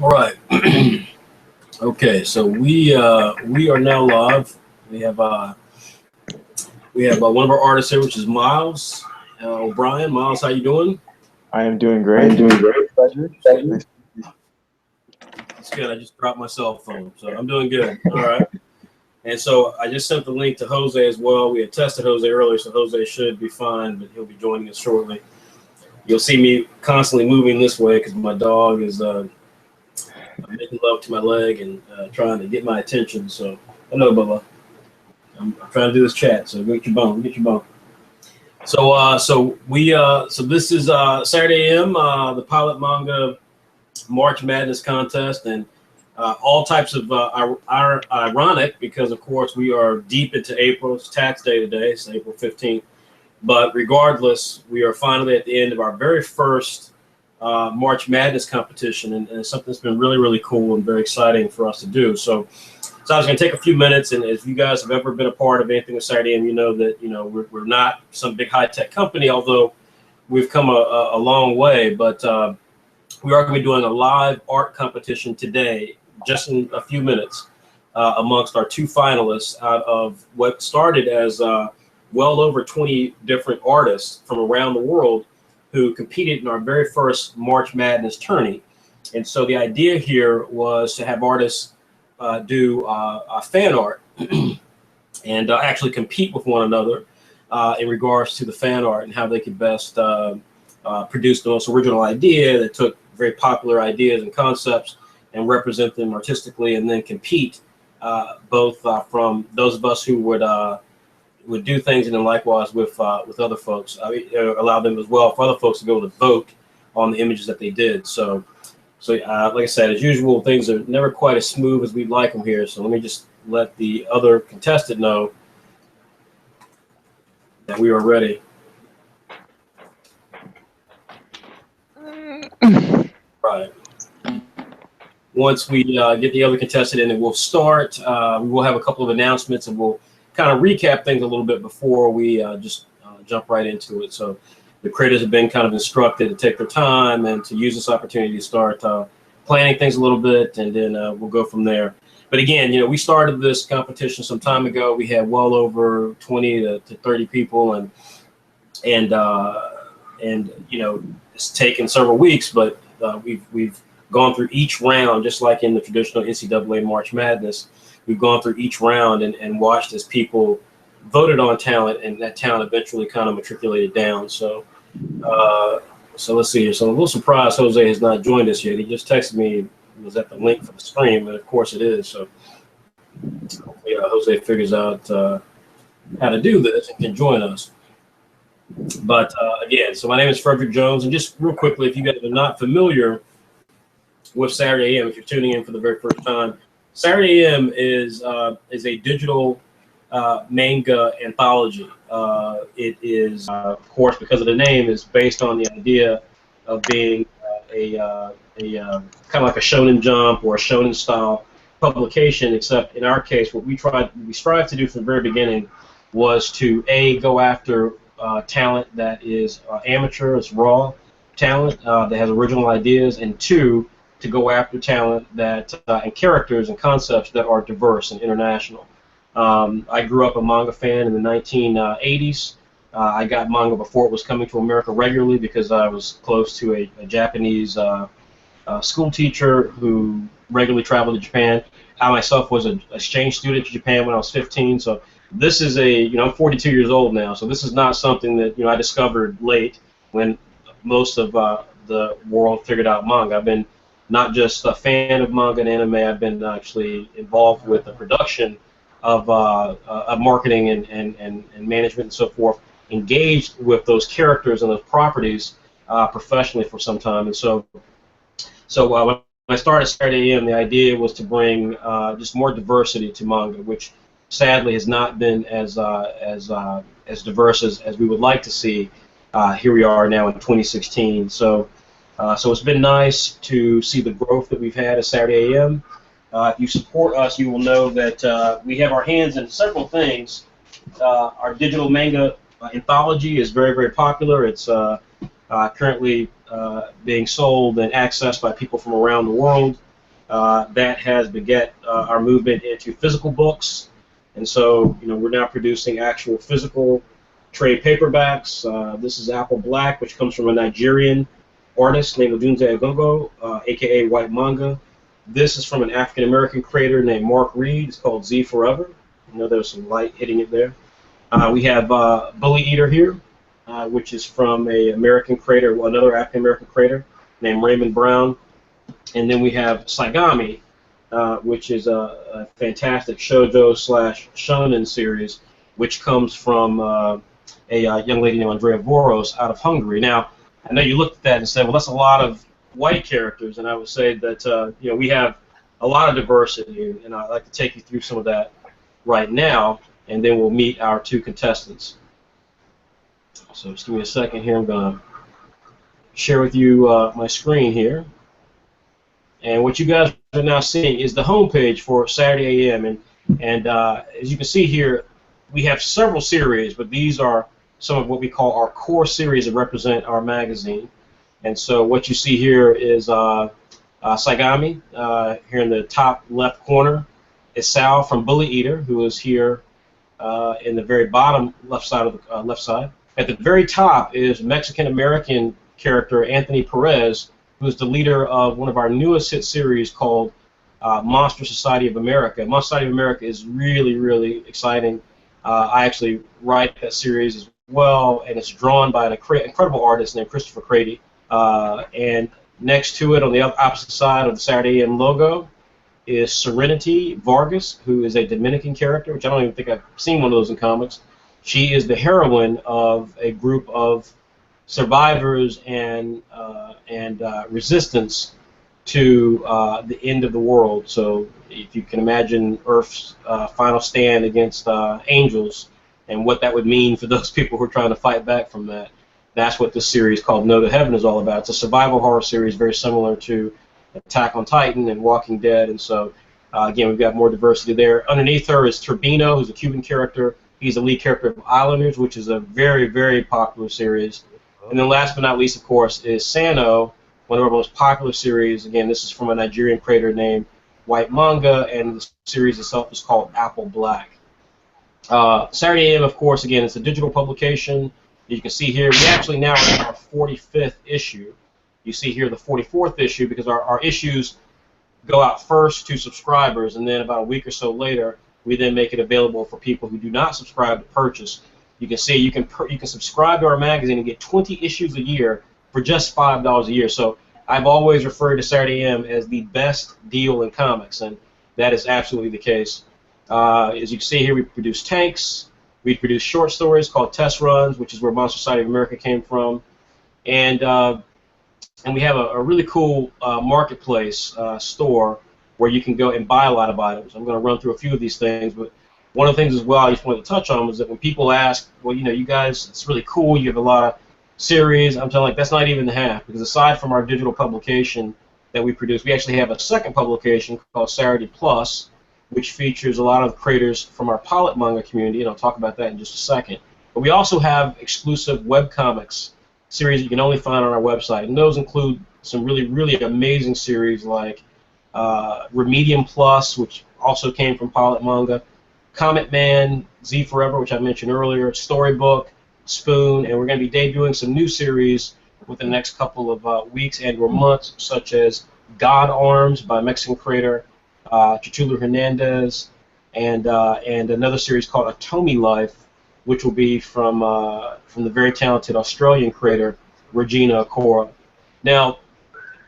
All right. Okay, so we are now live. We have one of our artists here, which is Miles O'Brien. Miles, how you doing? I am doing great. Pleasure. That's good. I just dropped my cell phone, so I'm doing good. All right. And so I just sent the link to Jose as well. We had tested Jose earlier, so Jose should be fine, but he'll be joining us shortly. You'll see me constantly moving this way because my dog is making love to my leg and trying to get my attention. So, hello, Bubba. I'm trying to do this chat, so get your bone. So this is Saturday AM, the Pilot Manga March Madness contest, and all types of are ironic because, of course, we are deep into April. It's tax day today. It's April 15th. But regardless, we are finally at the end of our very first March Madness competition, and it's something that's been really, really cool and very exciting for us to do. So I was going to take a few minutes, and if you guys have ever been a part of anything with Saturday, and you know that we're not some big high-tech company, although we've come a long way. But we are going to be doing a live art competition today, just in a few minutes, amongst our two finalists out of what started as well over 20 different artists from around the world who competed in our very first March Madness tourney. And so the idea here was to have artists do fan art and actually compete with one another in regards to the fan art and how they could best produce the most original idea that took very popular ideas and concepts and represent them artistically, and then compete both from those of us who would do things, and then likewise with other folks. Allow them as well for other folks to go to vote on the images that they did. So like I said, as usual, things are never quite as smooth as we'd like them here. So let me just let the other contestant know that we are ready. Right. Once we get the other contestant in, and we'll start. We will have a couple of announcements, and we'll kind of recap things a little bit before we just jump right into it. So the creators have been kind of instructed to take their time and to use this opportunity to start planning things a little bit, and then we'll go from there. But again, we started this competition some time ago. We had well over 20 to 30 people, and it's taken several weeks, but we've gone through each round, just like in the traditional NCAA March Madness. We've gone through each round and watched as people voted on talent, and that talent eventually kind of matriculated down. So let's see here. So I'm a little surprised Jose has not joined us yet. He just texted me, was that the link for the stream? And of course it is. So hopefully Jose figures out how to do this and can join us. But again, so my name is Frederick Jones, and just real quickly, if you guys are not familiar with Saturday AM, if you're tuning in for the very first time, Saturday AM is a digital manga anthology. It is, of course, because of the name, is based on the idea of being a kind of like a Shonen Jump or a Shonen style publication. Except in our case, what we strive to do from the very beginning was to go after talent that is amateur, it's raw talent that has original ideas, and two, to go after talent that and characters and concepts that are diverse and international. I grew up a manga fan in the 1980s. I got manga before it was coming to America regularly because I was close to a Japanese school teacher who regularly traveled to Japan. I myself was an exchange student to Japan when I was 15. So this is I'm 42 years old now. So this is not something that I discovered late when most of the world figured out manga. I've been not just a fan of manga and anime, I've been actually involved with the production of marketing and management and so forth, engaged with those characters and those properties professionally for some time. And so when I started Saturday AM, the idea was to bring just more diversity to manga, which sadly has not been as diverse as we would like to see. Here we are now in 2016. So it's been nice to see the growth that we've had at Saturday AM. If you support us, you will know that we have our hands in several things. Our digital manga anthology is very, very popular. It's currently being sold and accessed by people from around the world. That has beget our movement into physical books, and so we're now producing actual physical trade paperbacks. This is Apple Black, which comes from a Nigerian artist named Odunze Egungo, aka White Manga. This is from an African American creator named Mark Reed. It's called Z Forever. There's some light hitting it there. We have Bully Eater here, which is from an American creator, another African American creator named Raymond Brown. And then we have Saigami, which is a fantastic shoujo / shonen series, which comes from a young lady named Andrea Voros out of Hungary. Now, I know you looked at that and said, well, that's a lot of white characters, and I would say that we have a lot of diversity, and I'd like to take you through some of that right now, and then we'll meet our two contestants. So just give me a second here. I'm going to share with you my screen here. And what you guys are now seeing is the homepage for Saturday AM. And as you can see here, we have several series, but these are some of what we call our core series that represent our magazine. And so what you see here is Saigami, here in the top left corner, is Sal from Bully Eater, who is here in the very bottom left side of the left side. At the very top is Mexican-American character Anthony Perez, who is the leader of one of our newest hit series called Monster Society of America. Monster Society of America is really, really exciting. I actually write that series as well, and it's drawn by an incredible artist named Christopher Crady. And next to it, on the opposite side of the Saturday AM logo, is Serenity Vargas, who is a Dominican character, which I don't even think I've seen one of those in comics. She is the heroine of a group of survivors and resistance to the end of the world. So if you can imagine Earth's final stand against angels and what that would mean for those people who are trying to fight back from that, that's what this series called No to Heaven is all about. It's a survival horror series very similar to Attack on Titan and Walking Dead, and so again, we've got more diversity there. Underneath her is Turbino, who's a Cuban character. He's the lead character of Islanders, which is a very, very popular series. And then last but not least, of course, is Sano, one of our most popular series. Again, this is from a Nigerian creator named White Manga, and the series itself is called Apple Black. Saturday AM, of course, again, it's a digital publication. You can see here, we actually now are in our 45th issue. You see here the 44th issue because our issues go out first to subscribers, and then about a week or so later, we then make it available for people who do not subscribe to purchase. You can see you can subscribe to our magazine and get 20 issues a year for just $5 a year. So I've always referred to Saturday AM as the best deal in comics, and that is absolutely the case. As you can see here, we produce tanks. We produce short stories called test runs, which is where Monster Society of America came from, and we have a really cool marketplace store where you can go and buy a lot of items. I'm going to run through a few of these things, but one of the things as well I just wanted to touch on was that when people ask, well, you guys, it's really cool, you have a lot of series, I'm telling that's not even the half, because aside from our digital publication that we produce, we actually have a second publication called Saturday Plus, which features a lot of creators from our PILOT Manga community, and I'll talk about that in just a second. But we also have exclusive webcomics series that you can only find on our website, and those include some really, really amazing series like Remedium Plus, which also came from PILOT Manga, Comet Man, Z Forever, which I mentioned earlier, Storybook, Spoon, and we're going to be debuting some new series within the next couple of weeks and or months, such as God Arms by Mexican creator Chichulu Hernandez, and another series called Atomi Life, which will be from the very talented Australian creator Regina Cora. Now,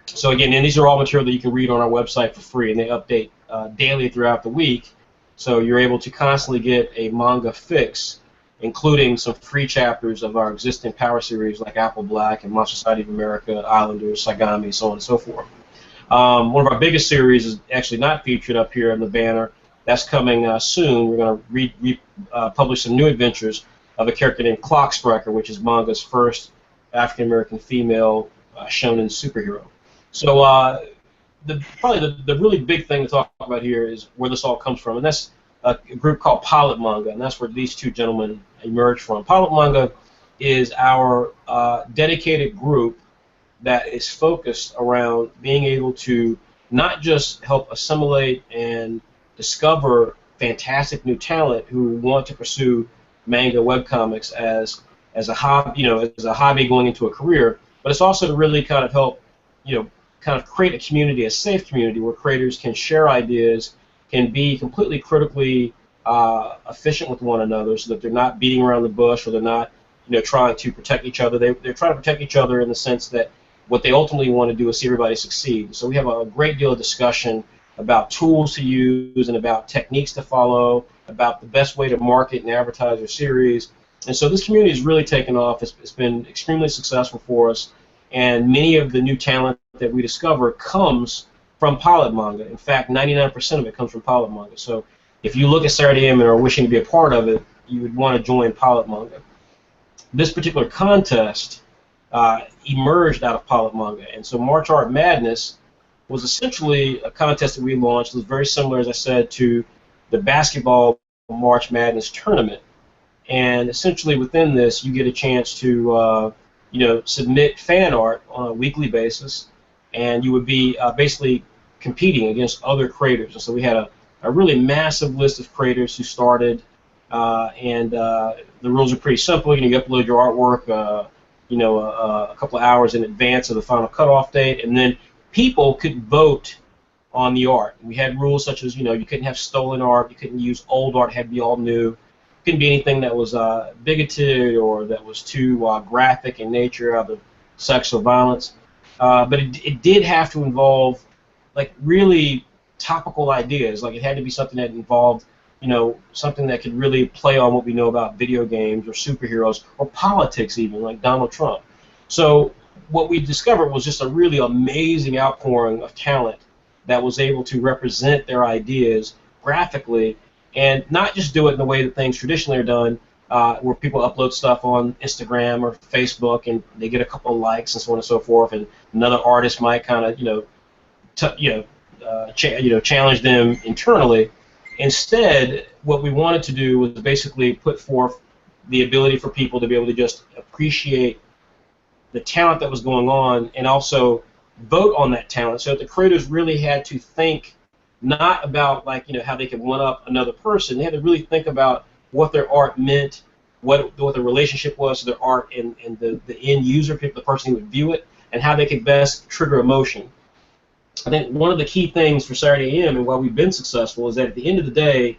so again, and these are all material that you can read on our website for free, and they update daily throughout the week, so you're able to constantly get a manga fix, including some free chapters of our existing power series like Apple Black and Monster Society of America, Islanders, Saigami, so on and so forth. One of our biggest series is actually not featured up here in the banner. That's coming soon. We're going to publish some new adventures of a character named Clock Striker, which is manga's first African-American female shonen superhero. So probably the really big thing to talk about here is where this all comes from, and that's a group called PILOT Manga, and that's where these two gentlemen emerged from. PILOT Manga is our dedicated group that is focused around being able to not just help assimilate and discover fantastic new talent who want to pursue manga webcomics as a hobby, as a hobby going into a career, but it's also to really kind of help, kind of create a community, a safe community where creators can share ideas, can be completely critically efficient with one another, so that they're not beating around the bush, or they're not, trying to protect each other. They're trying to protect each other in the sense that what they ultimately want to do is see everybody succeed. So we have a great deal of discussion about tools to use and about techniques to follow, about the best way to market and advertise your series. And so this community has really taken off. It's been extremely successful for us, and many of the new talent that we discover comes from PILOT Manga. In fact, 99% of it comes from PILOT Manga. So if you look at Saturday AM and are wishing to be a part of it, you would want to join PILOT Manga. This particular contest emerged out of PILOT Manga, and so March Art Madness was essentially a contest that we launched. It was very similar, as I said, to the basketball March Madness tournament. And essentially within this, you get a chance to submit fan art on a weekly basis, and you would be basically competing against other creators. And so we had a really massive list of creators who started, and the rules are pretty simple. You upload your artwork a couple of hours in advance of the final cutoff date, and then people could vote on the art. We had rules such as, you couldn't have stolen art, you couldn't use old art, it had to be all new. Couldn't be anything that was bigoted or that was too graphic in nature, out of sex or violence. But it did have to involve like really topical ideas. Like it had to be something that involved, something that could really play on what we know about video games or superheroes or politics even, like Donald Trump. So what we discovered was just a really amazing outpouring of talent that was able to represent their ideas graphically, and not just do it in the way that things traditionally are done, where people upload stuff on Instagram or Facebook and they get a couple of likes and so on and so forth, and another artist might kind of challenge them internally. Instead, what we wanted to do was basically put forth the ability for people to be able to just appreciate the talent that was going on and also vote on that talent, so that the creators really had to think not about how they could one up another person. They had to really think about what their art meant, what the relationship was to their art and the end user, the person who would view it, and how they could best trigger emotion. I think one of the key things for Saturday AM and why we've been successful is that at the end of the day,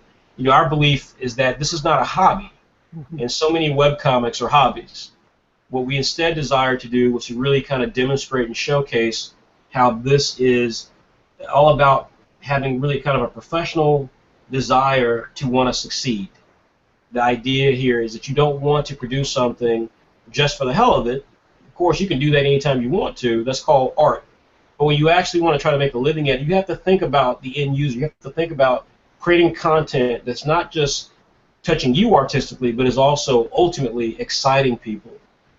our belief is that this is not a hobby, and so many webcomics are hobbies. What we instead desire to do was to really kind of demonstrate and showcase how this is all about having really kind of a professional desire to want to succeed. The idea here is that you don't want to produce something just for the hell of it. Of course, you can do that anytime you want to. That's called art. But when you actually want to try to make a living at it, you have to think about the end user. You have to think about creating content that's not just touching you artistically, but is also ultimately exciting people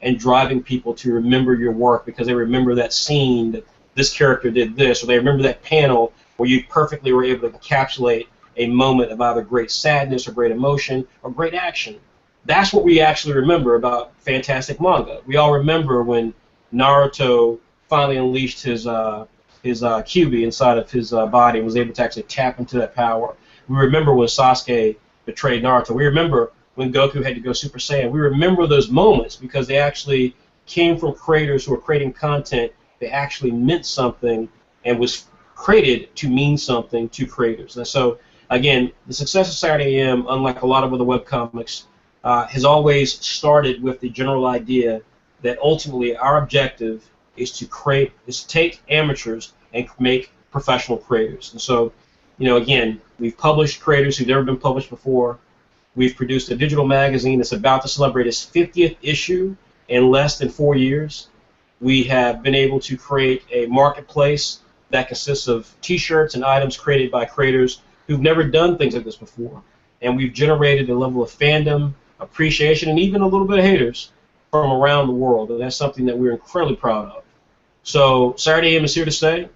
and driving people to remember your work because they remember that scene that this character did this, or they remember that panel where you perfectly were able to encapsulate a moment of either great sadness or great emotion or great action. That's what we actually remember about fantastic manga. We all remember when Naruto finally unleashed his Kyuubi inside of his body and was able to actually tap into that power. We remember when Sasuke betrayed Naruto. We remember when Goku had to go Super Saiyan. We remember those moments because they actually came from creators who were creating content that actually meant something and was created to mean something to creators. And so, again, the success of Saturday AM, unlike a lot of other webcomics, has always started with the general idea that ultimately our objective is to take amateurs and make professional creators. And so, again, we've published creators who've never been published before. We've produced a digital magazine that's about to celebrate its 50th issue in less than 4 years. We have been able to create a marketplace that consists of T-shirts and items created by creators who've never done things like this before. And we've generated a level of fandom, appreciation, and even a little bit of haters from around the world. And that's something that we're incredibly proud of. So Saturday AM is here to stay.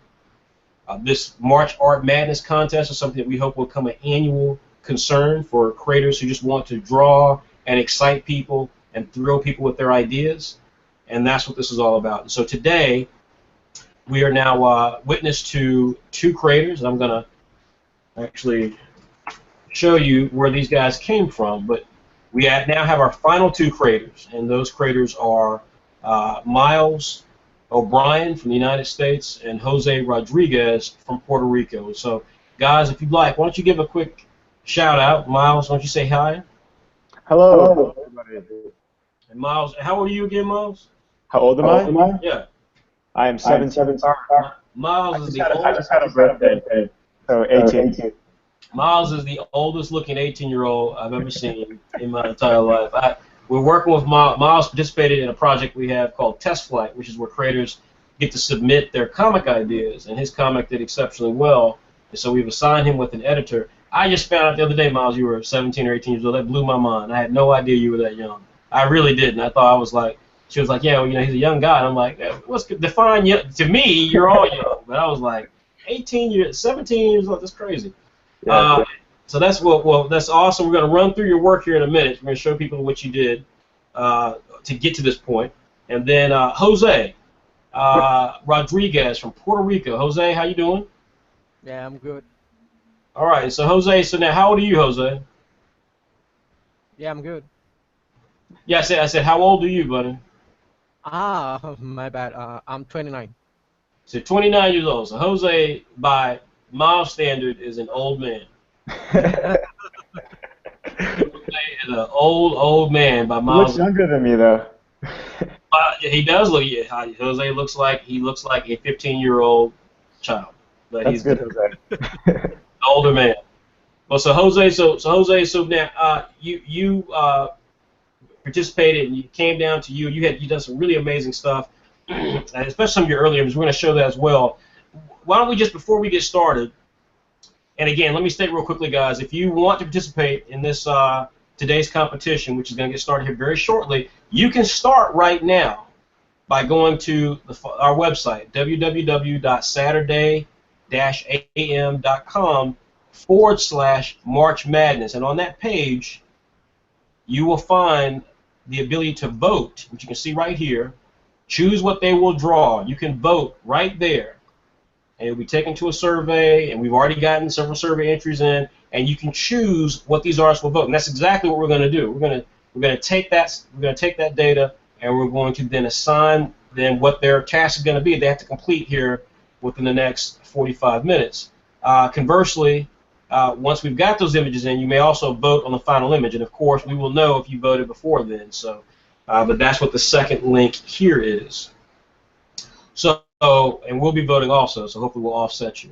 This March Art Madness contest is something that we hope will become an annual concern for creators who just want to draw and excite people and thrill people with their ideas. And that's what this is all about. And so today, we are now witness to 2 creators. I'm going to actually show you where these guys came from. But we now have our final 2 creators, and those creators are Miles O'Brien from the United States and Jose Rodriguez from Puerto Rico. So, guys, if you'd like, why don't you give a quick shout out? Miles, why don't you say hi? Hello, everybody. And Miles, how old are you again, Miles? How old am I? Yeah. I am 17. Miles is the I oldest. just had a birthday, so 18. Miles is the oldest looking 18-year-old I've ever seen in my entire life. We're working with Miles. Miles participated in a project we have called Test Flight, which is where creators get to submit their comic ideas, and his comic did exceptionally well, and so we've assigned him with an editor. I just found out the other day, Miles, you were 17 or 18 years old. That blew my mind. I had no idea you were that young. I really didn't. I thought I was like, she was like, yeah, well, you know, he's a young guy. And I'm like, what's define young? To me, you're all young. But I was like, 17 years old. That's crazy. Yeah. So that's that's awesome. We're going to run through your work here in a minute. We're going to show people what you did to get to this point. And then Jose Rodriguez from Puerto Rico. Jose, how you doing? Yeah, I'm good. All right. So Jose, so now how old are you, Jose? Yeah, I'm good. Yeah, I said, how old are you, buddy? Ah, my bad. I'm 29. So 29 years old. So Jose, by Miles standard, is an old man. Jose is an old man by He Miles. looks younger than me, though. He does look. Jose looks like a 15-year-old child, but That's he's good, Jose. an older man. Well, so Jose, so now you participated and you came down to you done some really amazing stuff, and especially some of your earlier images. We're going to show that as well. Why don't we just, before we get started, and again, let me state real quickly, guys, if you want to participate in this today's competition, which is going to get started here very shortly, you can start right now by going to our website, www.saturday-am.com/March Madness. And on that page, you will find the ability to vote, which you can see right here. Choose what they will draw. You can vote right there. And it'll be taken to a survey, and we've already gotten several survey entries in, and you can choose what these artists will vote. And that's exactly what we're going to do. We're going to take that data, and we're going to then assign then what their task is going to be. They have to complete here within the next 45 minutes. Conversely, once we've got those images in, you may also vote on the final image, and of course, we will know if you voted before then. So, but that's what the second link here is. So, and we'll be voting also, so hopefully we'll offset you.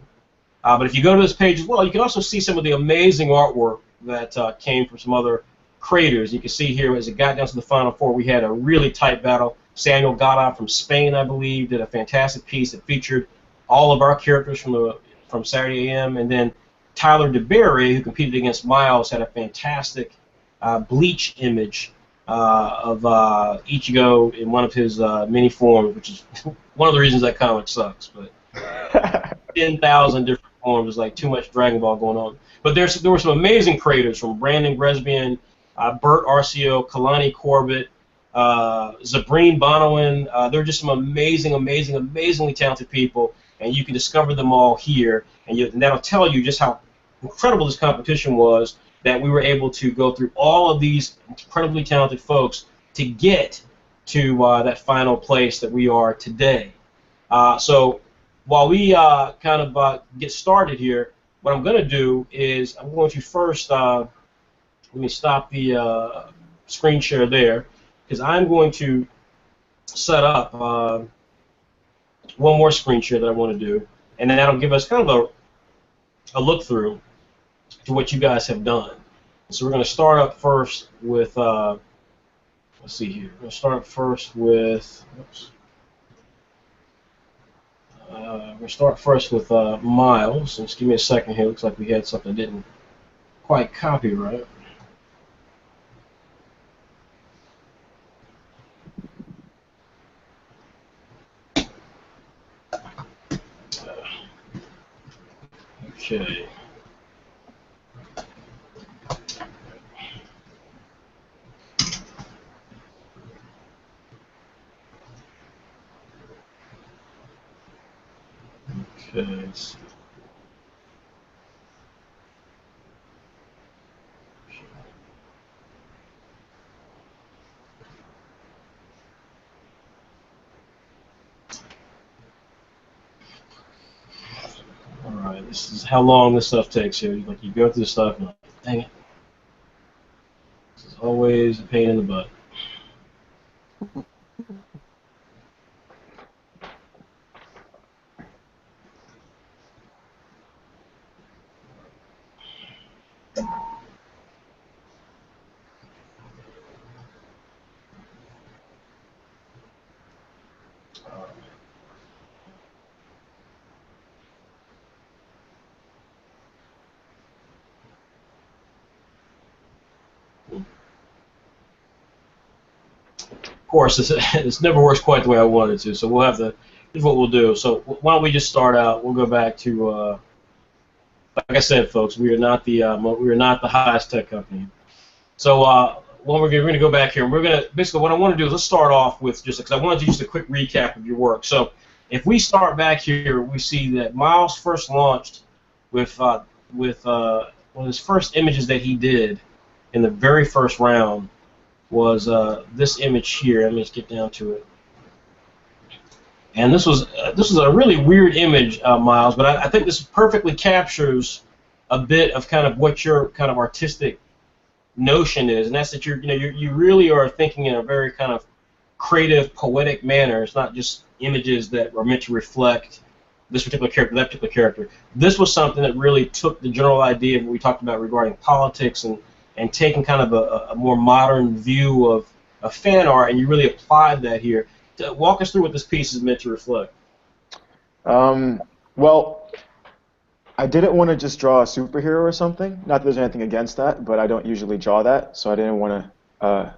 But if you go to this page as well, you can also see some of the amazing artwork that came from some other creators. You can see here as it got down to the final 4, we had a really tight battle. Samuel Goddard from Spain, I believe, did a fantastic piece that featured all of our characters from Saturday AM, and then Tyler DeBerry, who competed against Miles, had a fantastic bleach image of Ichigo in one of his many forms, which is one of the reasons that comic sucks. But 10,000 different forms is like too much Dragon Ball going on. But there were some amazing creators from Brandon Gresbian, Bert Arcio, Kalani Corbett, Zabrine Bonowin. They're just some amazingly talented people, and you can discover them all here, and that'll tell you just how incredible this competition was, that we were able to go through all of these incredibly talented folks to get to that final place that we are today. So while we kind of get started here, what I'm going to do is I'm going to first, let me stop the screen share there, because I'm going to set up one more screen share that I want to do, and then that'll give us kind of a look through to what you guys have done. So we're going to start up first with, let's see here. We're going to start up first with, oops. We're going to start first with Miles. So just give me a second here. Looks like we had something that didn't quite copy right. Okay. Okay. Let's see. All right. This is how long this stuff takes here. Like you go through the stuff and like, dang it. This is always a pain in the butt. Of course, this never works quite the way I wanted to, so we'll have to. Here's what we'll do. So why don't we just start out? We'll go back to, like I said, folks, we are not the highest tech company. So when we're going to go back here, and we're going to basically what I want to do is let's start off with just because I want to do just a quick recap of your work. So if we start back here, we see that Miles first launched with one of his first images that he did in the very first round was this image here. Let me just get down to it. And this was a really weird image, Miles, but I think this perfectly captures a bit of kind of what your kind of artistic notion is, and that's that you really are thinking in a very kind of creative, poetic manner. It's not just images that are meant to reflect this particular character, that particular character. This was something that really took the general idea of what we talked about regarding politics and taking kind of a more modern view of fan art, and you really applied that here. Walk us through what this piece is meant to reflect. Well, I didn't want to just draw a superhero or something. Not that there's anything against that, but I don't usually draw that, so I didn't want to.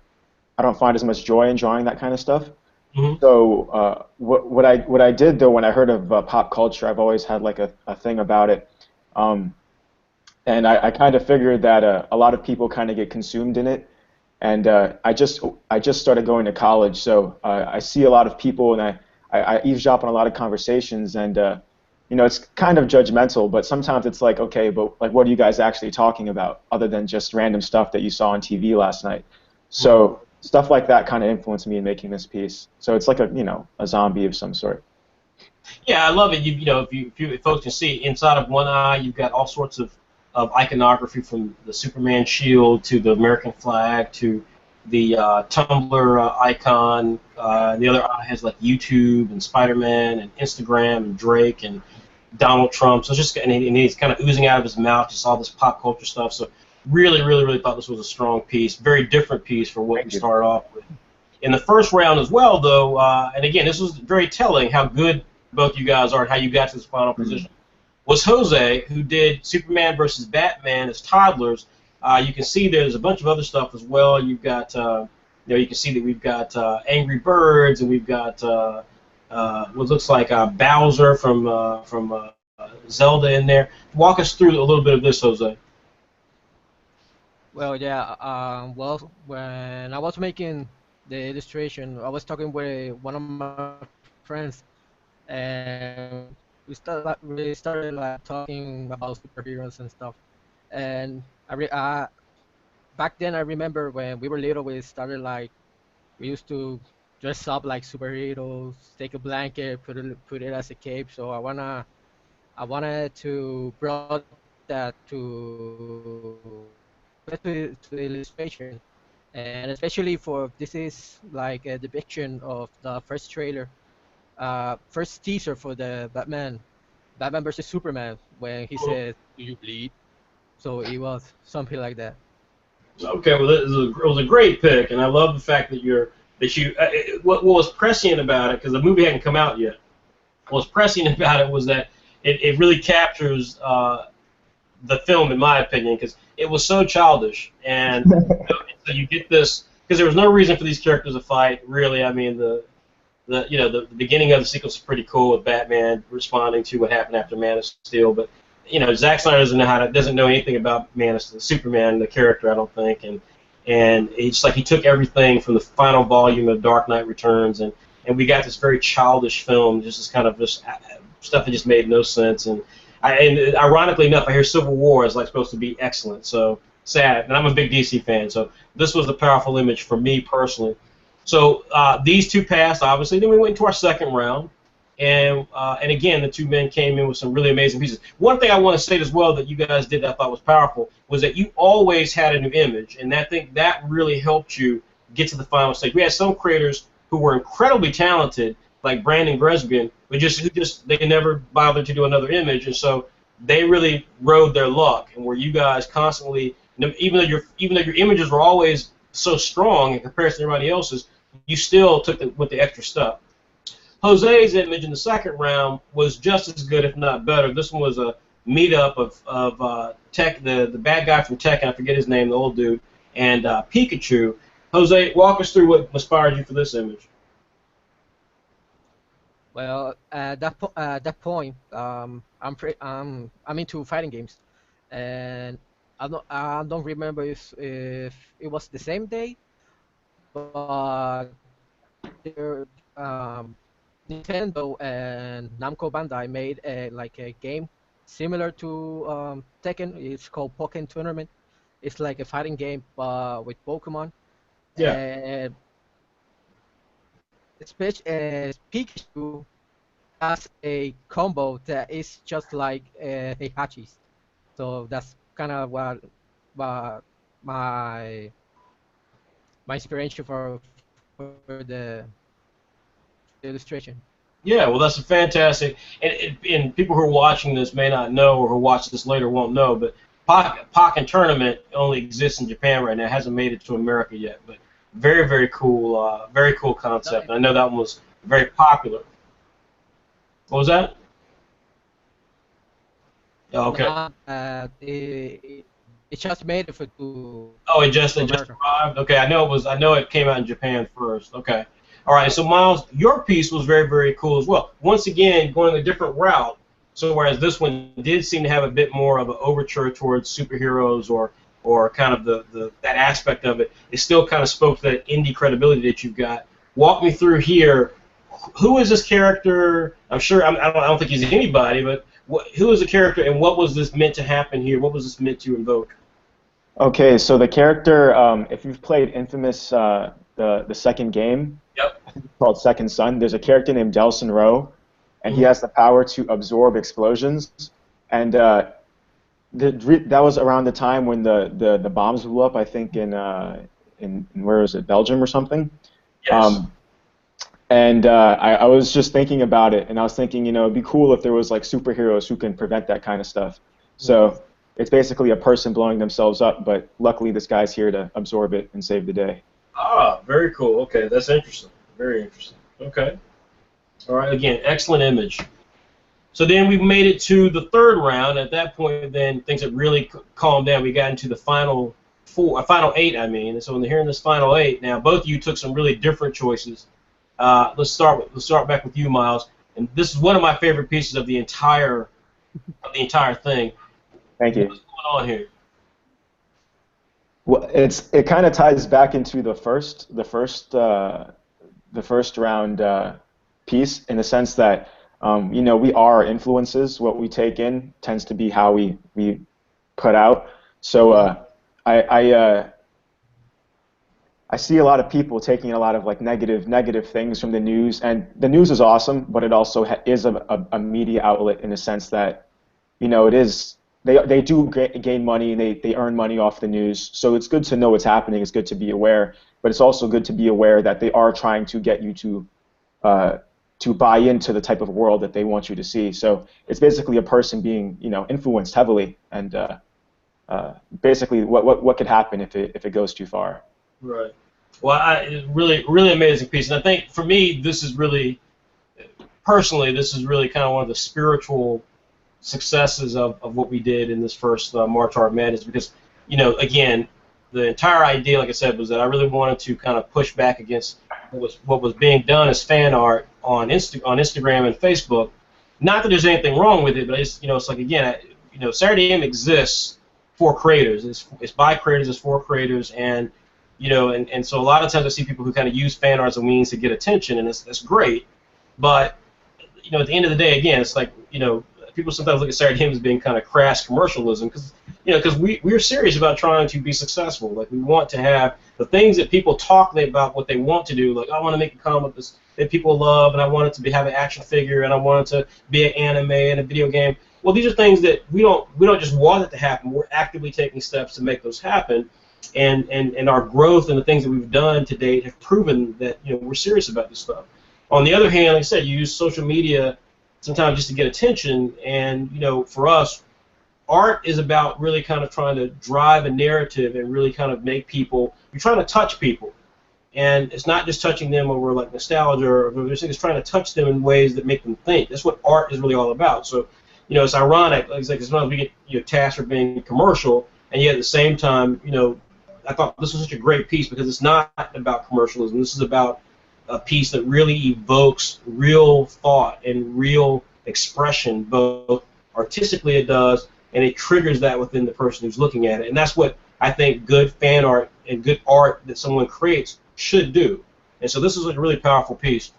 I don't find as much joy in drawing that kind of stuff. Mm-hmm. So what I did though, when I heard of pop culture, I've always had like a thing about it. And I kind of figured that a lot of people kind of get consumed in it, and I just started going to college, so I see a lot of people, and I eavesdrop on a lot of conversations, and it's kind of judgmental, but sometimes it's like, okay, but like, what are you guys actually talking about, other than just random stuff that you saw on TV last night? So stuff like that kind of influenced me in making this piece. So it's like a zombie of some sort. Yeah, I love it. If folks can see, inside of one eye, you've got all sorts of iconography, from the Superman shield to the American flag to the Tumblr icon. The other eye has like YouTube and Spider-Man and Instagram and Drake and Donald Trump. So it's just and he's kind of oozing out of his mouth just all this pop culture stuff. So really, really, really thought this was a strong piece. Very different piece for what we started off with. In the first round as well, though, and again, this was very telling how good both you guys are and how you got to this final position. Was Jose, who did Superman versus Batman as toddlers. You can see there's a bunch of other stuff as well. You've got, you can see that we've got Angry Birds, and we've got what looks like Bowser from Zelda in there. Walk us through a little bit of this, Jose. Well, yeah. Well, when I was making the illustration, I was talking with one of my friends, and we started like talking about superheroes and stuff. And back then I remember when we were little, we used to dress up like superheroes, take a blanket, put it as a cape. So I wanted to bring that to the illustration, and especially for this is like a depiction of the first trailer. First teaser for the Batman versus Superman, when he said, "Do you bleed?" So it was something like that. Okay, well, it was a great pick, and I love the fact that what was prescient about it, because the movie hadn't come out yet. What was prescient about it was that it really captures the film, in my opinion, because it was so childish, and so you get this because there was no reason for these characters to fight. Really, I mean the beginning of the sequence is pretty cool with Batman responding to what happened after Man of Steel, but Zack Snyder doesn't know anything about Superman, the character, I don't think, and it's like he took everything from the final volume of Dark Knight Returns, and we got this very childish film, just as kind of just stuff that just made no sense. And ironically enough, I hear Civil War is like supposed to be excellent. So sad. And I'm a big DC fan, so this was a powerful image for me personally. So these two passed, obviously. Then we went into our second round. And again, the two men came in with some really amazing pieces. One thing I want to say as well that you guys did that I thought was powerful was that you always had a new image, and I think that really helped you get to the final stage. We had some creators who were incredibly talented, like Brandon Gresbian, but they never bothered to do another image, and so they really rode their luck. And where you guys constantly, even though your images were always so strong in comparison to everybody else's, you still went the extra step. Jose's image in the second round was just as good, if not better. This one was a meetup of Tech, the bad guy from Tekken, I forget his name, the old dude, and Pikachu. Jose, walk us through what inspired you for this image. Well, at that point, I'm into fighting games, and I don't remember if it was the same day, but there, Nintendo and Namco Bandai made like a game similar to Tekken. It's called Pokken Tournament. It's like a fighting game with Pokemon. Yeah. And Pikachu has a combo that is just like Heihachi's. So that's kind of what my inspiration for the illustration. Yeah, well, that's a fantastic, and people who are watching this may not know, or who watch this later won't know, but Pokken Tournament only exists in Japan right now. It hasn't made it to America yet, but very, very cool concept. And I know that one was very popular. What was that? Oh, okay. It just made it to. Oh, it just arrived. Okay, I know it came out in Japan first. Okay. All right, so Miles, your piece was very, very cool as well. Once again, going a different route. So whereas this one did seem to have a bit more of an overture towards superheroes or kind of that aspect of it, it still kind of spoke to that indie credibility that you've got. Walk me through here. Who is this character? I'm sure I don't think he's anybody, but who is the character, and what was this meant to happen here? What was this meant to invoke? Okay, so the character, if you've played Infamous, the second game, yep, called Second Son, there's a character named Delson Rowe, and he has the power to absorb explosions. And that was around the time when the bombs blew up, I think in where is it, Belgium or something? Yes. I was just thinking about it, and I was thinking, it'd be cool if there was like superheroes who can prevent that kind of stuff. So it's basically a person blowing themselves up, but luckily this guy's here to absorb it and save the day. Ah, very cool. Okay, that's interesting. Very interesting. Okay. All right, again, excellent image. So then we made it to the third round. At that point, then things had really calmed down. We got into the final eight, I mean. And so when they're here in this final eight, now both of you took some really different choices. Let's start back with you, Miles. And this is one of my favorite pieces of the entire thing. Thank you. What's going on here? Well, it kind of ties back into the first round piece, in the sense that we are influences. What we take in tends to be how we put out. So I see a lot of people taking a lot of like negative things from the news, and the news is awesome, but it also is a media outlet in the sense that it is. They do gain money, they earn money off the news, so it's good to know what's happening, it's good to be aware, but it's also good to be aware that they are trying to get you to buy into the type of world that they want you to see. So it's basically a person being influenced heavily, and basically what could happen if it goes too far. Right. Well, really amazing piece, and I think for me this is really kind of one of the spiritual successes of what we did in this first March Art Madness, because again, the entire idea, like I said, was that I really wanted to kind of push back against what was being done as fan art on Instagram and Facebook. Not that there's anything wrong with it, but it's like, again, Saturday M exists for creators. It's by creators, it's for creators, and and so a lot of times I see people who kind of use fan art as a means to get attention, and that's great, but you know, at the end of the day, again, it's like, you know, people sometimes look at Saturday Games as being kind of crass commercialism because, you know, because we're serious about trying to be successful. Like, we want to have the things that people talk about what they want to do. Like, I want to make a comic that people love, and I want it to have an action figure, and I want it to be an anime and a video game. Well, these are things that we don't just want it to happen. We're actively taking steps to make those happen. And our growth and the things that we've done to date have proven that, you know, we're serious about this stuff. On the other hand, like I said, you use social media sometimes just to get attention, and, you know, for us, art is about really kind of trying to drive a narrative and really kind of make people, you're trying to touch people, and it's not just touching them over like nostalgia or it's trying to touch them in ways that make them think. That's what art is really all about. So, you know, it's ironic, like sometimes we get, you know, tasked for being commercial, and yet at the same time, you know, I thought this was such a great piece because it's not about commercialism. This is about a piece that really evokes real thought and real expression, both artistically it does, and it triggers that within the person who's looking at it. And that's what I think good fan art and good art that someone creates should do. And so this is a really powerful piece.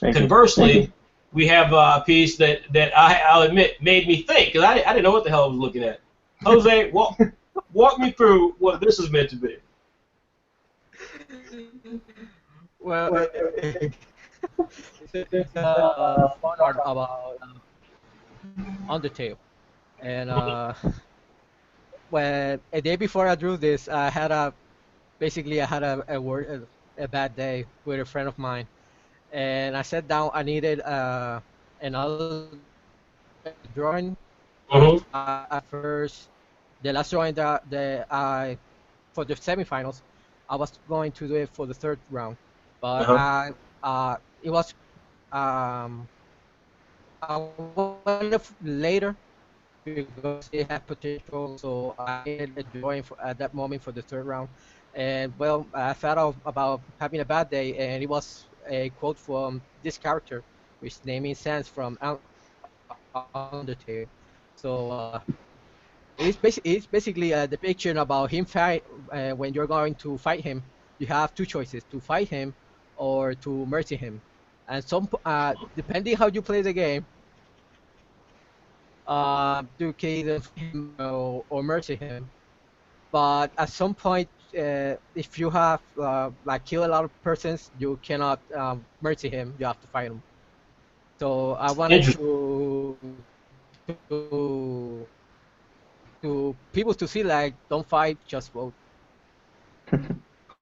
Conversely, we have a piece that I'll admit made me think, because I didn't know what the hell I was looking at. Jose, walk me through what this is meant to be. Well, it's fun art about Undertale, and when a day before I drew this, I had a bad day with a friend of mine, and I sat down. I needed another drawing. At first, the last drawing that I for the semifinals, I was going to do it for the third round, but it was I went later because it had potential, so I needed a drawing at that moment for the third round. And well, I thought about having a bad day, and it was a quote from this character, which name is Sans from Undertale. So it's basically a depiction about him fight. When you're going to fight him, you have two choices: to fight him or to mercy him. And depending how you play the game, you can either fight him or mercy him. But at some point, if you have like kill a lot of persons, you cannot mercy him. You have to fight him. So I wanted to people to see, like, don't fight, just vote.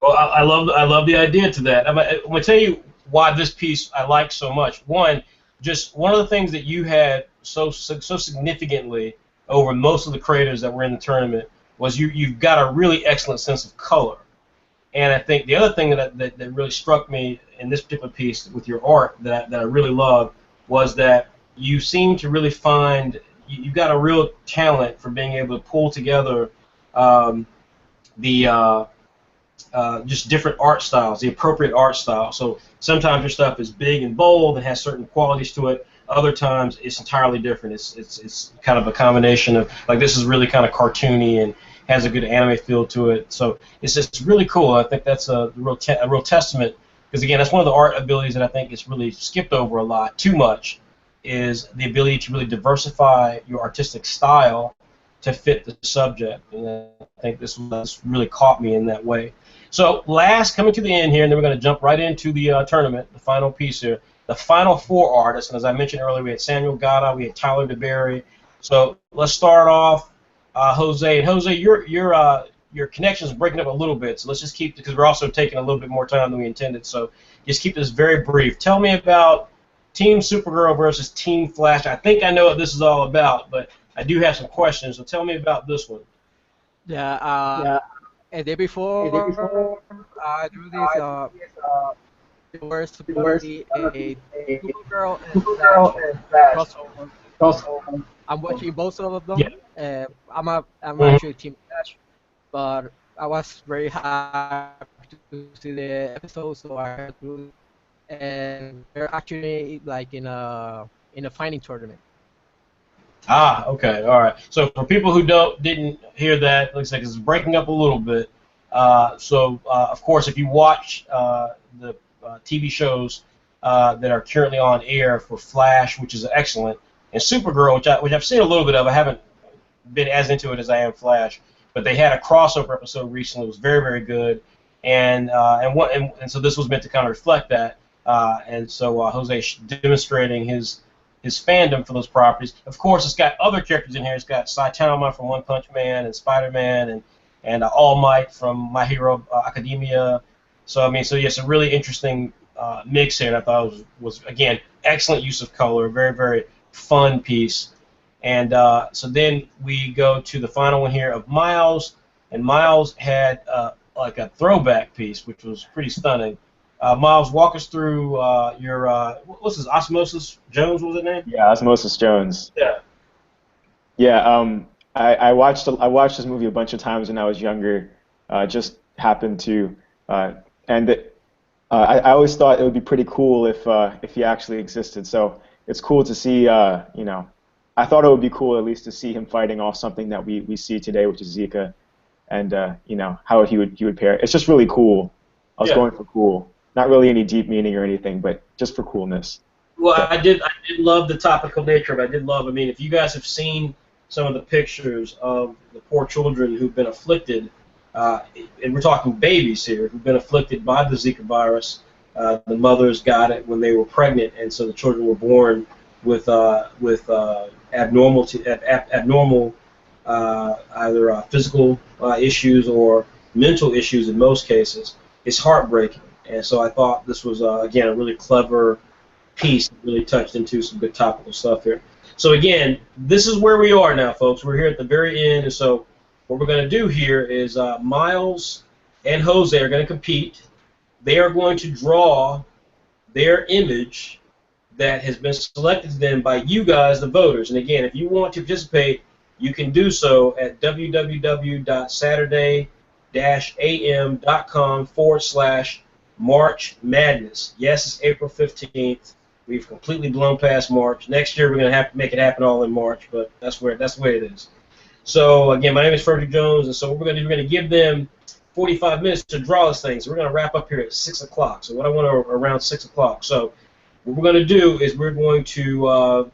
Well, I love the idea to that. I'm gonna tell you why this piece I like so much. One of the things that you had so significantly over most of the creators that were in the tournament was you've got a really excellent sense of color. And I think the other thing that really struck me in this particular piece with your art that I really love was that you seem to really find you've got a real talent for being able to pull together just different art styles, the appropriate art style. So sometimes your stuff is big and bold and has certain qualities to it. Other times it's entirely different. It's kind of a combination of, like, this is really kind of cartoony and has a good anime feel to it. So it's just really cool. I think that's a real testament, because again, that's one of the art abilities that I think is really skipped over a lot, too much, is the ability to really diversify your artistic style to fit the subject. And I think this really caught me in that way. So coming to the end here, and then we're going to jump right into the tournament, the final piece here. The final four artists, and as I mentioned earlier, we had Samuel Gata, we had Tyler DeBerry. So let's start off, Jose. And Jose, your connection is breaking up a little bit, so let's just keep, because we're also taking a little bit more time than we intended, so just keep this very brief. Tell me about Team Supergirl versus Team Flash. I think I know what this is all about, but I do have some questions, so tell me about this one. Yeah. A day before I drew this, it was supposed to be a Supergirl and Flash crossover. I'm watching both of them. Yeah. I'm actually Team Flash, but I was very happy to see the episode, so I drew it. And they're actually like in a fighting tournament. Ah, okay, all right. So for people who didn't hear that, looks like it's breaking up a little bit. Of course, if you watch the TV shows, that are currently on air for Flash, which is excellent, and Supergirl, which I've seen a little bit of. I haven't been as into it as I am Flash, but they had a crossover episode recently. It was very, very good, and so this was meant to kind of reflect that. And so Jose demonstrating his fandom for those properties. Of course, it's got other characters in here. It's got Saitama from One Punch Man and Spider-Man and All Might from My Hero Academia. So I mean, so yes, a really interesting mix here. And I thought it was again excellent use of color, very, very fun piece. And so then we go to the final one here of Miles, and Miles had like a throwback piece, which was pretty stunning. Miles, walk us through your what's his Osmosis Jones? What was his name? Yeah, Osmosis Jones. Yeah. Yeah. I watched this movie a bunch of times when I was younger. Just happened to, and I always thought it would be pretty cool if he actually existed. So it's cool to see. You know, I thought it would be cool at least to see him fighting off something that we see today, which is Zika, and you know how he would pair. It's just really cool. I was going for cool. Not really any deep meaning or anything, but just for coolness. Well, I did love the topical nature of it. I mean, if you guys have seen some of the pictures of the poor children who've been afflicted, and we're talking babies here, who've been afflicted by the Zika virus. The mothers got it when they were pregnant, and so the children were born with abnormal either physical issues or mental issues in most cases. It's heartbreaking. And so I thought this was, again, a really clever piece that really touched into some good topical stuff here. So, again, this is where we are now, folks. We're here at the very end. And so what we're going to do here is Miles and Jose are going to compete. They are going to draw their image that has been selected to them by you guys, the voters. And, again, if you want to participate, you can do so at www.saturday-am.com/March Madness. Yes, it's April 15th. We've completely blown past March. Next year we're going to have to make it happen all in March, but that's the way it is. So again, my name is Frederick Jones, and so what we're going to do, we're going to give them 45 minutes to draw this thing. So we're going to wrap up here at 6 o'clock. So what I want to around 6 o'clock. So what we're going to do is we're going to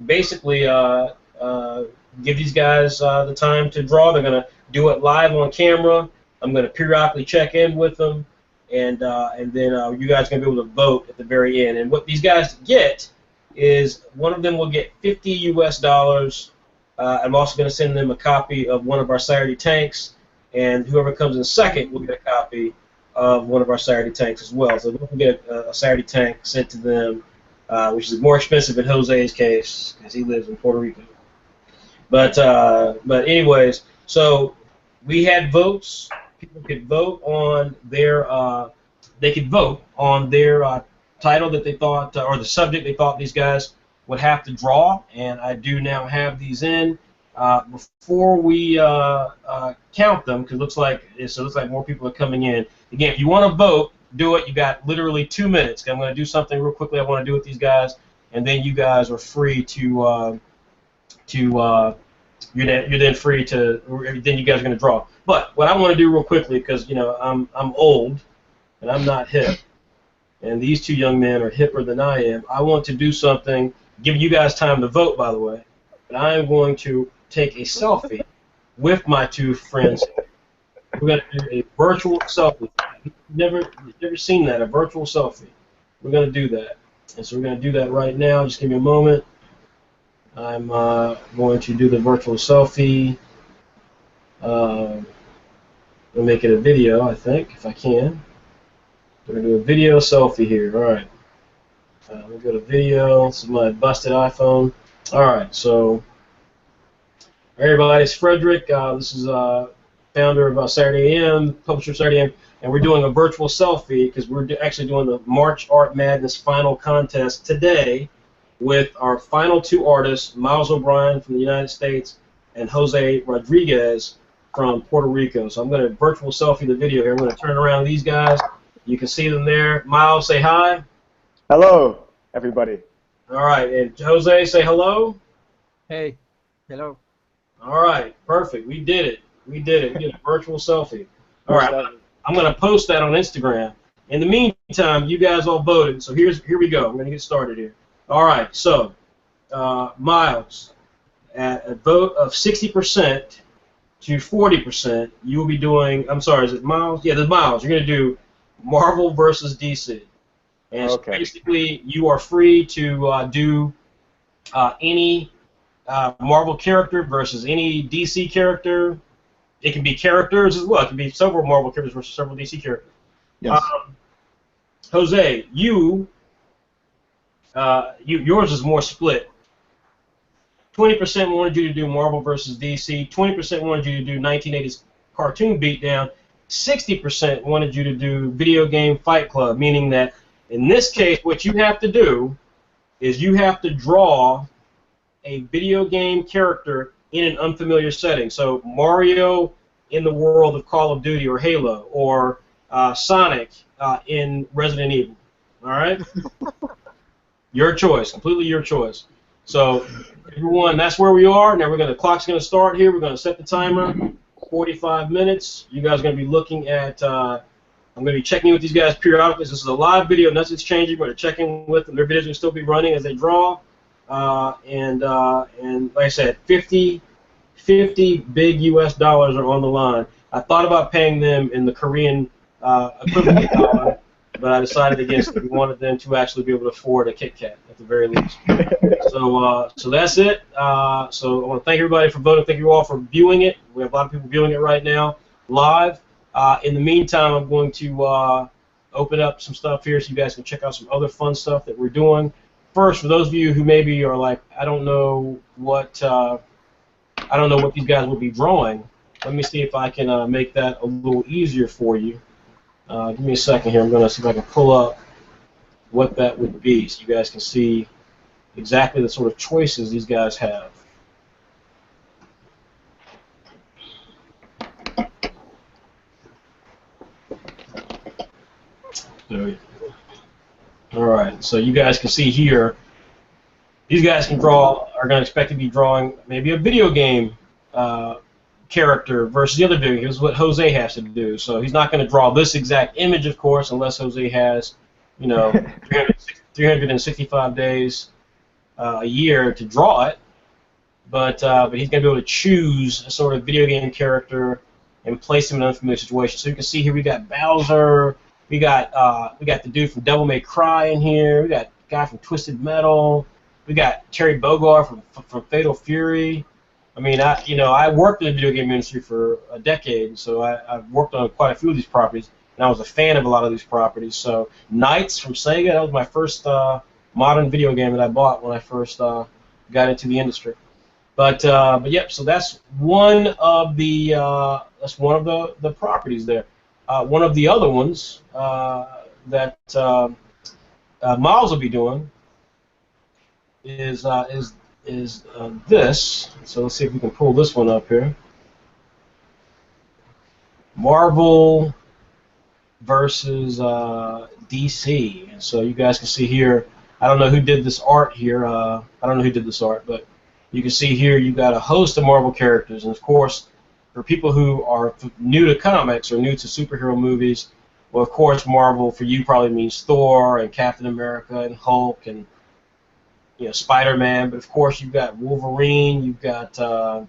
basically give these guys the time to draw. They're going to do it live on camera. I'm going to periodically check in with them. And then you guys are going to be able to vote at the very end. And what these guys get is one of them will get $50 US. I'm also going to send them a copy of one of our Saturday tanks, and whoever comes in second will get a copy of one of our Saturday tanks as well. So they'll get a Saturday tank sent to them, which is more expensive in Jose's case because he lives in Puerto Rico. But anyways, so we had votes. People could vote on their title that they thought or the subject they thought these guys would have to draw, and I do now have these in. Before we count them, because it looks like more people are coming in. Again, if you want to vote, do it. You got literally 2 minutes. I'm going to do something real quickly I want to do with these guys, and then you guys are free to you're then free to, then you guys are going to draw. But what I want to do real quickly, because, you know, I'm old and I'm not hip, and these two young men are hipper than I am, I want to do something, give you guys time to vote, by the way, but I am going to take a selfie with my two friends. We're going to do a virtual selfie. Never seen that, a virtual selfie. We're going to do that. And so we're going to do that right now. Just give me a moment. I'm going to do the virtual selfie. We'll make it a video, I think, if I can. We're going to do a video selfie here. All right. We'll go to video. This is my busted iPhone. All right. So, everybody, it's Frederick. This is founder of Saturday AM, publisher of Saturday AM, and we're doing a virtual selfie because we're actually doing the March Art Madness final contest today with our final two artists, Miles O'Brien from the United States and Jose Rodriguez from Puerto Rico. So I'm going to virtual selfie the video here. I'm going to turn around these guys. You can see them there. Miles, say hi. Hello, everybody. All right, and Jose, say hello. Hey, hello. All right, perfect. We did it. We did it. We did a virtual selfie. All right, I'm going to post that on Instagram. In the meantime, meantime, you guys all voted, so here we go. I'm going to get started here. All right, so Miles, at a vote of 60% to 40%, you will be doing. I'm sorry, is it Miles? Yeah, the Miles. You're going to do Marvel versus DC, and so basically you are free to do any Marvel character versus any DC character. It can be characters as well. It can be several Marvel characters versus several DC characters. Yes. Jose, yours is more split. 20% wanted you to do Marvel versus DC. 20% wanted you to do 1980s cartoon beatdown. 60% wanted you to do video game Fight Club, meaning that in this case, what you have to do is you have to draw a video game character in an unfamiliar setting. So Mario in the world of Call of Duty or Halo, or Sonic in Resident Evil. All right? Your choice, completely your choice. So everyone, that's where we are. Now the clock's going to start here. We're going to set the timer, 45 minutes. You guys are going to be looking at, I'm going to be checking in with these guys periodically. This is a live video, nothing's changing. We're going to check in with them. Their videos will still be running as they draw. And like I said, 50 big US dollars are on the line. I thought about paying them in the Korean equivalent dollar, but I decided against it. We wanted them to actually be able to afford a Kit Kat at the very least. So that's it. So I want to thank everybody for voting. Thank you all for viewing it. We have a lot of people viewing it right now live. In the meantime, I'm going to open up some stuff here so you guys can check out some other fun stuff that we're doing. First, for those of you who maybe are like, I don't know what these guys will be drawing. Let me see if I can make that a little easier for you. Give me a second here. I'm going to see if I can pull up what that would be so you guys can see exactly the sort of choices these guys have. All right, so you guys can see here, these guys are going to expect to be drawing maybe a video game character versus the other video game. This is what Jose has to do. So he's not going to draw this exact image, of course, unless Jose has, 365 days a year to draw it. But he's going to be able to choose a sort of video game character and place him in an unfamiliar situation. So you can see here we got Bowser. We got the dude from Devil May Cry in here. We got the guy from Twisted Metal. We got Terry Bogard from Fatal Fury. I mean, I worked in the video game industry for a decade, so I've worked on quite a few of these properties, and I was a fan of a lot of these properties. So Knights from Sega, that was my first modern video game that I bought when I first got into the industry. But yep, so that's one of the properties there. One of the other ones that Miles will be doing is this. So let's see if we can pull this one up here. Marvel versus DC. And so you guys can see here, I don't know who did this art here. I don't know who did this art, but you can see here you've got a host of Marvel characters. And of course, for people who are new to comics or new to superhero movies, well, of course, Marvel for you probably means Thor and Captain America and Hulk and Spider-Man. But of course, you've got Wolverine. You've got that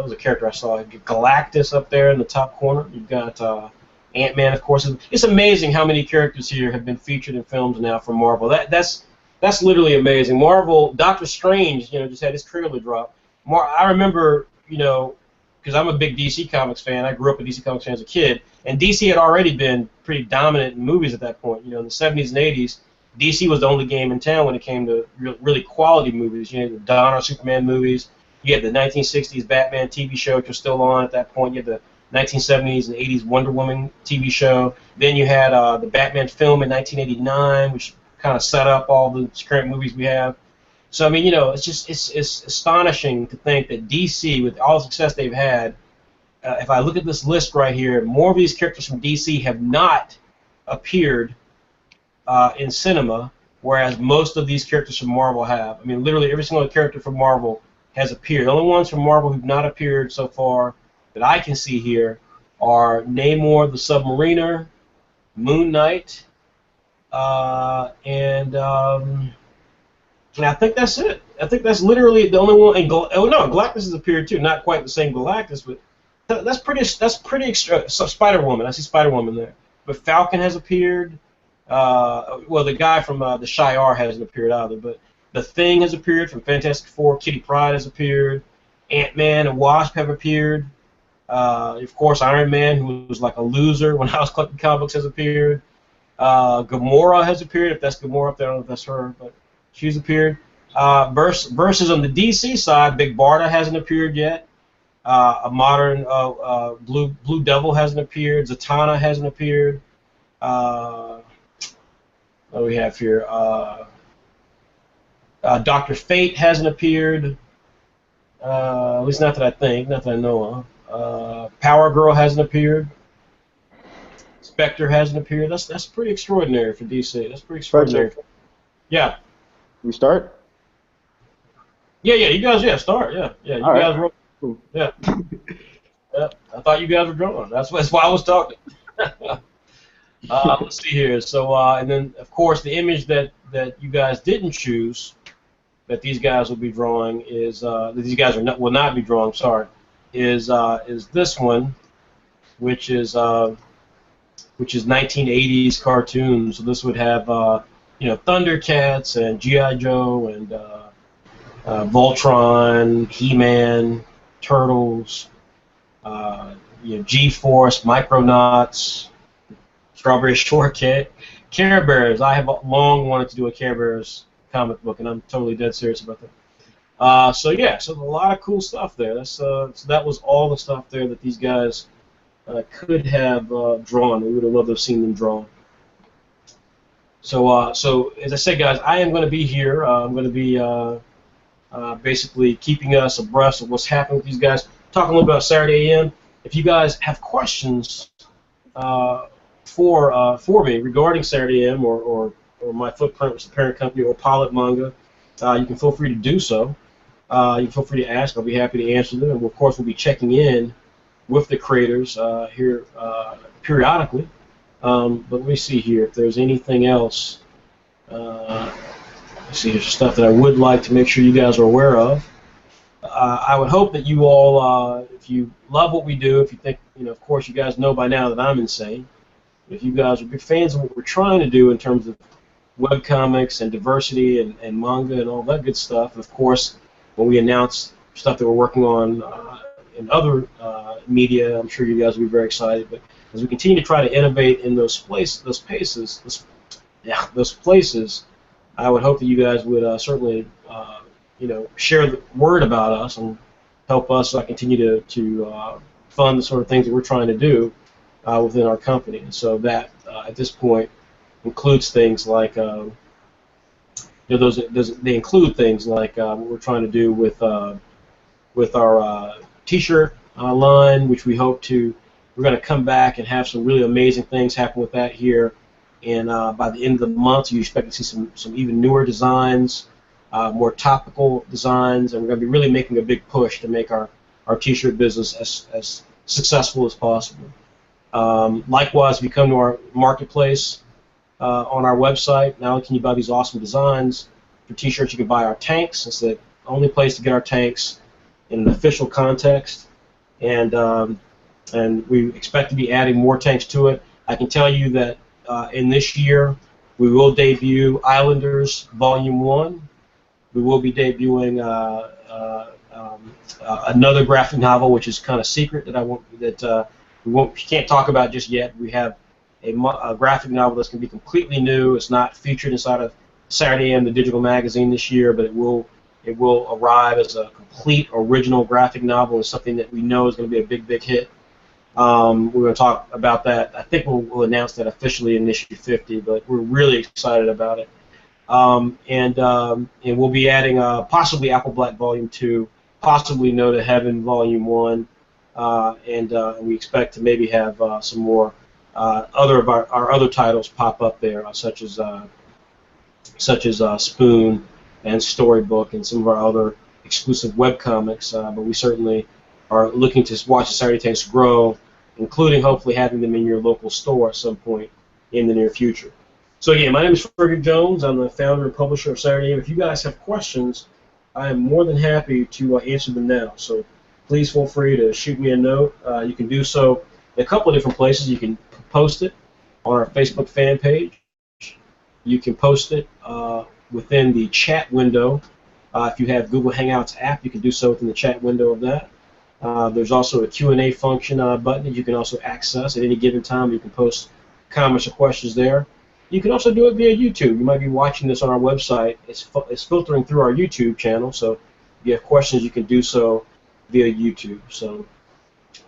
was a character I saw, Galactus up there in the top corner. You've got Ant-Man, of course. It's amazing how many characters here have been featured in films now from Marvel. That's literally amazing. Marvel, Doctor Strange, just had his trailer drop. I remember, because I'm a big DC Comics fan. I grew up a DC Comics fan as a kid, and DC had already been pretty dominant in movies at that point. In the 70s and 80s, DC was the only game in town when it came to really quality movies. The Donner Superman movies. You had the 1960s Batman TV show, which was still on at that point. You had the 1970s and 80s Wonder Woman TV show. Then you had the Batman film in 1989, which kind of set up all the current movies we have. So I mean, it's astonishing to think that DC, with all the success they've had, if I look at this list right here, more of these characters from DC have not appeared in cinema, whereas most of these characters from Marvel have. I mean, literally every single character from Marvel has appeared. The only ones from Marvel who've not appeared so far that I can see here are Namor the Submariner, Moon Knight, and I think that's it. I think that's literally the only one. And oh no, Galactus has appeared too. Not quite the same Galactus, but that's pretty. That's pretty extra. So Spider Woman. I see Spider Woman there. But Falcon has appeared. Well, the guy from the Shi'ar hasn't appeared either. But the Thing has appeared from Fantastic Four. Kitty Pryde has appeared. Ant-Man and Wasp have appeared. Of course, Iron Man, who was like a loser when I was collecting comic books, has appeared. Gamora has appeared. If that's Gamora up there, I don't know if that's her, but she's appeared. Versus on the DC side, Big Barda hasn't appeared yet. A modern Blue Devil hasn't appeared. Zatanna hasn't appeared. What do we have here? Dr. Fate hasn't appeared. At least not that I think, not that I know of. Power Girl hasn't appeared. Spectre hasn't appeared. That's pretty extraordinary for DC. That's pretty extraordinary. Yeah. We start? Yeah. You guys, start. Yeah. You All guys right. were. Cool. Yeah. Yeah. I thought you guys were drawn. That's why I was talking. Let's see here. So, and then of course the image that you guys didn't choose, that these guys will be drawing is that these guys will not be drawing. Sorry, is this one, which is 1980s cartoons. So this would have Thundercats and G.I. Joe and Voltron, He-Man, Turtles, G-Force, Micronauts, Strawberry Shortcake, Care Bears. I have long wanted to do a Care Bears comic book, and I'm totally dead serious about that. So a lot of cool stuff there. So that was all the stuff there that these guys could have drawn. We would have loved to have seen them drawn. So as I said, guys, I am going to be here. I'm going to be basically keeping us abreast of what's happening with these guys. Talking a little bit about Saturday AM. If you guys have questions for me regarding Saturday AM or my footprint with the parent company or PILOT Manga, you can feel free to do so. You can feel free to ask. I'll be happy to answer them. And of course, we'll be checking in with the creators here periodically. But let me see here if there's anything else. Let's see, there's stuff that I would like to make sure you guys are aware of. I would hope that you all, if you love what we do, if you think, of course, you guys know by now that I'm insane. If you guys are big fans of what we're trying to do in terms of webcomics and diversity and manga and all that good stuff, of course, when we announce stuff that we're working on in other media, I'm sure you guys will be very excited. But as we continue to try to innovate in those places, I would hope that you guys would certainly, share the word about us and help us continue to fund the sort of things that we're trying to do within our company. And so that, at this point, includes things like, they include things like what we're trying to do with our T-shirt line, which we hope we're going to come back and have some really amazing things happen with that here. And by the end of the month, you expect to see some even newer designs, more topical designs, and we're going to be really making a big push to make our T-shirt business as successful as possible. Likewise, if you come to our marketplace on our website, not only can you buy these awesome designs for T-shirts, you can buy our tanks. It's the only place to get our tanks in an official context, and we expect to be adding more tanks to it. I can tell you that in this year, we will debut Islanders Volume 1. We will be debuting another graphic novel, which is kind of secret that we can't talk about just yet. We have a graphic novel that's going to be completely new. It's not featured inside of Saturday AM, the digital magazine this year, but it will arrive as a complete original graphic novel and something that we know is going to be a big hit. We're going to talk about that. I think we'll announce that officially in issue 50, but we're really excited about it. And we'll be adding possibly Apple Black Volume 2, possibly No to Heaven Volume 1, and we expect to maybe have some more other of our other titles pop up there, such as Spoon and Storybook and some of our other exclusive webcomics. But we certainly are looking to watch the Saturday Tanks grow, including hopefully having them in your local store at some point in the near future. So again, my name is Frederick Jones. I'm the founder and publisher of Saturday AM. If you guys have questions, I am more than happy to answer them now. So please feel free to shoot me a note. You can do so in a couple of different places. You can post it on our Facebook fan page. You can post it within the chat window. If you have Google Hangouts app, you can do so within the chat window of that. There's also a Q&A function button that you can also access at any given time. You can post comments or questions there. You can also do it via YouTube. You might be watching this on our website. It's filtering through our YouTube channel, so if you have questions, you can do so via YouTube. So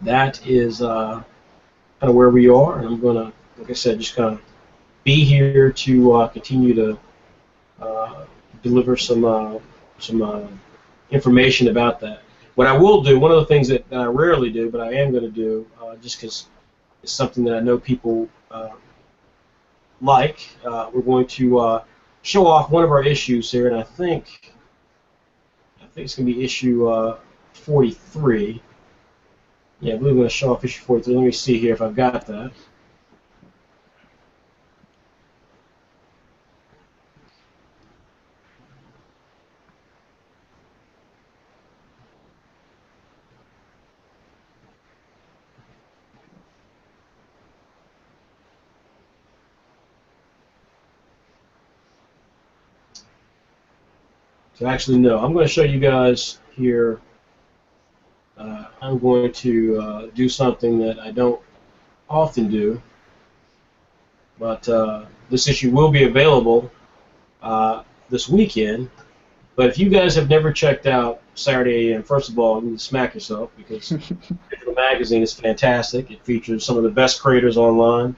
that is kind of where we are, and I'm going to, like I said, just kind of be here to continue to deliver some information about that. What I will do, one of the things that I rarely do, but I am going to do, just because it's something that I know people like, we're going to show off one of our issues here, and I think it's going to be issue 43. Yeah, I believe we're going to show off issue 43. Let me see here if I've got that. So actually, no. I'm going to show you guys here. I'm going to do something that I don't often do, but this issue will be available this weekend. But if you guys have never checked out Saturday AM, first of all, you need to smack yourself, because Digital Magazine is fantastic. It features some of the best creators online.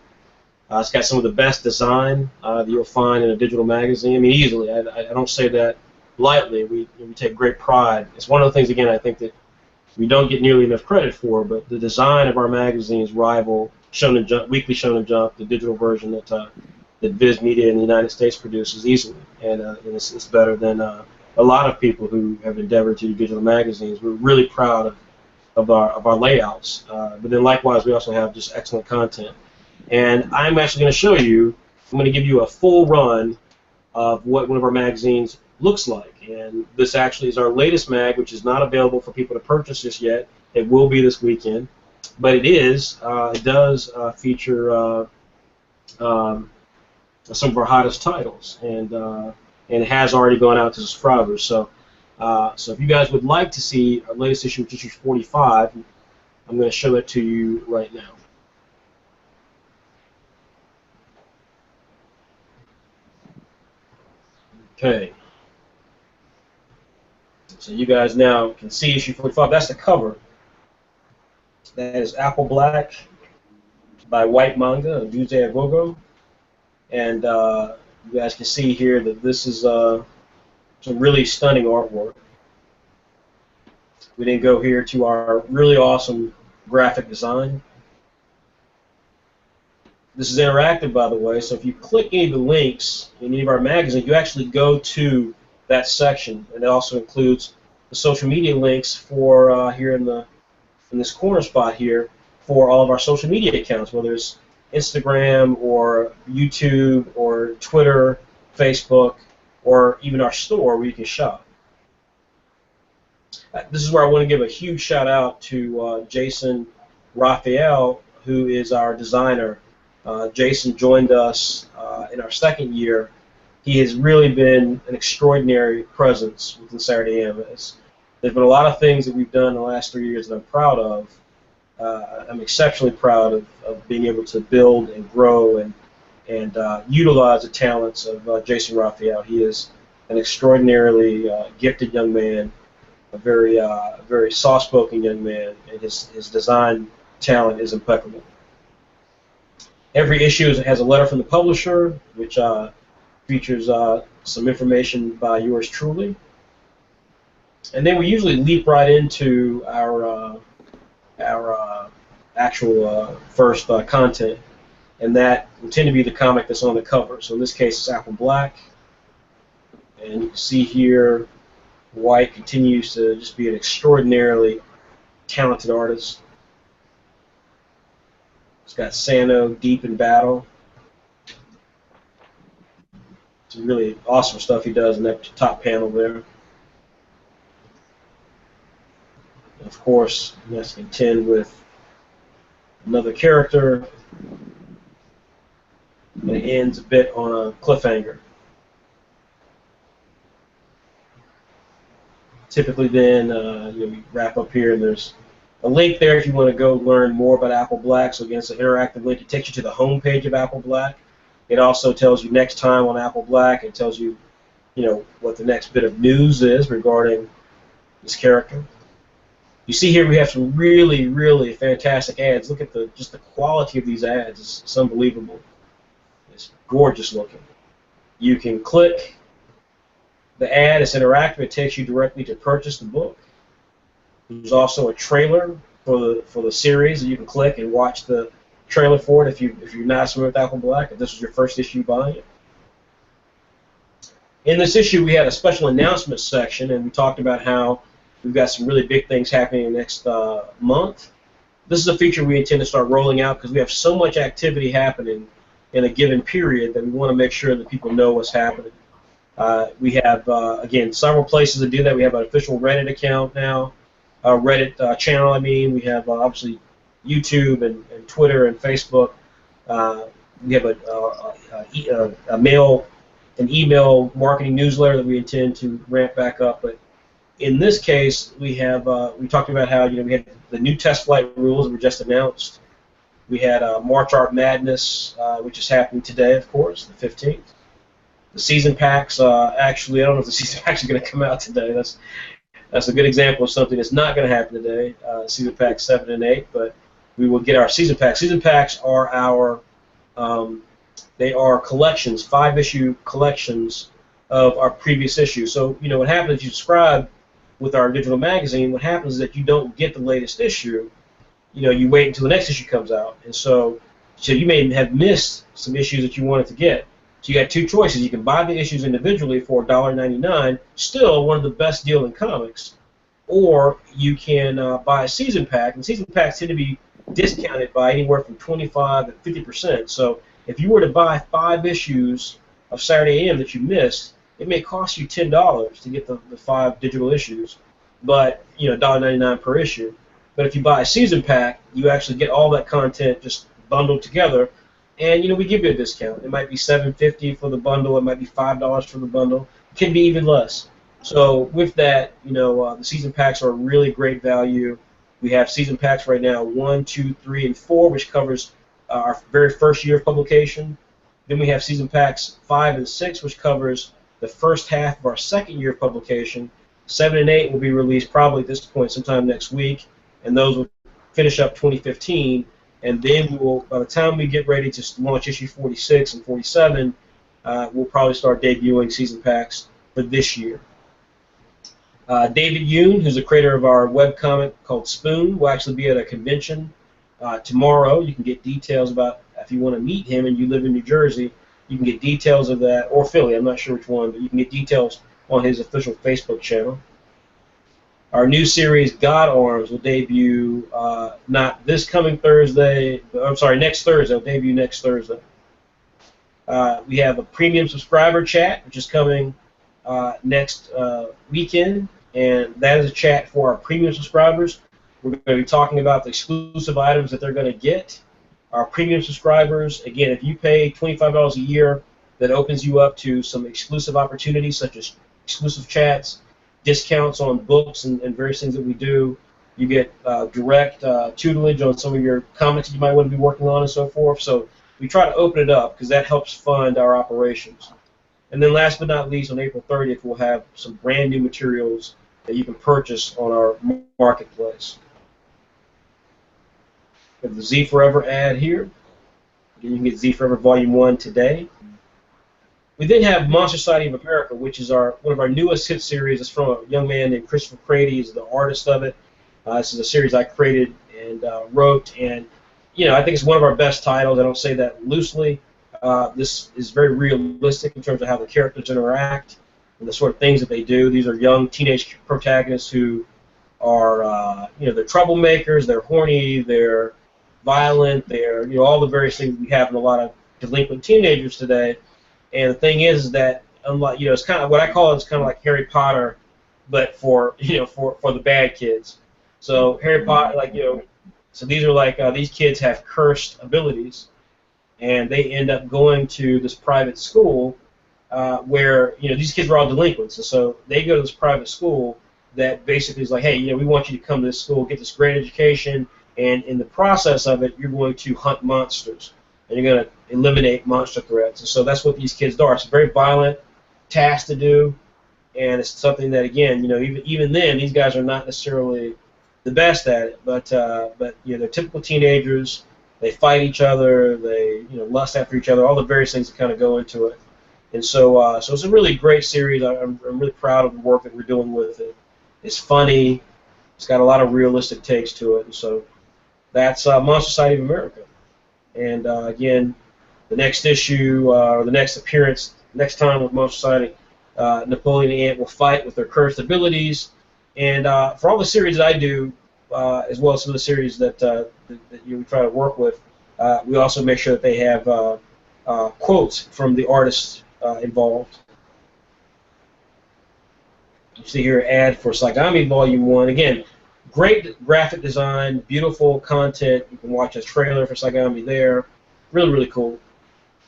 It's got some of the best design that you'll find in a digital magazine. I mean, easily. I don't say that lightly. We take great pride. It's one of the things, again, I think that we don't get nearly enough credit for, but the design of our magazines rival Shonen Jump, Weekly Shonen Jump, the digital version that Viz Media in the United States produces easily, and it's better than a lot of people who have endeavored to do digital magazines. We're really proud of our layouts, but then likewise we also have just excellent content. And I'm actually going to show you, I'm going to give you a full run of what one of our magazines looks like. And this actually is our latest mag, which is not available for people to purchase just yet. It will be this weekend. But it does feature some of our hottest titles. And it has already gone out to subscribers. So if you guys would like to see our latest issue, which is issue 45, I'm going to show it to you right now. Okay. So you guys now can see issue 45. That's the cover. That is Apple Black by White Manga of Duze Agogo. And you guys can see here that this is some really stunning artwork. We then go here to our really awesome graphic design. This is interactive, by the way, so if you click any of the links in any of our magazines, you actually go to that section, and it also includes the social media links for here in this corner spot here for all of our social media accounts, whether it's Instagram or YouTube or Twitter, Facebook, or even our store where you can shop. This is where I want to give a huge shout out to Jason Raphael, who is our designer. Jason joined us in our second year. He has really been an extraordinary presence within Saturday AM. There's been a lot of things that we've done in the last 3 years that I'm proud of. I'm exceptionally proud of being able to build and grow and utilize the talents of Jason Raphael. He is an extraordinarily gifted young man, a very soft-spoken young man, and his design talent is impeccable. Every issue has a letter from the publisher, which features some information by yours truly. And then we usually leap right into our actual first content, and that will tend to be the comic that's on the cover. So in this case, it's Apple Black, and you can see here White continues to just be an extraordinarily talented artist. It's got Sano deep in battle. some really awesome stuff he does in that top panel there. And of course, let's contend with another character. And it ends a bit on a cliffhanger. Typically, then we wrap up here, and there's a link there if you want to go learn more about Apple Black. So again, it's an interactive link. It takes you to the home page of Apple Black. It also tells you next time on Apple Black. It tells you, what the next bit of news is regarding this character. You see here we have some really, really fantastic ads. Look at just the quality of these ads. It's unbelievable. It's gorgeous looking. You can click the ad. It's interactive. It takes you directly to purchase the book. There's also a trailer for the series that you can click and watch the trailer for it if you're not familiar with Apple Black, if this is your first issue buying it. In this issue, we had a special announcements section, and we talked about how we've got some really big things happening next month. This is a feature we intend to start rolling out because we have so much activity happening in a given period that we want to make sure that people know what's happening. We have, again, several places to do that. We have an official Reddit account now, Reddit channel, I mean. We have, obviously, YouTube and Twitter and Facebook. We have an email marketing newsletter that we intend to ramp back up. But in this case, we talked about how we had the new test flight rules that were just announced. We had March Art Madness, which is happening today, of course, the 15th. The season packs, actually, I don't know if the season packs are going to come out today. That's a good example of something that's not going to happen today. Season packs 7 and 8, but we will get our season packs. Season packs are our they are collections, 5-issue collections of our previous issues. So what happens is you subscribe with our digital magazine. What happens is that you don't get the latest issue. You wait until the next issue comes out, and so you may have missed some issues that you wanted to get. So you got two choices. You can buy the issues individually for $1.99, still one of the best deal in comics, or you can buy a season pack, and season packs tend to be discounted by anywhere from 25 to 50%. So if you were to buy 5 issues of Saturday AM that you missed, it may cost you $10 to get the 5 digital issues, but $1.99 per issue. But if you buy a season pack, you actually get all that content just bundled together, and we give you a discount. It might be $7.50 for the bundle. It might be $5 for the bundle. It can be even less. So with that, the season packs are a really great value. We have season packs right now 1, 2, 3, and 4, which covers our very first year of publication. Then we have season packs 5 and 6, which covers the first half of our second year of publication. 7 and 8 will be released probably at this point sometime next week, and those will finish up 2015. And then we will, by the time we get ready to launch issue 46 and 47, we'll probably start debuting season packs for this year. David Yoon, who's the creator of our webcomic called Spoon, will actually be at a convention tomorrow. You can get details about, if you want to meet him and you live in New Jersey, you can get details of that, or Philly, I'm not sure which one, but you can get details on his official Facebook channel. Our new series, God Arms, will debut not this coming Thursday, I'm sorry, next Thursday. It'll debut next Thursday. We have a premium subscriber chat, which is coming next weekend, and that is a chat for our premium subscribers. We're going to be talking about the exclusive items that they're going to get. Our premium subscribers, again, if you pay $25 a year, that opens you up to some exclusive opportunities such as exclusive chats, discounts on books and various things that we do. You get direct tutelage on some of your comics that you might want to be working on and so forth. So we try to open it up because that helps fund our operations. And then last but not least, on April 30th, we'll have some brand new materials that you can purchase on our marketplace. We have the Z Forever ad here. Again, you can get Z Forever Volume 1 today. We then have Monster Society of America, which is one of our newest hit series. It's from a young man named Christopher Crady. He's the artist of it. This is a series I created and wrote, and I think it's one of our best titles. I don't say that loosely. This is very realistic in terms of how the characters interact and the sort of things that they do. These are young teenage protagonists who are, they're troublemakers, they're horny, they're violent, they're, all the various things we have in a lot of delinquent teenagers today. And the thing is that unlike, it's kind of what I call it's kind of like Harry Potter, but for for the bad kids. So Harry Potter, so these are these kids have cursed abilities, and they end up going to this private school where these kids are all delinquents, and so they go to this private school that basically is like, hey, we want you to come to this school, get this great education, and in the process of it, you're going to hunt monsters, and you're going to eliminate monster threats. And so that's what these kids do. It's a very violent task to do, and it's something that, again, even then, these guys are not necessarily the best at it, but they're typical teenagers. They fight each other, they lust after each other, all the various things that kind of go into it. And so it's a really great series. I'm really proud of the work that we're doing with it. It's funny. It's got a lot of realistic takes to it. And so that's Monster Society of America. And again, the next issue or the next appearance, next time with Monster Society, Napoleon and the Ant will fight with their cursed abilities. And for all the series that I do, as well as some of the series that we try to work with, we also make sure that they have quotes from the artists involved. You see here an ad for Saigami Volume 1. Again, great graphic design, beautiful content. You can watch a trailer for Saigami there. Really, really cool.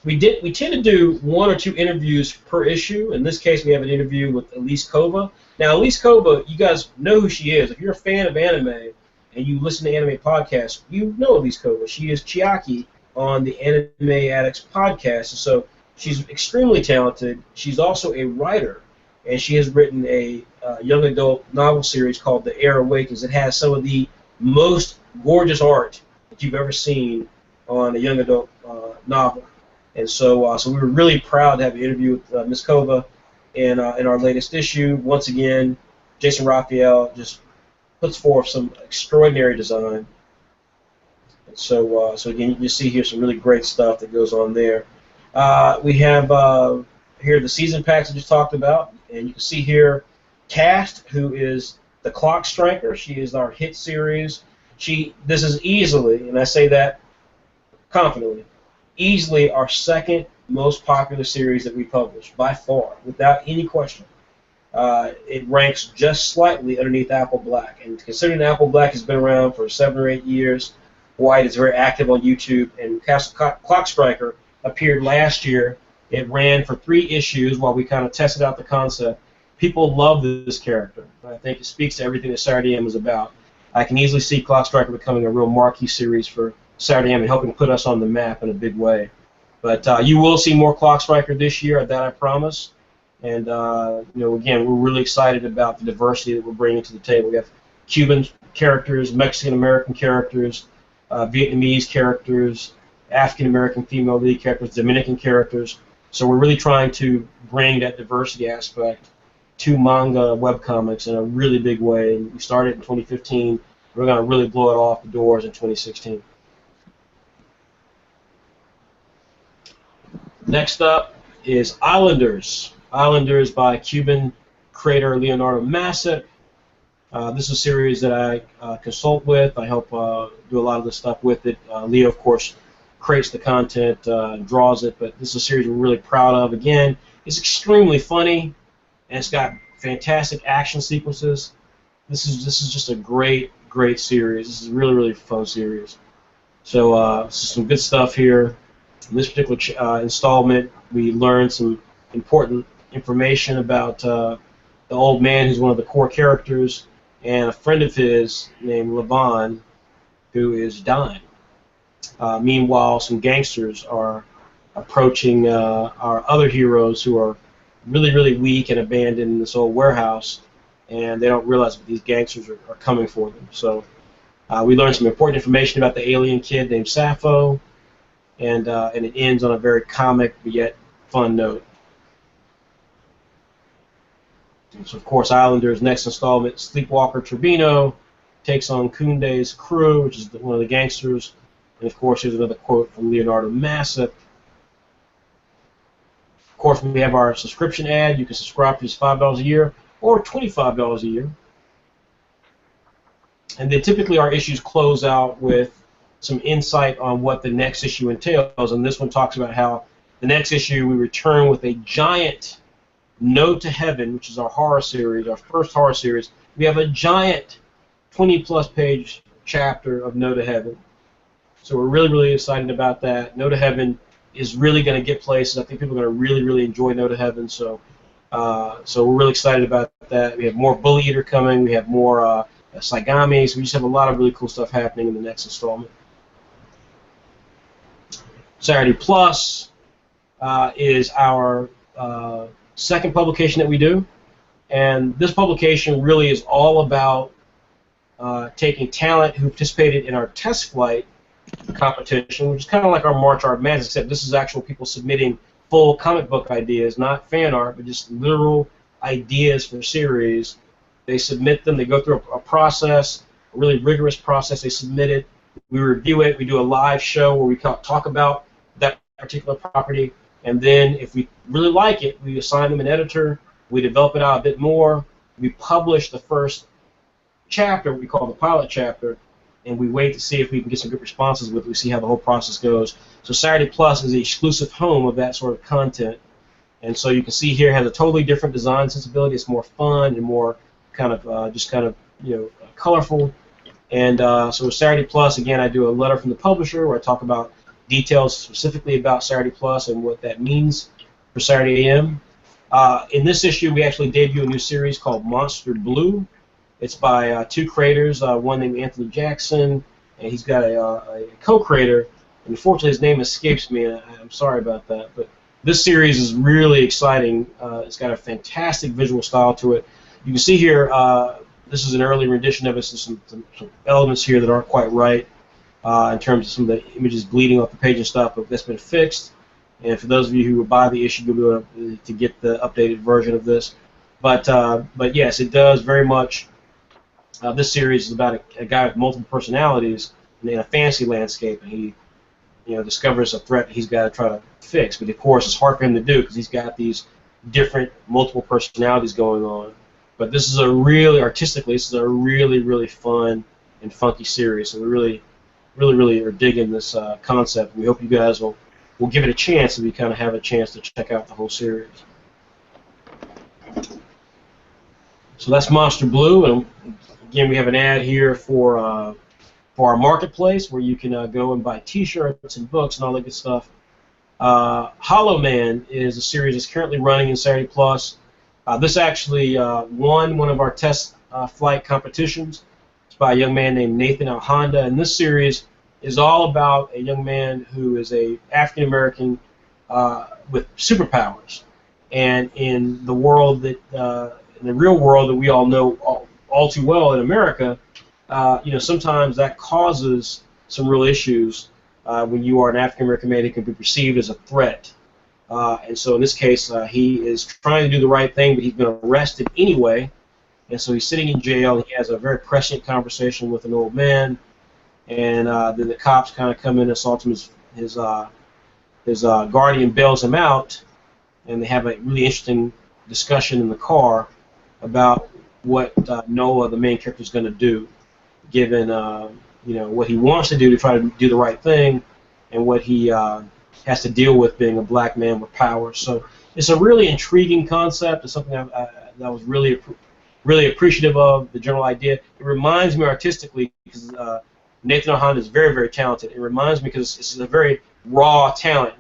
We tend to do 1 or 2 interviews per issue. In this case, we have an interview with Elise Kova. Now, Elise Kova, you guys know who she is. If you're a fan of anime and you listen to anime podcasts, you know Elise Kova. She is Chiaki on the Anime Addicts podcast. And so she's extremely talented. She's also a writer, and she has written a young adult novel series called The Air Awakens. It has some of the most gorgeous art that you've ever seen on a young adult novel. And so, so we were really proud to have an interview with Ms. Kova in our latest issue. Once again, Jason Raphael just puts forth some extraordinary design. And so, so again, you can see here some really great stuff that goes on there. We have here the season packs I just talked about, and you can see here Cast, who is the Clock Striker. She is our hit series. This is easily, and I say that confidently, easily our second most popular series that we publish, by far, without any question. It ranks just slightly underneath Apple Black, and considering Apple Black has been around for 7 or 8 years, White is very active on YouTube, and Clock Striker appeared last year. It ran for 3 issues while we kind of tested out the concept. People love this character. I think it speaks to everything that Saturday AM is about. I can easily see Clock Striker becoming a real marquee series for Saturday AM and helping put us on the map in a big way. But you will see more Clock Striker this year, that I promise. And again, we're really excited about the diversity that we're bringing to the table. We have Cuban characters, Mexican American characters, Vietnamese characters, African American female lead characters, Dominican characters. So we're really trying to bring that diversity aspect to manga webcomics in a really big way. And we started in 2015. We're going to really blow it off the doors in 2016. Next up is Islanders. Islanders by Cuban creator Leonardo Massip. This is a series that I consult with. I help do a lot of the stuff with it. Leo, of course, creates the content, draws it, but this is a series we're really proud of. Again, it's extremely funny, and it's got fantastic action sequences. This is just a great series. This is a really, really fun series. So some good stuff here. In this particular installment, we learned some important information about the old man who's one of the core characters, and a friend of his named Levon, who is dying. Meanwhile, some gangsters are approaching our other heroes who are really, really weak and abandoned in this old warehouse, and they don't realize that these gangsters are coming for them. So we learned some important information about the alien kid named Sappho, and it ends on a very comic but yet fun note. And so, of course, Islanders' next installment, Sleepwalker Turbino, takes on Kunde's crew, which is one of the gangsters. And, of course, here's another quote from Leonardo Massip. Of course, we have our subscription ad. You can subscribe for just $5 a year or $25 a year. And then typically our issues close out with some insight on what the next issue entails. And this one talks about how the next issue we return with a giant No to Heaven, which is our horror series, our first horror series. We have a giant 20-plus page chapter of No to Heaven. So we're really, really excited about that. No to Heaven is really going to get places. I think people are going to really, really enjoy No to Heaven. So we're really excited about that. We have more Bully Eater coming. We have more Saigamis. We just have a lot of really cool stuff happening in the next installment. Saturday Plus is our second publication that we do. And this publication really is all about taking talent who participated in our test flight competition, which is kind of like our March Art Madness, except this is actual people submitting full comic book ideas, not fan art, but just literal ideas for series. They submit them, they go through a process, a really rigorous process. They submit it, we review it, we do a live show where we talk about that particular property, and then if we really like it, we assign them an editor, we develop it out a bit more, we publish the first chapter, what we call the pilot chapter, and we wait to see if we can get some good responses with it. We see how the whole process goes. So Saturday Plus is the exclusive home of that sort of content. And so you can see here it has a totally different design sensibility. It's more fun and more kind of colorful. And so with Saturday Plus, again, I do a letter from the publisher where I talk about details specifically about Saturday Plus and what that means for Saturday AM. In this issue, we actually debut a new series called Monster Blue. It's by two creators, one named Anthony Jackson, and he's got a co-creator. And unfortunately, his name escapes me, and I'm sorry about that. But this series is really exciting. It's got a fantastic visual style to it. You can see here, this is an early rendition of it. So some elements here that aren't quite right in terms of some of the images bleeding off the page and stuff, but that's been fixed. And for those of you who will buy the issue, you'll be able to get the updated version of this. But yes, it does very much. This series is about a guy with multiple personalities in a fantasy landscape, and he, discovers a threat he's got to try to fix. But of course, it's hard for him to do because he's got these different multiple personalities going on. But this is artistically, this is a really, really fun and funky series. So we really are digging this concept. We hope you guys will give it a chance, and we kind of have a chance to check out the whole series. So that's Monster Blue, and again, we have an ad here for our marketplace where you can go and buy T-shirts and books and all that good stuff. Hollow Man is a series that's currently running in Saturday Plus. This actually won one of our test flight competitions. It's by a young man named Nathan Alhonda, and this series is all about a young man who is a African American with superpowers, and in the world that in the real world that we all know all too well in America, sometimes that causes some real issues when you are an African American man who can be perceived as a threat. And so in this case, he is trying to do the right thing, but he's been arrested anyway. And so he's sitting in jail. He has a very prescient conversation with an old man, and then the cops kind of come in and assault him. His guardian bails him out, and they have a really interesting discussion in the car about what Noah, the main character, is going to do, given what he wants to do to try to do the right thing, and what he has to deal with being a black man with power. So it's a really intriguing concept. It's something that I was really appreciative of, the general idea. It reminds me artistically, because Nathan Alhonda is very, very talented. It reminds me because it's a very raw talent,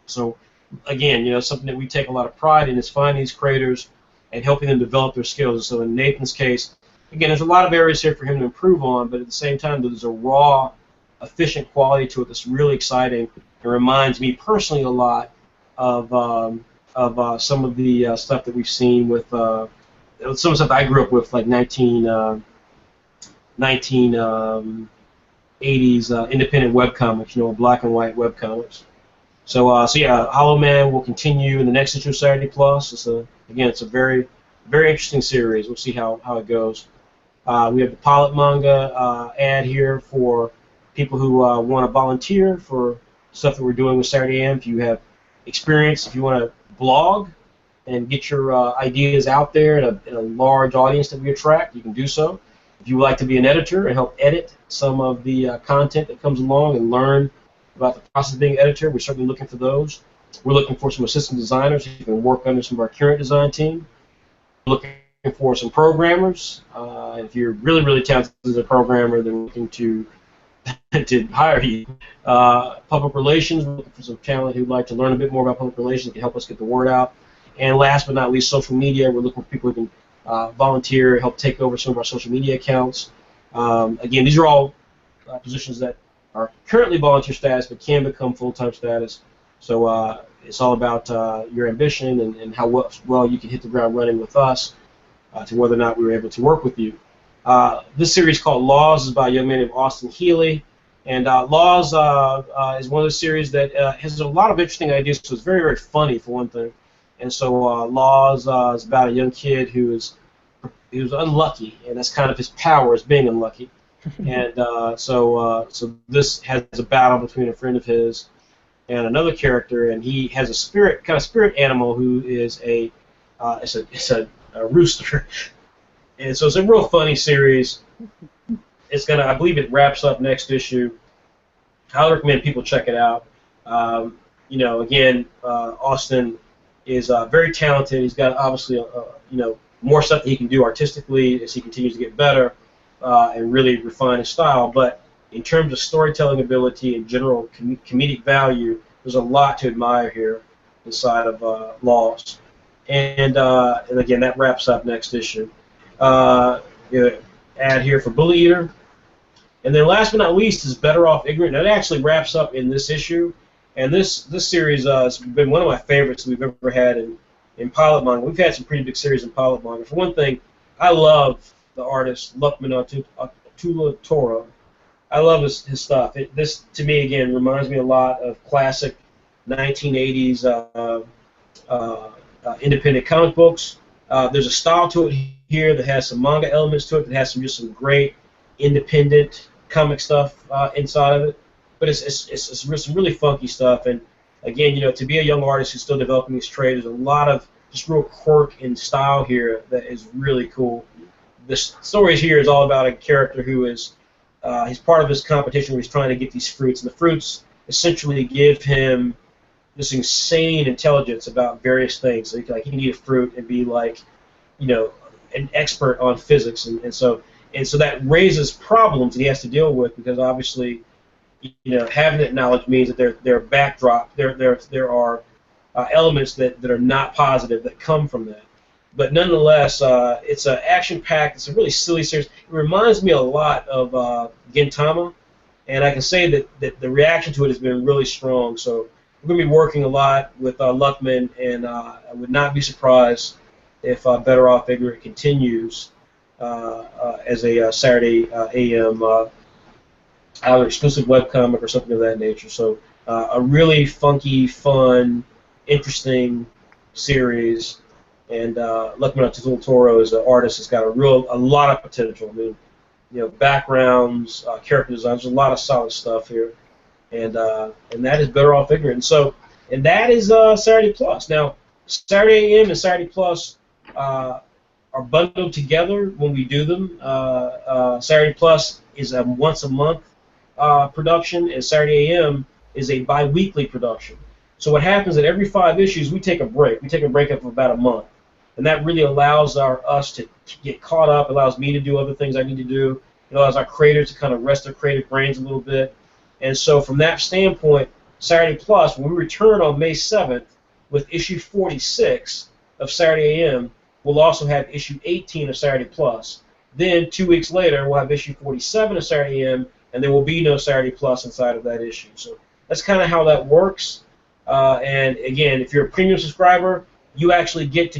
So again, something that we take a lot of pride in is finding these creators and helping them develop their skills. So in Nathan's case, again, there's a lot of areas here for him to improve on, but at the same time, there's a raw, efficient quality to it that's really exciting. It reminds me personally a lot of some of the stuff that we've seen with some of the stuff I grew up with, like 1980s independent webcomics, black and white webcomics. So yeah, Hollow Man will continue in the next issue of Saturday Plus. It's a very, very interesting series. We'll see how it goes. We have the Pilot Manga ad here for people who want to volunteer for stuff that we're doing with Saturday AM. If you have experience, if you want to blog and get your ideas out there in a large audience that we attract, you can do so. If you would like to be an editor and help edit some of the content that comes along and learn about the process of being an editor, we're certainly looking for those. We're looking for some assistant designers who can work under some of our current design team. We're looking for some programmers. If you're really, really talented as a programmer, then we're looking to hire you. Public relations, we're looking for some talent who'd like to learn a bit more about public relations, can help us get the word out. And last but not least, social media. We're looking for people who can volunteer, help take over some of our social media accounts. Again, these are all positions that are currently volunteer status but can become full-time status. So it's all about your ambition and how well you can hit the ground running with us to whether or not we were able to work with you. This series called Laws is by a young man named Austin Healy. And Laws is one of those series that has a lot of interesting ideas, so it's very, very funny for one thing. And so Laws is about a young kid he was unlucky, and that's kind of his power, is being unlucky. And so this has a battle between a friend of his and another character, and he has a spirit animal who is a rooster. And so it's a real funny series. It's I believe it wraps up next issue. I highly recommend people check it out. Again, Austin is very talented. He's got obviously more stuff that he can do artistically as he continues to get better and really refine his style. But in terms of storytelling ability and general comedic value, there's a lot to admire here inside of Laws. And again, that wraps up next issue. Ad here for Bully Eater. And then last but not least is Better Off Ignorant. That actually wraps up in this issue. And this series has been one of my favorites we've ever had in PILOT Manga. We've had some pretty big series in PILOT Manga. For one thing, I love the artist Luckman Toro. I love his stuff. This, to me, again, reminds me a lot of classic 1980s independent comic books. There's a style to it here that has some manga elements to it, that has some great independent comic stuff inside of it. But it's some really funky stuff. And again, to be a young artist who's still developing his trade, there's a lot of just real quirk and style here that is really cool. The story here is all about a character who is he's part of this competition where he's trying to get these fruits, and the fruits essentially give him this insane intelligence about various things. So he can eat a fruit and be an expert on physics, and so that raises problems that he has to deal with, because obviously, having that knowledge means that there are elements that are not positive that come from that. But nonetheless, it's an action-packed. It's a really silly series. It reminds me a lot of Gintama, and I can say that the reaction to it has been really strong. So we're going to be working a lot with Luckman, and I would not be surprised if Better Off Ignorant continues as a Saturday AM either exclusive webcomic or something of that nature. So a really funky, fun, interesting series. And Luckman Toro is an artist that's got a lot of potential. I mean, backgrounds, character designs, there's a lot of solid stuff here. And that is Better Off Ignorant. And that is Saturday Plus. Now, Saturday AM and Saturday Plus are bundled together when we do them. Saturday Plus is a once-a-month production, and Saturday AM is a bi-weekly production. So what happens is that every 5 issues, we take a break. We take a break of about a month. And that really allows us to get caught up, allows me to do other things I need to do. It allows our creators to kind of rest their creative brains a little bit. And so from that standpoint, Saturday Plus, when we return on May 7th with issue 46 of Saturday AM, we'll also have issue 18 of Saturday Plus. Then 2 weeks later, we'll have issue 47 of Saturday AM, and there will be no Saturday Plus inside of that issue. So that's kind of how that works. And again, if you're a premium subscriber, you actually get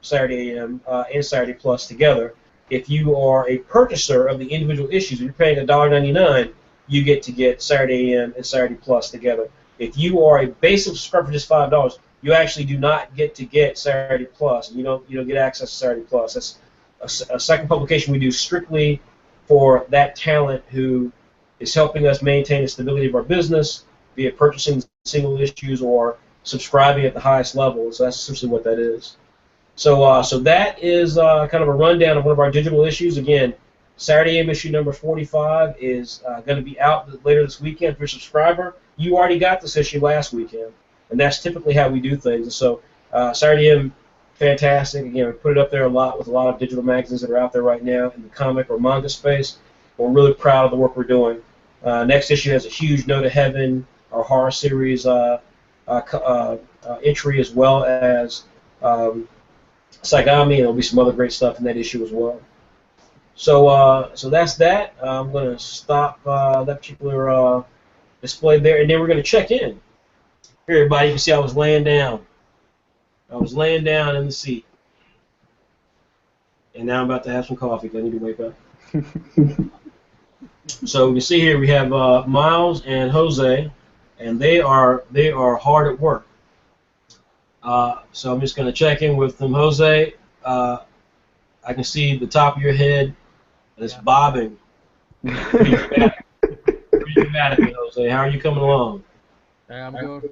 Saturday AM and Saturday Plus together. If you are a purchaser of the individual issues, if you're paying $1.99, you get Saturday AM and Saturday Plus together. If you are a basic subscriber for just $5, you actually do not get Saturday Plus. You don't get access to Saturday Plus. That's a second publication we do strictly for that talent who is helping us maintain the stability of our business, be it purchasing single issues or subscribing at the highest level. So that's essentially what that is. So that is kind of a rundown of one of our digital issues. Again, Saturday AM issue number 45 is going to be out later this weekend. If you're a subscriber, you already got this issue last weekend. and that's typically how we do things. And so Saturday AM, fantastic. Again, we put it up there a lot with a lot of digital magazines that are out there right now in the comic or manga space. We're really proud of the work we're doing. Next issue has a huge No to Heaven, our horror series entry, as well as Saigami, and there'll be some other great stuff in that issue as well. So that's that. I'm going to stop that particular display there, and then we're going to check in. Here, everybody, you can see I was laying down. I was laying down in the seat. And now I'm about to have some coffee because I need to wake up. So you can see here we have Miles and Jose, and they are hard at work. So I'm just going to check in with them. Jose, I can see the top of your head, and it's bobbing. Pretty dramatic, Jose. How are you coming along? I'm good.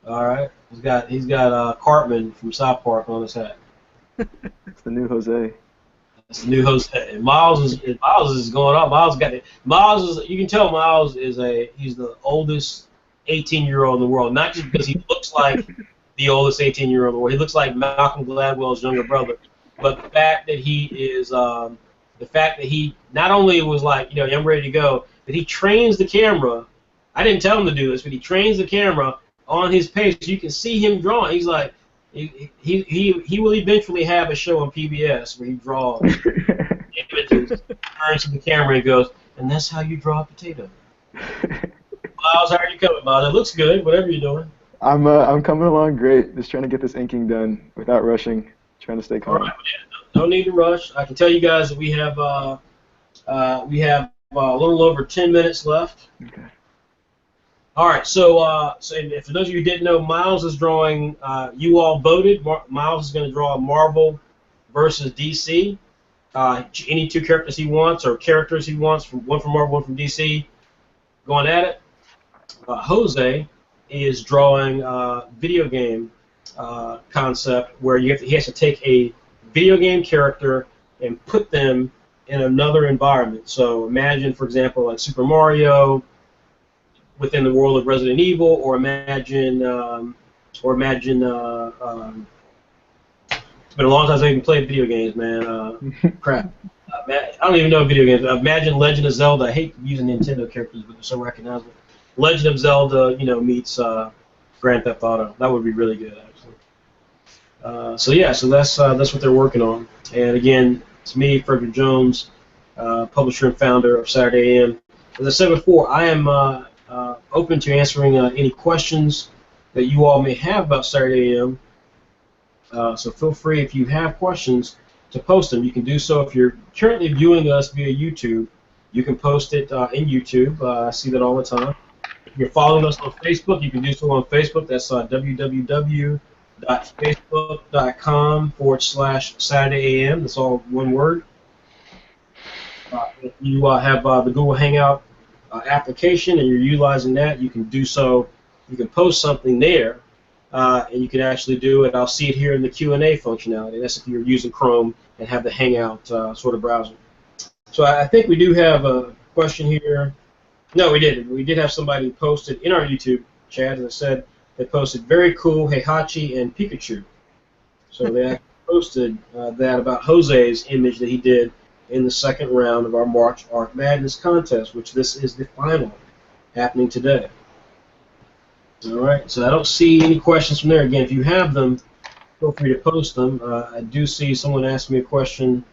All right. He's got Cartman from South Park on his hat. It's the new Jose. It's the new Jose. And Miles is going up. Miles is, you can tell Miles he's the oldest 18-year-old in the world. Not just because he looks like the oldest 18-year-old in the world. He looks like Malcolm Gladwell's younger brother. But the fact that he not only was like, I'm ready to go, but he trains the camera. I didn't tell him to do this, but he trains the camera on his pace. You can see him drawing. He's like, he will eventually have a show on PBS where he draws images, turns to the camera and goes, and that's how you draw a potato. Miles, how are you coming, Miles? It looks good, whatever you're doing. I'm coming along great. Just trying to get this inking done without rushing. Trying to stay calm. All right, no need to rush. I can tell you guys that we have a little over 10 minutes left. Okay. All right, so for those of you who didn't know, Miles is drawing. You all voted. Miles is going to draw Marvel versus DC. Any two characters he wants, or characters he wants, one from Marvel, one from DC, going at it. Jose is drawing video game concept where he has to take a video game character and put them in another environment. So imagine, for example, like Super Mario within the world of Resident Evil, or imagine it's been a long time since I even played video games, man. Crap. I don't even know video games. Imagine Legend of Zelda. I hate using Nintendo characters, but they're so recognizable. Legend of Zelda, meets Grand Theft Auto. That would be really good, actually. So that's what they're working on. And again, it's me, Frederick Jones, publisher and founder of Saturday AM. As I said before, I am open to answering any questions that you all may have about Saturday AM. So feel free, if you have questions, to post them. You can do so if you're currently viewing us via YouTube. You can post it in YouTube. I see that all the time. If you're following us on Facebook, you can do so on Facebook. That's www.facebook.com/SaturdayAM. That's all one word. If you have the Google Hangout application and you're utilizing that, you can do so. You can post something there, and you can actually do it. I'll see it here in the Q&A functionality. That's if you're using Chrome and have the Hangout sort of browser. So I think we do have a question here. No, we didn't. We did have somebody posted in our YouTube chat, as I said. They posted very cool Heihachi and Pikachu. So they actually posted that about Jose's image that he did in the second round of our March Art Madness contest, which this is the final happening today. All right, so I don't see any questions from there. Again, if you have them, feel free to post them. I do see someone asked me a question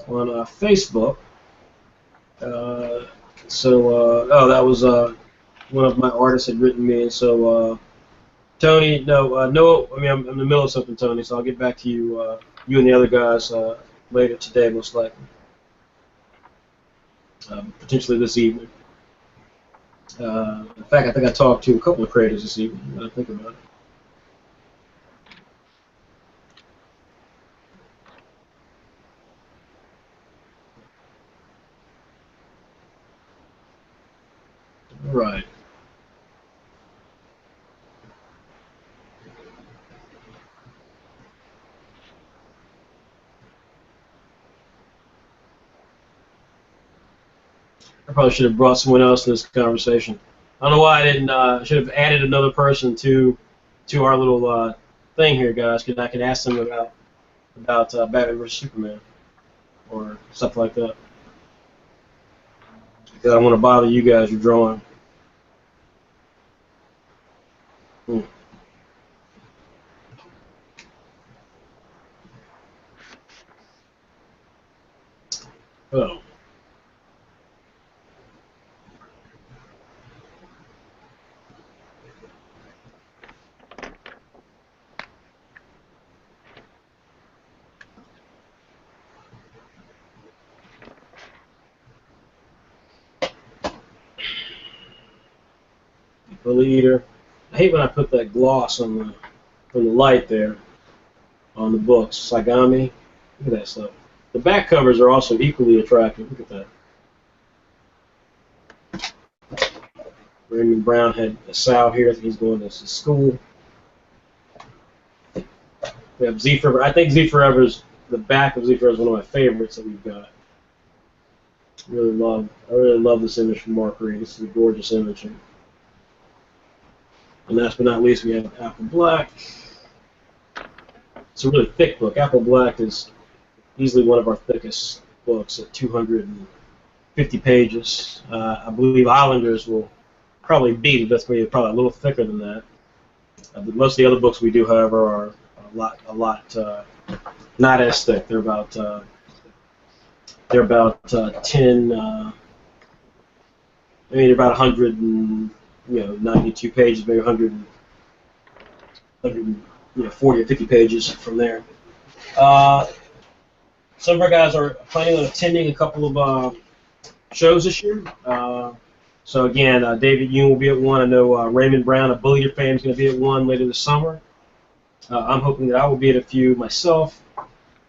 on Facebook. Oh, that was one of my artists had written me, and so Tony, no, I mean, I'm in the middle of something, Tony, so I'll get back to you, you and the other guys later today, most likely. Potentially this evening. In fact, I think I talked to a couple of creators this evening, when I think about it. Right. I probably should have brought someone else to this conversation. don't know why I didn't. Should have added another person to our little thing here, guys, because I could ask them about Batman vs Superman or stuff like that. Because I want to bother you guys. You're drawing. Oh. Bully Eater. I hate when I put that gloss on the light there on the books. Sagami. Look at that stuff. The back covers are also equally attractive. Look at that. Raymond Brown had a Sal here. He's going to school. We have Z Forever. I think Z Forever's, the back of Z Forever is one of my favorites that we've got. I really love this image from Mark Reed. This is a gorgeous image. And last but not least, we have Apple Black. It's a really thick book. Apple Black is easily one of our thickest books at 250 pages. I believe Islanders will probably beat it. That's probably a little thicker than that. Most of the other books we do, however, are a lot not as thick. They're about 10. They're about 92 pages, maybe 40 or 50 pages from there. Some of our guys are planning on attending a couple of shows this year. So again, David Yoon will be at one. I know Raymond Brown, a Bully Eater fan, is going to be at one later this summer. I'm hoping that I will be at a few myself.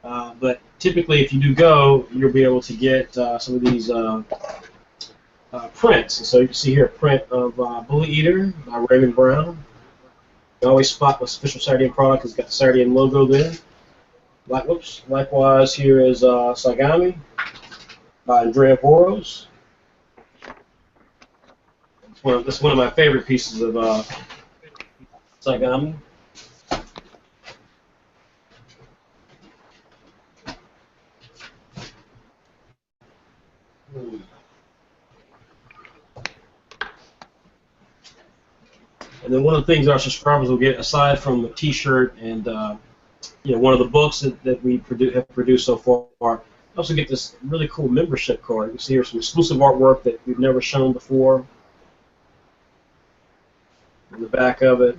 But typically, if you do go, you'll be able to get some of these prints. And so you can see here a print of Bully Eater by Raymond Brown. You always spot what's official Saturday M product. It's got the Saturday M logo there. Likewise, here is Sagami by Andrea Boros. It's one of my favorite pieces of Sagami. And then one of the things our subscribers will get, aside from the T-shirt and one of the books that we have produced so far, also get this really cool membership card. You can see here some exclusive artwork that we've never shown before. In the back of it,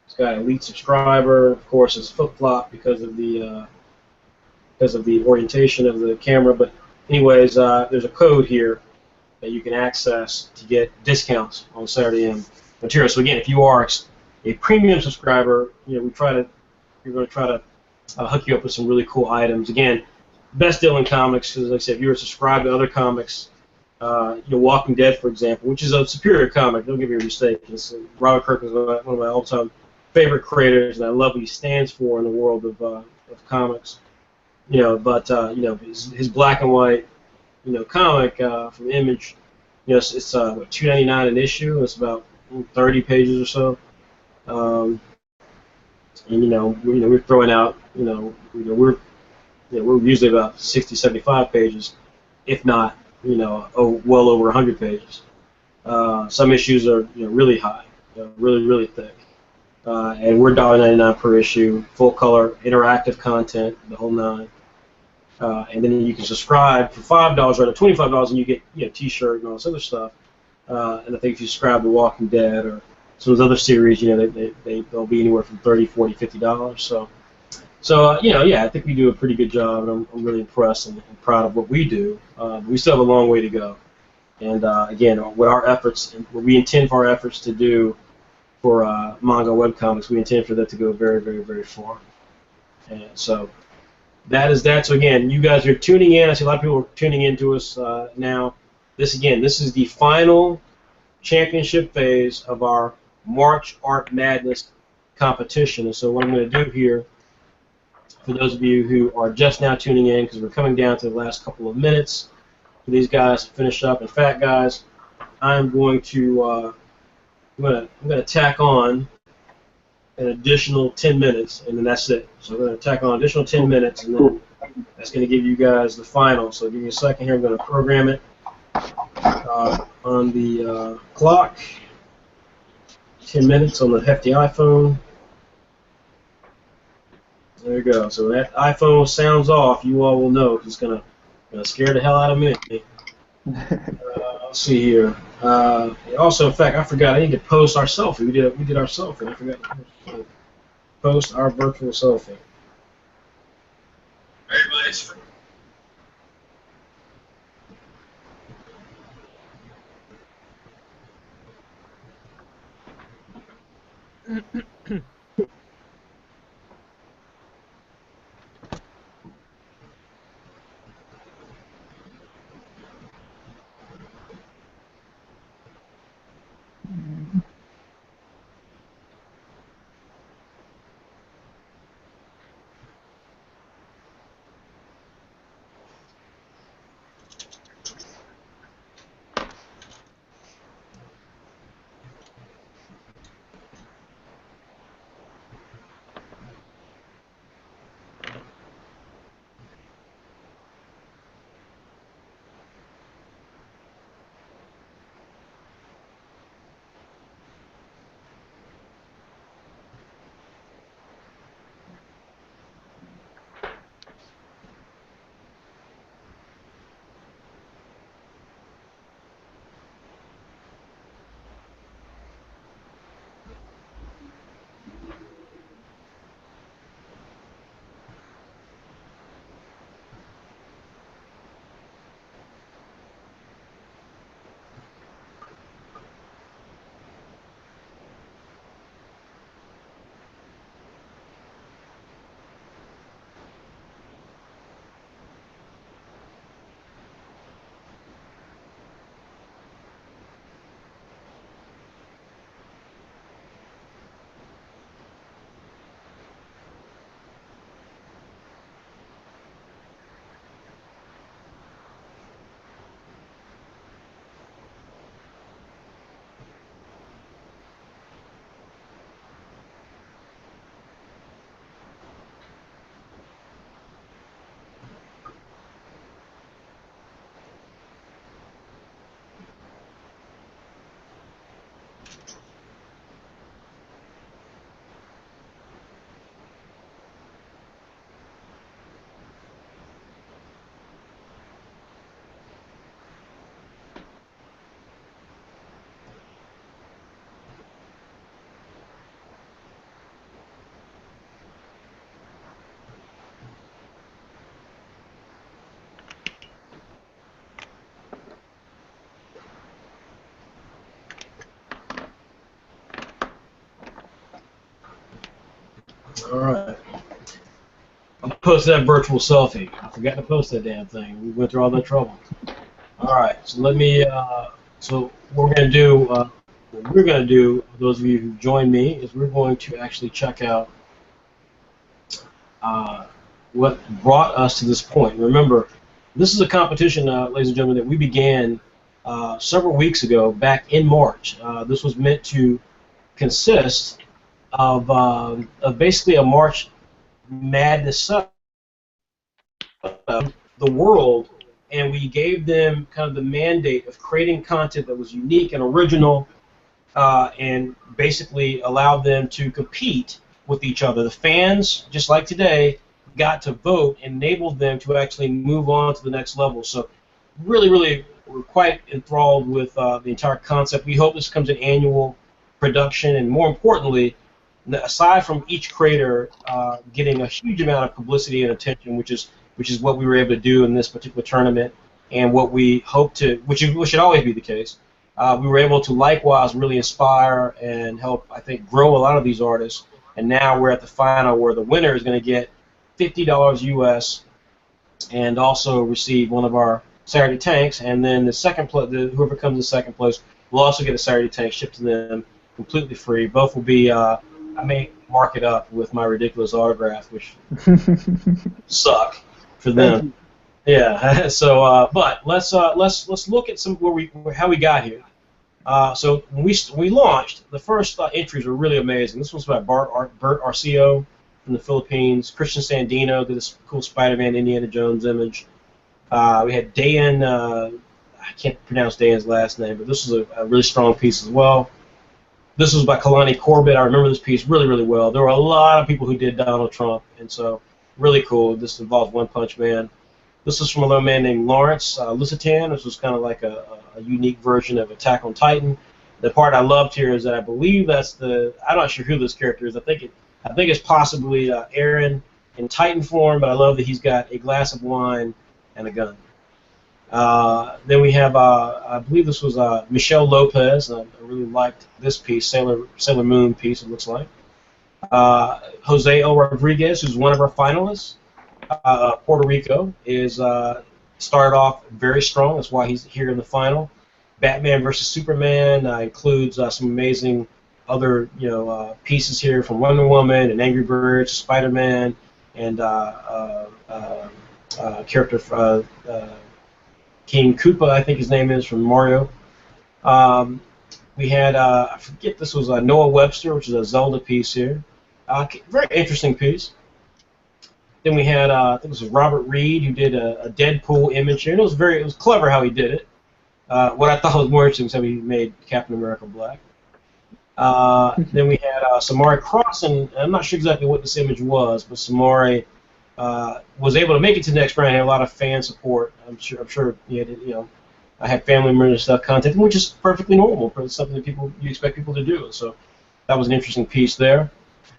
it's got Elite Subscriber. Of course, it's flip-flop because of the orientation of the camera. But anyways, there's a code here that you can access to get discounts on Saturday M material. So again, if you are a premium subscriber, we're going to try to hook you up with some really cool items. Again, best deal in comics, because like I said, if you're subscribed to other comics, Walking Dead, for example, which is a superior comic, don't get me mistaken. Robert Kirkman is one of my all-time favorite creators, and I love what he stands for in the world of comics. His black and white, comic from Image, it's $2.99 an issue. It's about 30 pages or so, and we're throwing out, we're usually about 60, 75 pages, if not, well over 100 pages. Some issues are really high, really thick, and we're $1.99 per issue, full color, interactive content, the whole nine. And then you can subscribe for $5 or $25, and you get T-shirt and all this other stuff. And I think if you subscribe to Walking Dead or some of those other series, they'll be anywhere from $30, $40, $50. So I think we do a pretty good job, and I'm really impressed and proud of what we do. We still have a long way to go. And again, what we intend for our efforts to do for manga webcomics, we intend for that to go very, very, very far. And so that is that. So again, you guys are tuning in. I see a lot of people are tuning in to us now. This is the final championship phase of our March Art Madness competition. And so what I'm going to do here, for those of you who are just now tuning in, because we're coming down to the last couple of minutes for these guys to finish up, and Fat Guys, I'm going to I'm gonna tack on an additional 10 minutes, and then that's it. So I'm gonna tack on an additional 10 minutes, and then that's gonna give you guys the final. So give me a second here. I'm gonna program it on the clock. 10 minutes on the hefty iPhone. There you go. So that iPhone sounds off, you all will know, because it's gonna scare the hell out of me. Let's see here. Also, in fact, I forgot. I need to post our selfie. We did our selfie. I forgot to post our virtual selfie. Everybody's. All right. I'm gonna post that virtual selfie. I forgot to post that damn thing. We went through all that trouble. All right. So let me. So what we're gonna do. What we're gonna do. Those of you who join me is we're going to actually check out what brought us to this point. Remember, this is a competition, ladies and gentlemen, that we began several weeks ago, back in March. This was meant to consist of basically a March Madness the world, and we gave them kind of the mandate of creating content that was unique and original, and basically allowed them to compete with each other. The fans, just like today, got to vote and enabled them to actually move on to the next level. So really, really, we're quite enthralled with the entire concept. We hope this becomes an annual production, and more importantly, aside from each creator getting a huge amount of publicity and attention, which is what we were able to do in this particular tournament, and what we hope to, which should always be the case. We were able to likewise really inspire and help, I think, grow a lot of these artists. And now we're at the final where the winner is going to get $50 US and also receive one of our Saturday tanks. And then the second whoever comes in second place will also get a Saturday tank shipped to them completely free. Both will be, I may mark it up with my ridiculous autograph, which suck for them. Yeah. So, but let's look at how we got here. So when we launched, the first entries were really amazing. This was by Bert Arcio from the Philippines. Christian Sandino did this cool Spider-Man Indiana Jones image. We had Dan, I can't pronounce Dan's last name, but this was a really strong piece as well. This was by Kalani Corbett. I remember this piece really, really well. There were a lot of people who did Donald Trump, and so really cool. This involves One Punch Man. This was from a little man named Lawrence Lusitan. This was kind of like a unique version of Attack on Titan. The part I loved here is that I believe that's I'm not sure who this character is. I think it's possibly Aaron in Titan form, but I love that he's got a glass of wine and a gun. Then we have, I believe this was Michelle Lopez. I really liked this piece, Sailor Moon piece, it looks like. Jose L. Rodriguez, who's one of our finalists, Puerto Rico, is started off very strong. That's why he's here in the final. Batman versus Superman includes some amazing other pieces here from Wonder Woman and Angry Birds, Spider-Man, and character King Koopa, I think his name is, from Mario. We had, I forget, this was Noah Webster, which is a Zelda piece here. Very interesting piece. Then we had, I think it was Robert Reed, who did a Deadpool image here. And it was clever how he did it. What I thought was more interesting was how he made Captain America black. Then we had Samari Cross, and I'm not sure exactly what this image was, but Samari was able to make it to the next round. Had a lot of fan support. I'm sure I had family members and stuff contacting, which is perfectly normal. It's something that you expect people to do. So that was an interesting piece there.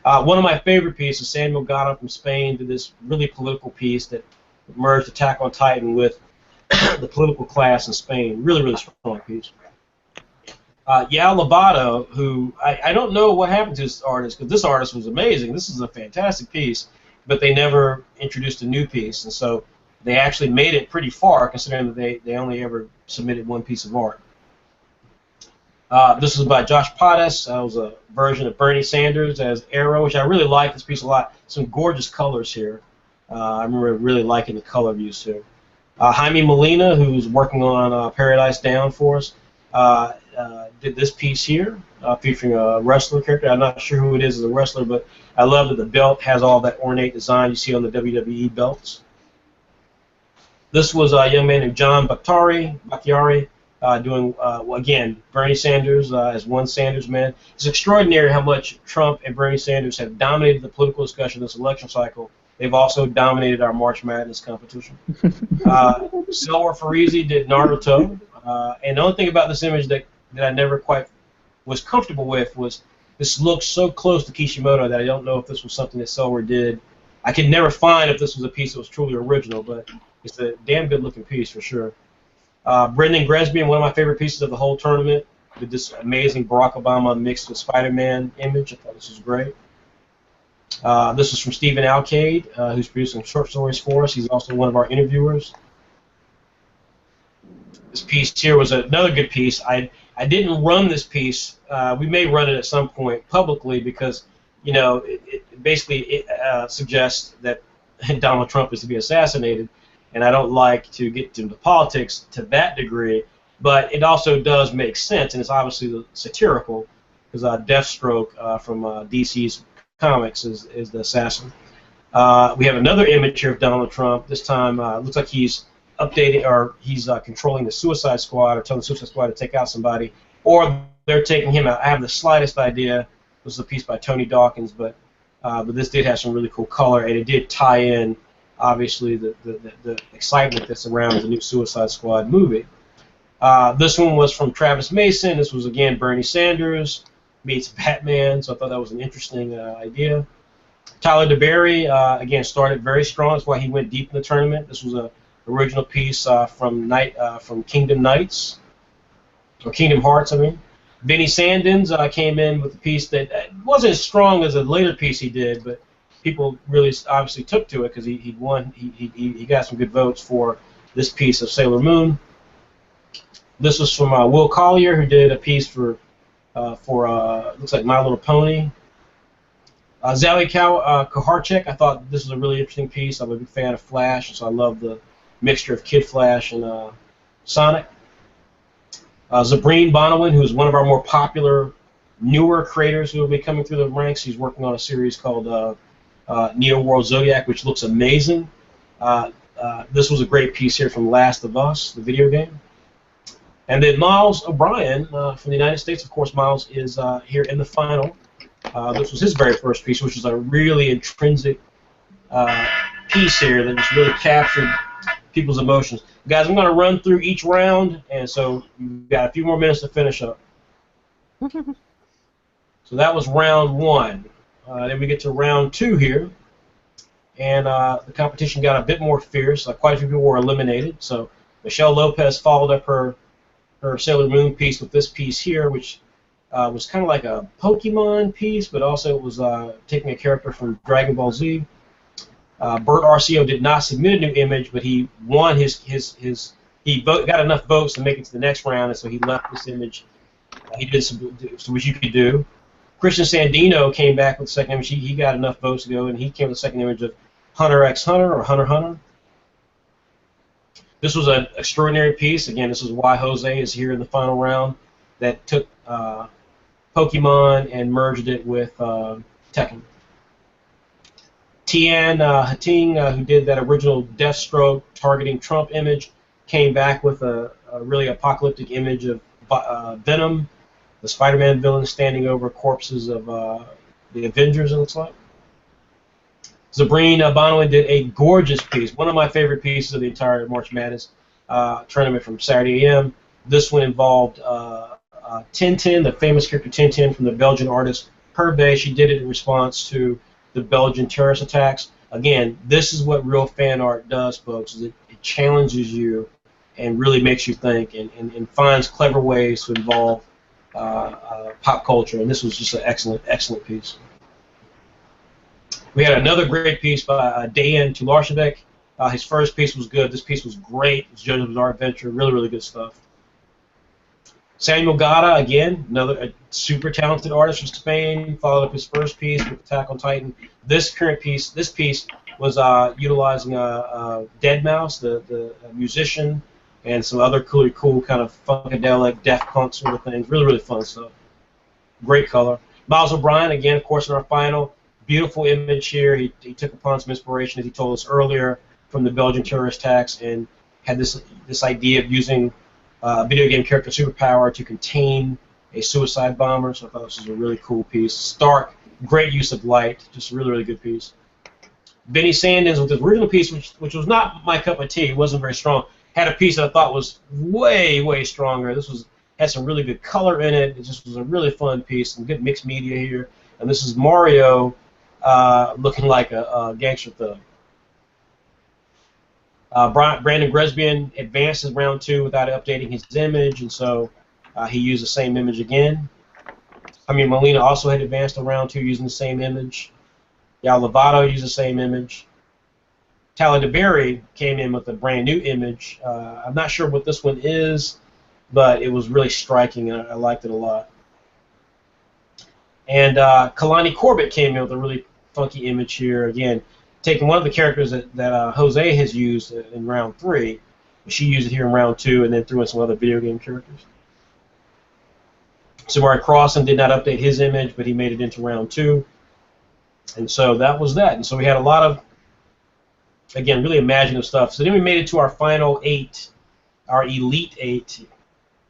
One of my favorite pieces, Samuel Gata from Spain, did this really political piece that merged Attack on Titan with the political class in Spain. Really, really strong piece. Yao Lobato, who I don't know what happened to this artist, because this artist was amazing. This is a fantastic piece, but they never introduced a new piece, and so they actually made it pretty far, considering that they only ever submitted one piece of art. This was by Josh Pottis. It was a version of Bernie Sanders as Arrow, which I really like this piece a lot. Some gorgeous colors here. I remember really liking the color use here. Jaime Molina, who's working on Paradise Down for us, did this piece here, featuring a wrestler character. I'm not sure who it is as a wrestler, but I love that the belt has all that ornate design you see on the WWE belts. This was a young man named John Bakhtiari doing, again, Bernie Sanders as one Sanders man. It's extraordinary how much Trump and Bernie Sanders have dominated the political discussion this election cycle. They've also dominated our March Madness competition. Selwar Farizi did Naruto. And the only thing about this image that I never quite was comfortable with was this looks so close to Kishimoto that I don't know if this was something that Selwar did. I could never find if this was a piece that was truly original, but it's a damn good-looking piece for sure. Brendan Gresby, one of my favorite pieces of the whole tournament, did this amazing Barack Obama mixed with Spider-Man image. I thought this was great. This was from Stephen Alcade, who's producing short stories for us. He's also one of our interviewers. This piece here was another good piece. I didn't run this piece. We may run it at some point publicly because, it basically suggests that Donald Trump is to be assassinated, and I don't like to get into politics to that degree, but it also does make sense, and it's obviously satirical because Deathstroke from DC's comics is the assassin. We have another image here of Donald Trump. This time looks like he's updating, or he's controlling the Suicide Squad, or telling the Suicide Squad to take out somebody, or they're taking him out. I have the slightest idea. This was a piece by Tony Dawkins, but this did have some really cool color, and it did tie in, obviously, the excitement that surrounds the new Suicide Squad movie. This one was from Travis Mason. This was, again, Bernie Sanders meets Batman, so I thought that was an interesting idea. Tyler DeBerry, again, started very strong. That's why he went deep in the tournament. This was an original piece from Kingdom Knights, or Kingdom Hearts, I mean. Benny Sandins came in with a piece that wasn't as strong as a later piece he did, but people really obviously took to it because he won. He got some good votes for this piece of Sailor Moon. This was from Will Collier, who did a piece for looks like My Little Pony. Zali Koharchek, I thought this was a really interesting piece. I'm a big fan of Flash, so I love the mixture of Kid Flash and Sonic. Zabrine Bonawyn, who is one of our more popular, newer creators who will be coming through the ranks. He's working on a series called Neo World Zodiac, which looks amazing. This was a great piece here from Last of Us, the video game. And then Miles O'Brien from the United States, of course, Miles is here in the final. This was his very first piece, which was a really intrinsic piece here that just really captured people's emotions. Guys, I'm going to run through each round, and so you've got a few more minutes to finish up. So that was round one. Then we get to round two here, and the competition got a bit more fierce. Quite a few people were eliminated. So Michelle Lopez followed up her Sailor Moon piece with this piece here, which was kind of like a Pokemon piece, but also it was taking a character from Dragon Ball Z. Bert RCO did not submit a new image, but he won got enough votes to make it to the next round, and so he left this image. He did which you could do. Christian Sandino came back with the second image. He got enough votes to go, and he came with the second image of Hunter x Hunter or Hunter x Hunter. This was an extraordinary piece. Again, this is why Jose is here in the final round. That took Pokemon and merged it with Tekken. Tian Hating, who did that original Deathstroke targeting Trump image, came back with a really apocalyptic image of Venom, the Spider-Man villain standing over corpses of the Avengers, it looks like. Zabrine Bonawyn did a gorgeous piece, one of my favorite pieces of the entire March Madness tournament from Saturday AM. This one involved Tintin, the famous character Tintin from the Belgian artist Hervé. She did it in response to the Belgian terrorist attacks. Again, this is what real fan art does, folks. Is it challenges you and really makes you think and finds clever ways to involve pop culture. And this was just an excellent, excellent piece. We had another great piece by Dejan Tularchevek. His first piece was good. This piece was great. It was JoJo's Bizarre Adventure. Really, really good stuff. Samuel Gata, again, another super talented artist from Spain, followed up his first piece with Attack on Titan. This piece was utilizing Deadmau5, the musician, and some other cool kind of funkadelic, Daft Punk sort of things. Really, really fun stuff. Great color. Miles O'Brien, again, of course, in our final. Beautiful image here. He took upon some inspiration, as he told us earlier, from the Belgian terrorist attacks, and had this idea of using a video game character superpower to contain a suicide bomber. So I thought this was a really cool piece. Stark, great use of light. Just a really, really good piece. Benny Sandins with his original piece, which was not my cup of tea. It wasn't very strong. Had a piece that I thought was way, way stronger. This had some really good color in it. It just was a really fun piece. Some good mixed media here. And this is Mario looking like a gangster thug. Brandon Gresbian advances round two without updating his image, and so he used the same image again. Molina also had advanced to round two using the same image. Yao Lovato used the same image. Taladaberry came in with a brand new image. I'm not sure what this one is, but it was really striking, and I liked it a lot. And Kalani Corbett came in with a really funky image here. Again, taking one of the characters that Jose has used in round three. She used it here in round two, and then threw in some other video game characters. Samari Crossan did not update his image, but he made it into round two. And so that was that. And so we had a lot of, again, really imaginative stuff. So then we made it to our final eight, our Elite Eight.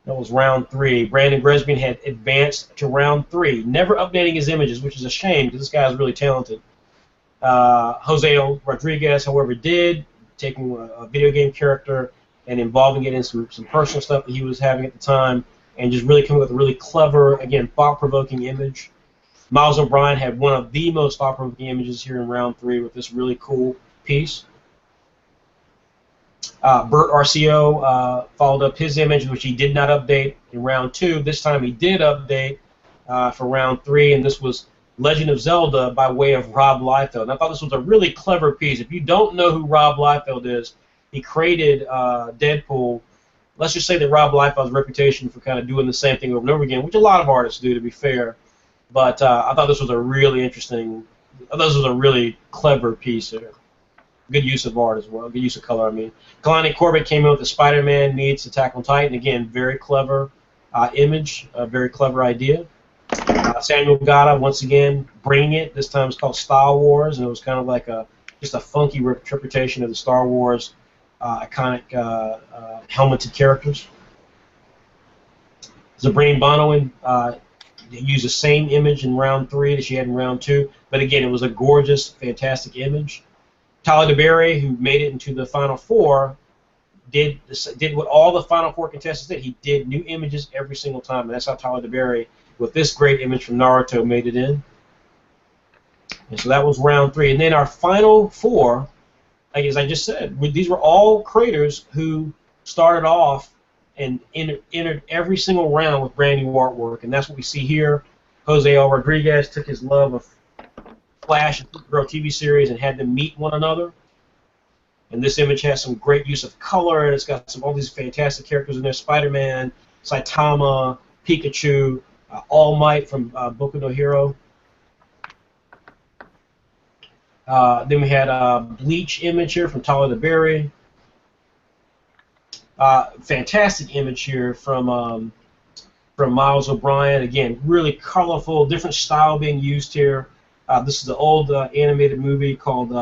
That was round three. Brandon Gresbian had advanced to round three, never updating his images, which is a shame because this guy is really talented. Jose Rodriguez, however, did, taking a video game character and involving it in some personal stuff that he was having at the time, and just really coming up with a really clever, again, thought-provoking image. Miles O'Brien had one of the most thought-provoking images here in round three with this really cool piece. Bert RCO followed up his image, which he did not update in round two. This time he did update for round three, and this was Legend of Zelda by way of Rob Liefeld. And I thought this was a really clever piece. If you don't know who Rob Liefeld is, he created Deadpool. Let's just say that Rob Liefeld's reputation for kind of doing the same thing over and over again, which a lot of artists do, to be fair. But I thought this was a really interesting, I thought this was a really clever piece there. Good use of art as well, good use of color, I mean. Kalani Corbett came out with the Spider-Man meets Attack on Titan. Again, very clever. image, a very clever idea. Samuel Gata, once again, bringing it. This time it's called Star Wars, and it was kind of like just a funky interpretation of the Star Wars iconic helmeted characters. Zabrine Bonowin used the same image in round 3 that she had in round 2, but again, it was a gorgeous, fantastic image. Tyler DeBerry, who made it into the Final 4, did what all the Final 4 contestants did. He did new images every single time, and that's how Tyler DeBerry, with this great image from Naruto, made it in. And so that was round 3. And then our Final 4, as I just said, these were all creators who started off and entered every single round with brand new artwork, and that's what we see here. Jose L. Rodriguez took his love of Flash and Supergirl TV series and had them meet one another. And this image has some great use of color, and it's got all these fantastic characters in there: Spider-Man, Saitama, Pikachu, All Might from Boku no Hero. Then we had a Bleach image here from Tyler DeBerry. Fantastic image here from Miles O'Brien. Again, really colorful, different style being used here. This is the old animated movie called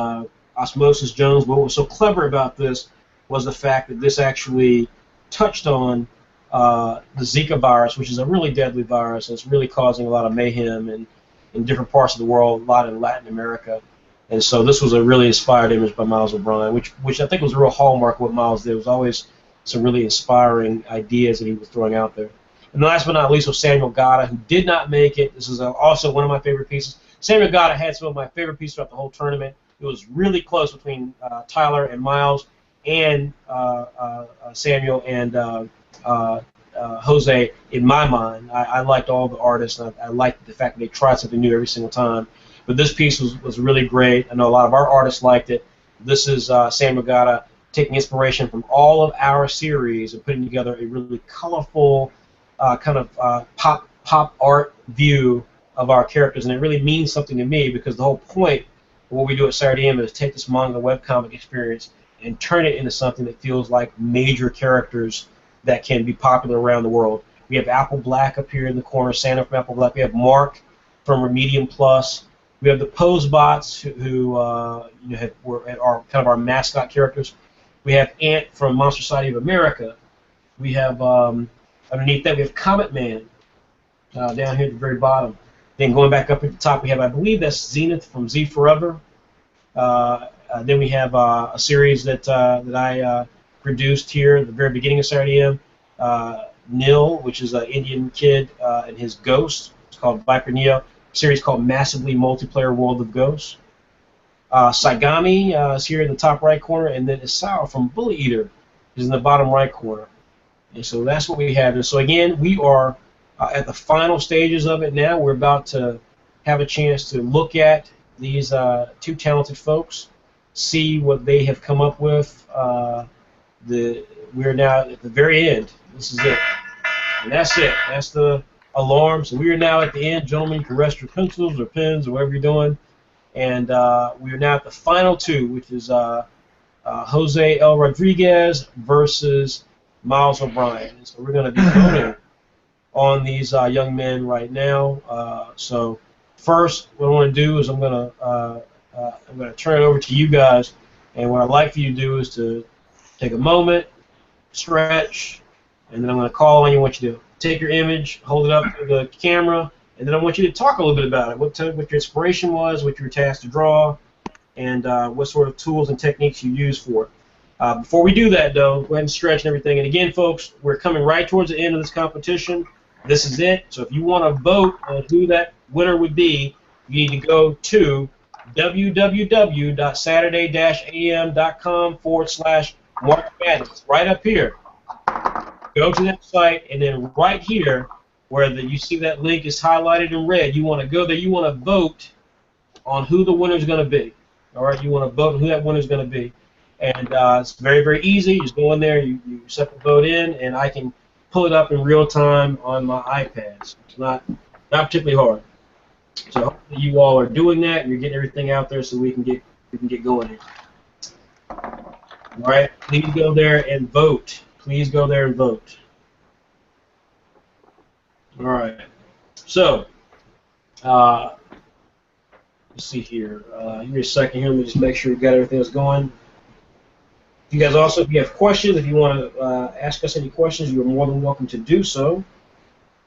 Osmosis Jones. But what was so clever about this was the fact that this actually touched on the Zika virus, which is a really deadly virus, and it's really causing a lot of mayhem in different parts of the world, a lot in Latin America. And so this was a really inspired image by Miles O'Brien, which I think was a real hallmark of what Miles did. It was always some really inspiring ideas that he was throwing out there. And last but not least was Samuel Gata, who did not make it. This is also one of my favorite pieces. Samuel Gata had some of my favorite pieces throughout the whole tournament. It was really close between Tyler and Miles, and Samuel and Jose. In my mind, I liked all the artists, and I liked the fact that they tried something new every single time. But this piece was really great. I know a lot of our artists liked it. This is Samuel Gata taking inspiration from all of our series and putting together a really colorful kind of pop art view of our characters, and it really means something to me because the whole point of what we do at Saturday AM is take this manga webcomic experience and turn it into something that feels like major characters that can be popular around the world. We have Apple Black up here in the corner, Santa from Apple Black. We have Mark from Remedium Plus. We have the Pose Bots who are kind of our mascot characters. We have Ant from Monster Society of America. We have underneath that we have Comet Man down here at the very bottom. Then going back up at the top, we have, I believe that's Zenith from Z Forever. Then we have a series that I produced here at the very beginning of Saturday AM. Nil, which is an Indian kid and his ghost. It's called Viper Neo. A series called Massively Multiplayer World of Ghosts. Saigami is here in the top right corner, and then Isao from Bully Eater is in the bottom right corner. And so that's what we have. And so again, we are at the final stages of it now. We're about to have a chance to look at these two talented folks, see what they have come up with. We're now at the very end. This is it. And that's it. That's the alarm. So we are now at the end. Gentlemen, you can rest your pencils or pens or whatever you're doing. And we are now at the final two, which is Jose L. Rodriguez versus Miles O'Brien. And so we're going to be voting on these young men right now. So first, what I want to do is I'm going to turn it over to you guys. And what I'd like for you to do is to take a moment, stretch, and then I'm going to call on you. What you do? Take your image, hold it up to the camera, and then I want you to talk a little bit about it. What your inspiration was, what you were tasked to draw, and what sort of tools and techniques you use for it. Before we do that, though, go ahead and stretch and everything. And again, folks, we're coming right towards the end of this competition. This is it. So if you want to vote on who that winner would be, you need to go to www.saturday-am.com/March Madness. Right up here. Go to that site, and then right here, where you see that link is highlighted in red, you want to go there. You want to vote on who the winner is going to be. All right, you want to vote on who that winner is going to be, and it's very, very easy. You just go in there, you set the vote in, and I can pull it up in real time on my iPad. So it's not particularly hard. So hopefully you all are doing that, and you're getting everything out there so we can get going here. All right, please go there and vote. Please go there and vote. All right. So, let's see here. Give me a second here. Let me just make sure we've got everything that's going. You guys also, if you have questions, if you want to ask us any questions, you're more than welcome to do so.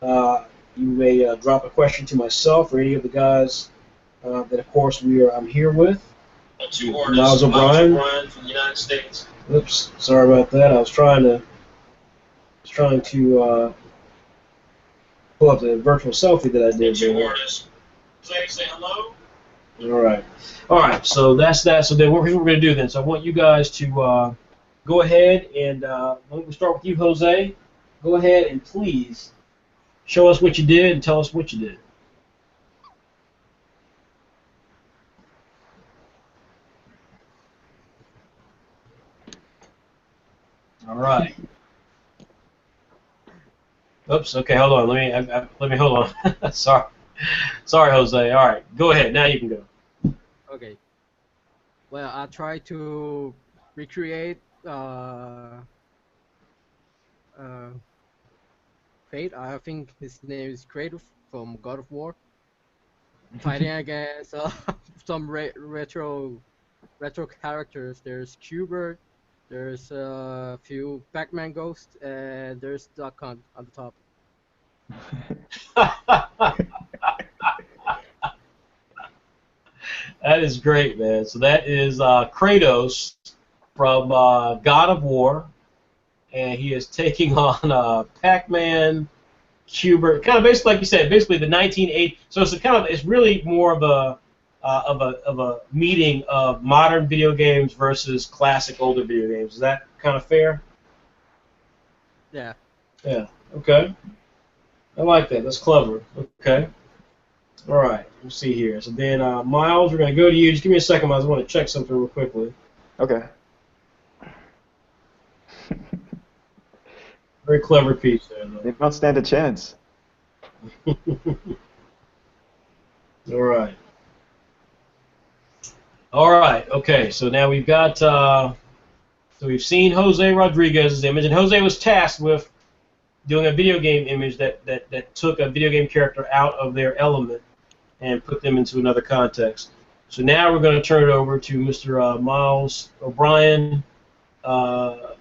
You may drop a question to myself or any of the guys that, of course, I'm here with. Miles O'Brien from the United States. Oops, sorry about that. I was trying to pull up the virtual selfie that I did. Say hello. All right. So that's that. So then, here's what we're going to do then. So I want you guys to go ahead and let me start with you, Jose. Go ahead and please show us what you did and tell us what you did. All right. Oops. Okay. Hold on. Let me hold on. Sorry, Jose. All right. Go ahead. Now you can go. Okay. Well, I tried to recreate Fate. I think his name is Kratos from God of War, fighting against some retro characters. There's Qbert, there's a few Pac-Man ghosts, and there's Duck Hunt on the top. That is great, man. So that is Kratos from God of War, and he is taking on Pac-Man, Qbert, kind of basically like you said, basically the 1980. So it's really more of a meeting of modern video games versus classic older video games. Is that kind of fair? Yeah. Yeah. Okay. I like that. That's clever. Okay. All right. Let's see here. So then, Miles, we're going to go to you. Just give me a second, Miles. I want to check something real quickly. Okay. Very clever piece there, though. They don't stand a chance. All right. All right. Okay. So now we've got. So we've seen Jose Rodriguez's image, and Jose was tasked with doing a video game image that took a video game character out of their element and put them into another context. So now we're going to turn it over to Mr. Miles O'Brien.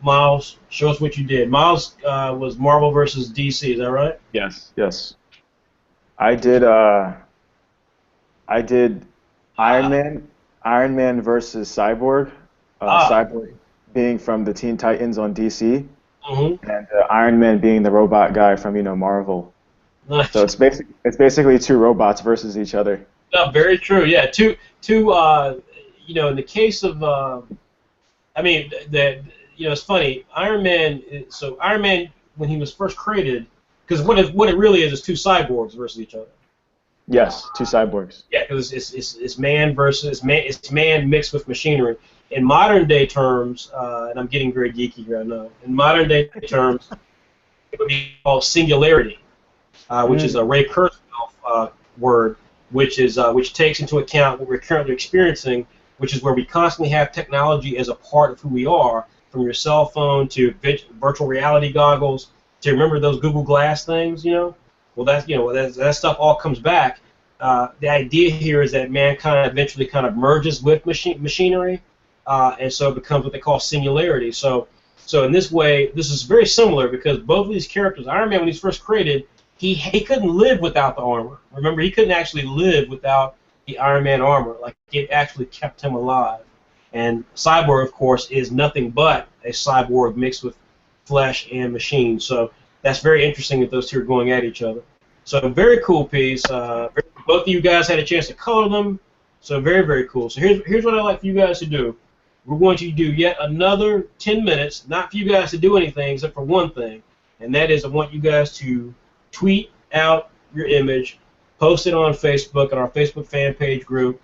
Miles, show us what you did. Miles was Marvel versus DC, is that right? Yes. I did Iron Man versus Cyborg. Cyborg being from the Teen Titans on DC, and Iron Man being the robot guy from Marvel. Nice. So it's basically two robots versus each other. No, very true. Yeah, two. In the case of, it's funny. Iron Man. So Iron Man, when he was first created, because what it really is two cyborgs versus each other. Yes, two cyborgs. Yeah, because it's man versus man. It's man mixed with machinery. In modern day terms, and I'm getting very geeky here, I know. In modern day terms, it would be called singularity, which is a Ray Kurzweil word, which takes into account what we're currently experiencing, which is where we constantly have technology as a part of who we are, from your cell phone to virtual reality goggles to remember those Google Glass things, Well, that stuff all comes back. The idea here is that mankind eventually kind of merges with machinery, and so it becomes what they call singularity. So in this way, this is very similar because both of these characters, Iron Man, when he's first created, he couldn't live without the armor. Remember, he couldn't actually live without the Iron Man armor. Like, it actually kept him alive. And Cyborg, of course, is nothing but a cyborg mixed with flesh and machine. So that's very interesting that those two are going at each other. So very cool piece. Both of you guys had a chance to color them. So very, very cool. So here's what I'd like for you guys to do. We're going to do yet another 10 minutes, not for you guys to do anything except for one thing, and that is I want you guys to tweet out your image, post it on Facebook in our Facebook fan page group.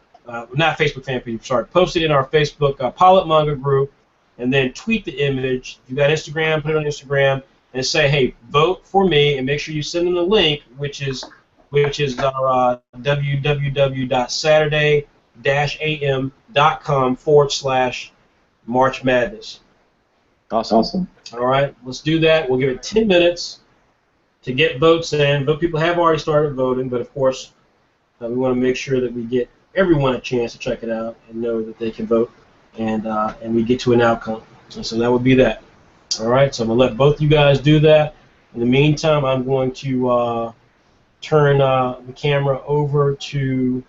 Not Facebook fan page, sorry. Post it in our Facebook PILOT Manga group, and then tweet the image. If you got Instagram, put it on Instagram, and say, hey, vote for me, and make sure you send them the link, which is our to get votes in. But people have already started voting, but of course, we want to make sure that we get everyone a chance to check it out and know that they can vote, and we get to an outcome. And so that would be that. All right, so I'm gonna let both you guys do that. In the meantime, I'm going to turn the camera over to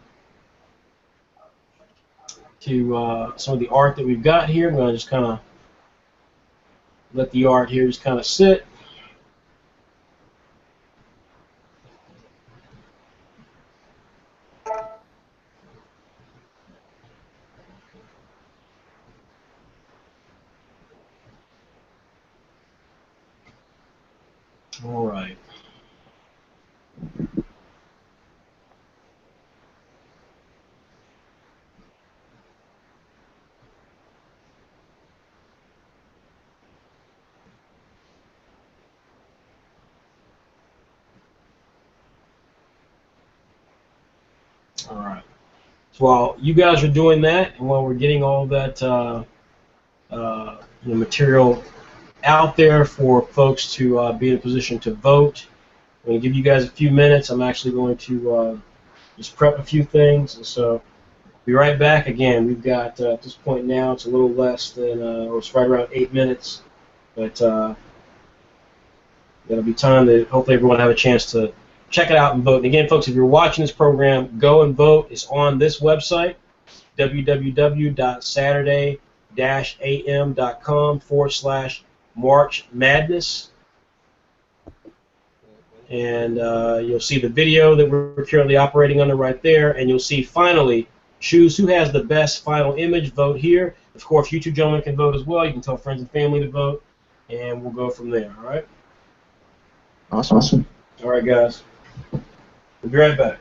some of the art that we've got here. I'm gonna just kind of let the art here just kind of sit. All right. All right. So while you guys are doing that, and while we're getting all that material out there for folks to be in a position to vote, I'm going to give you guys a few minutes. I'm actually going to just prep a few things, and so be right back. Again, we've got at this point now it's a little less than, or it's right around 8 minutes, but that'll be time that hopefully everyone will have a chance to check it out and vote. And again, folks, if you're watching this program, go and vote. It's on this website, www.saturday-am.com/March Madness. And you'll see the video that we're currently operating under right there, and you'll see finally choose who has the best final image. Vote here. Of course, you two gentlemen can vote as well. You can tell friends and family to vote, and we'll go from there. All right. Awesome. All right, guys. We'll be right back.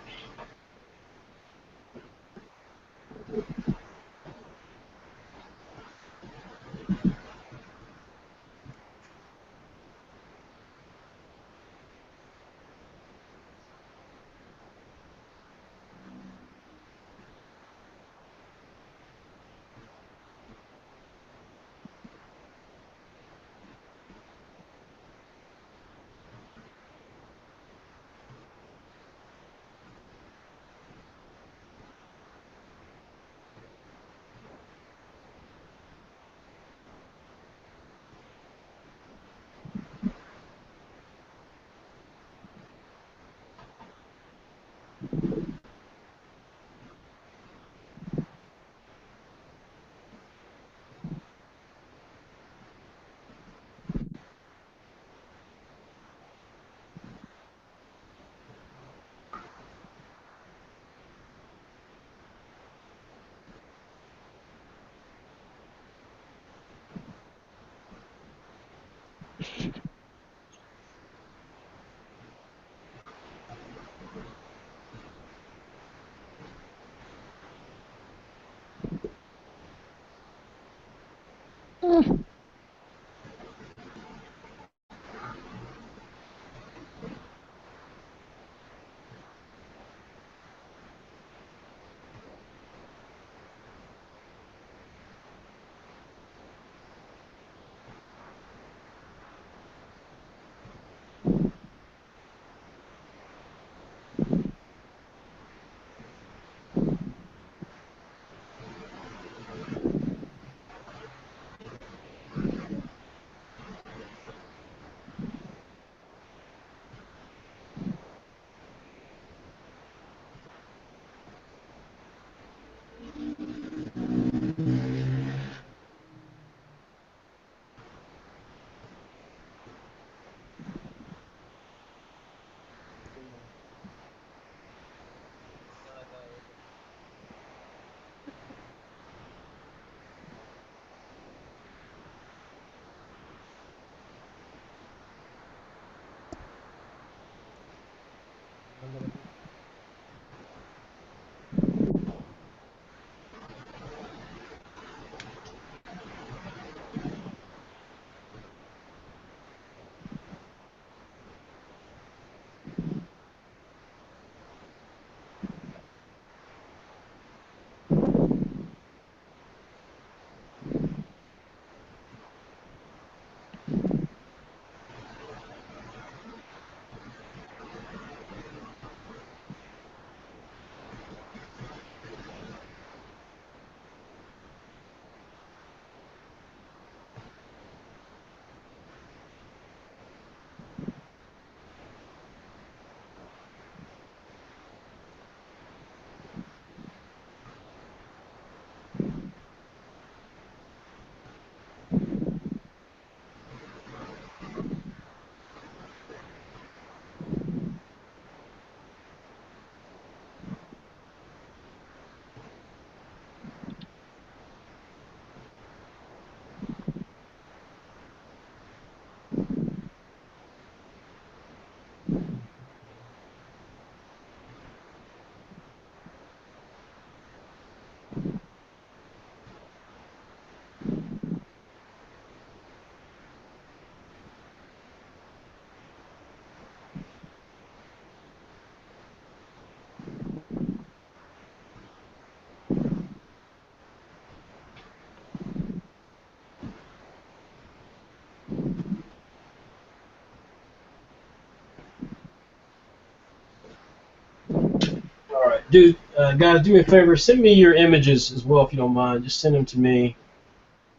Dude, guys, do me a favor. Send me your images as well if you don't mind. Just send them to me,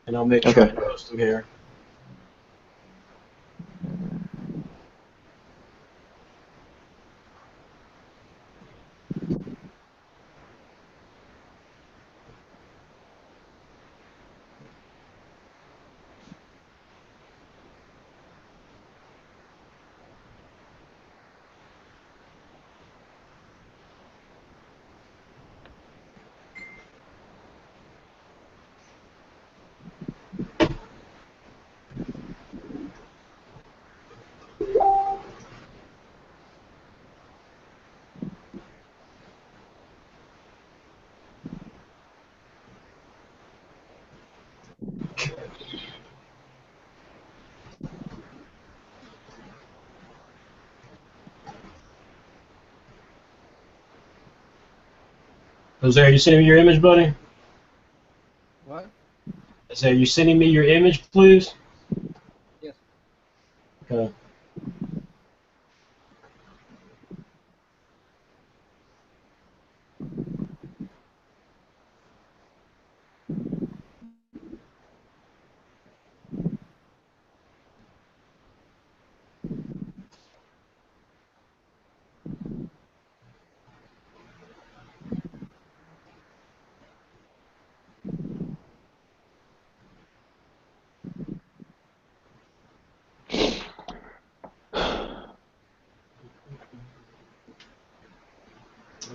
and I'll make sure I post them here. Jose, are you sending me your image, buddy? What? Jose, are you sending me your image, please? Yes. Okay.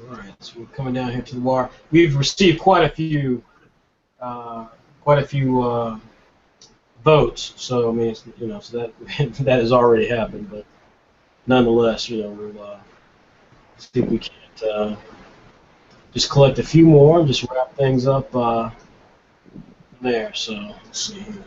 All right, so we're coming down here to the wire. We've received quite a few votes. So I mean, so that that has already happened. But nonetheless, we'll see if we can't just collect a few more and just wrap things up there. So let's see here.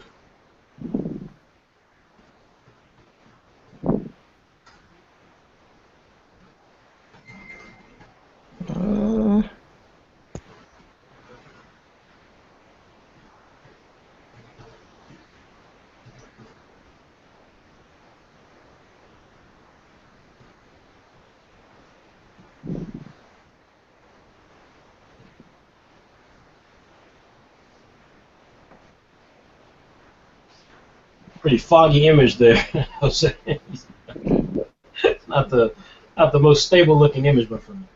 Pretty foggy image there, Jose. not the not the most stable looking image, my friend.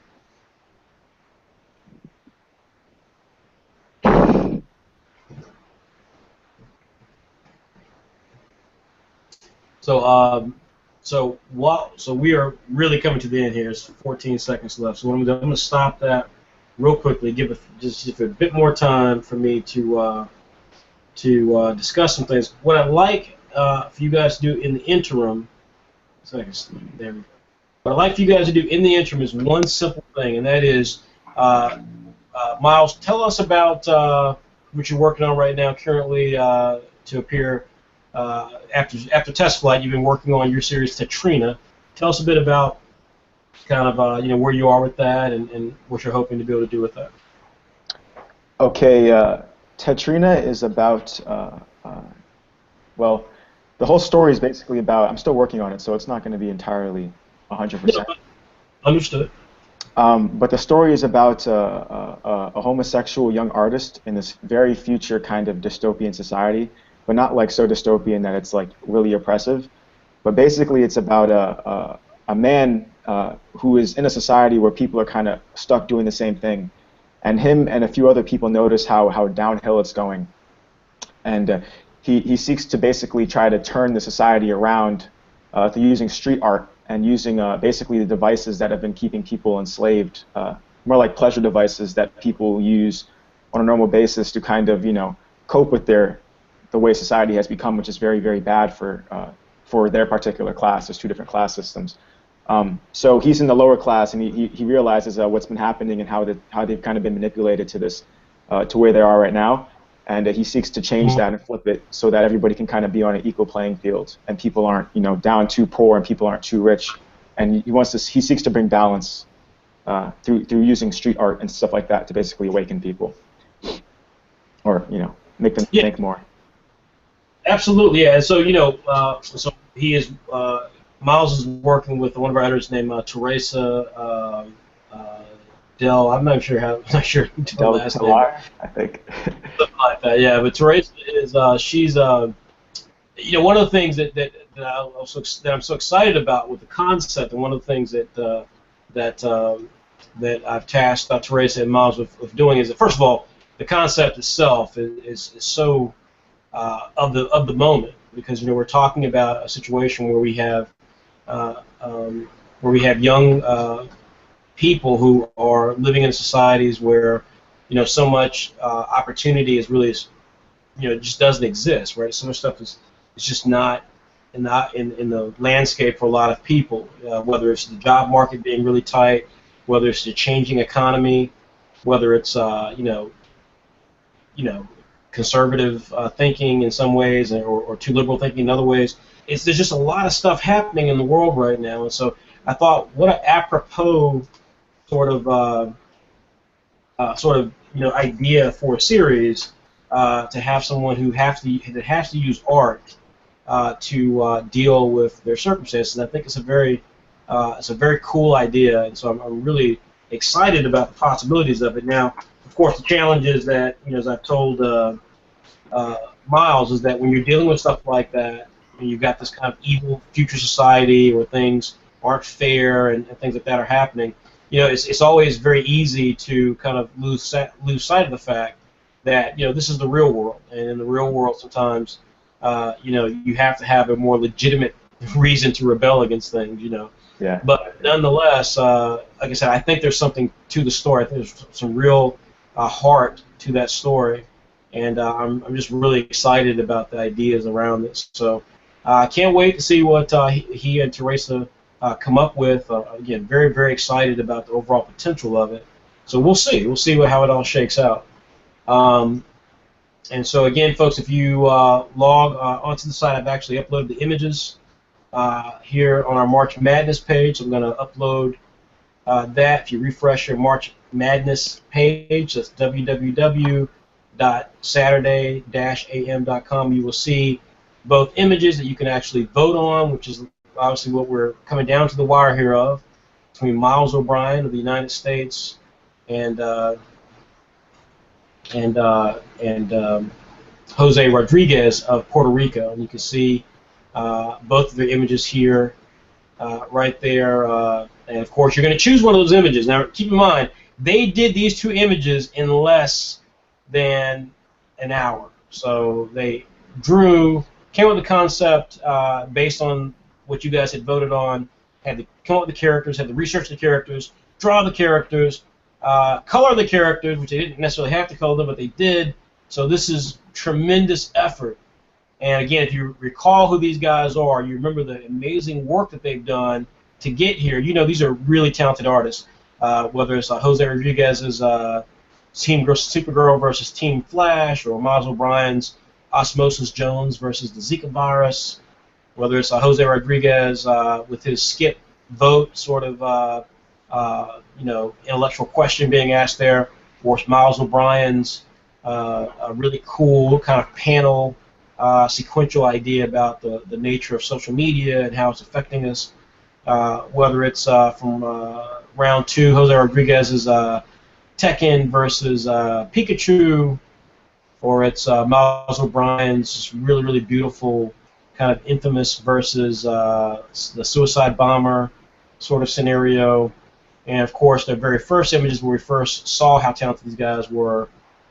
So we are really coming to the end here. It's 14 seconds left. So what I'm going to stop that real quickly. Give just a bit more time for me to discuss some things. What I'd like for you guys to do in the interim, there. What I'd like for you guys to do in the interim is one simple thing, and that is, Miles, tell us about what you're working on right now, currently to appear. After test flight, you've been working on your series Tetrina. Tell us a bit about kind of where you are with that and what you're hoping to be able to do with that. Okay, Tetrina is about well, the whole story is basically about. I'm still working on it, so it's not going to be entirely 100%. Understood. But the story is about a homosexual young artist in this very future kind of dystopian society. But not like so dystopian that it's like really oppressive. But basically it's about a man who is in a society where people are kind of stuck doing the same thing. And him and a few other people notice how downhill it's going. And he seeks to basically try to turn the society around through using street art and using basically the devices that have been keeping people enslaved, more like pleasure devices that people use on a normal basis to kind of, cope with the way society has become, which is very, very bad for their particular class. There's two different class systems. So he's in the lower class, and he realizes what's been happening and how they've kind of been manipulated to this, to where they are right now. And he seeks to change that and flip it so that everybody can kind of be on an equal playing field, and people aren't, down too poor and people aren't too rich. And he seeks to bring balance through using street art and stuff like that to basically awaken people, or make them think more. Absolutely, yeah. So so he is Miles is working with one of our editors named Teresa Del. I'm not sure how. I'm not sure Del last name. I think. Something like that. Yeah, but Teresa is she's one of the things that I'm so excited about with the concept, and one of the things that I've tasked Teresa and Miles with doing is that, first of all, the concept itself is so of the moment, because we're talking about a situation where we have young people who are living in societies where so much opportunity is really just doesn't exist, right? So much stuff is just not in the landscape for a lot of people, whether it's the job market being really tight, whether it's the changing economy, whether it's conservative thinking in some ways, or too liberal thinking in other ways. There's just a lot of stuff happening in the world right now, and so I thought, what an apropos sort of idea for a series, to have someone who has to use art to deal with their circumstances. And I think it's a very cool idea, and so I'm really excited about the possibilities of it. Now, of course, the challenge is that, as I've told Miles, is that when you're dealing with stuff like that, you've got this kind of evil future society where things aren't fair and things like that are happening. It's always very easy to kind of lose sight of the fact that this is the real world, and in the real world sometimes you have to have a more legitimate reason to rebel against things. Yeah. But nonetheless, like I said, I think there's something to the story. I think there's some real heart to that story, and I'm just really excited about the ideas around this. So I can't wait to see what he and Teresa come up with. Again, very, very excited about the overall potential of it. So we'll see. We'll see how it all shakes out. And so again, folks, if you log onto the site, I've actually uploaded the images here on our March Madness page. I'm going to upload that. If you refresh your March Madness page, that's www.saturday-am.com, you will see both images that you can actually vote on, which is obviously what we're coming down to the wire here of, between Miles O'Brien of the United States and Jose Rodriguez of Puerto Rico. And you can see both of the images here, right there. And of course, you're going to choose one of those images. Now, keep in mind, they did these two images in less than an hour. So they came up with the concept based on what you guys had voted on, had to come up with the characters, had to research the characters, draw the characters, color the characters, which they didn't necessarily have to color them, but they did. So this is tremendous effort. And again, if you recall who these guys are, you remember the amazing work that they've done to get here. These are really talented artists, whether it's Jose Rodriguez's Team Supergirl versus Team Flash, or Miles O'Brien's Osmosis Jones versus the Zika virus, whether it's Jose Rodriguez with his skip vote sort of intellectual question being asked there, or Miles O'Brien's a really cool kind of panel sequential idea about the nature of social media and how it's affecting us, whether it's from round 2, Jose Rodriguez's Tekken versus Pikachu, or it's Miles O'Brien's really, really beautiful kind of Infamous versus the Suicide Bomber sort of scenario. And of course, the very first images where we first saw how talented these guys were,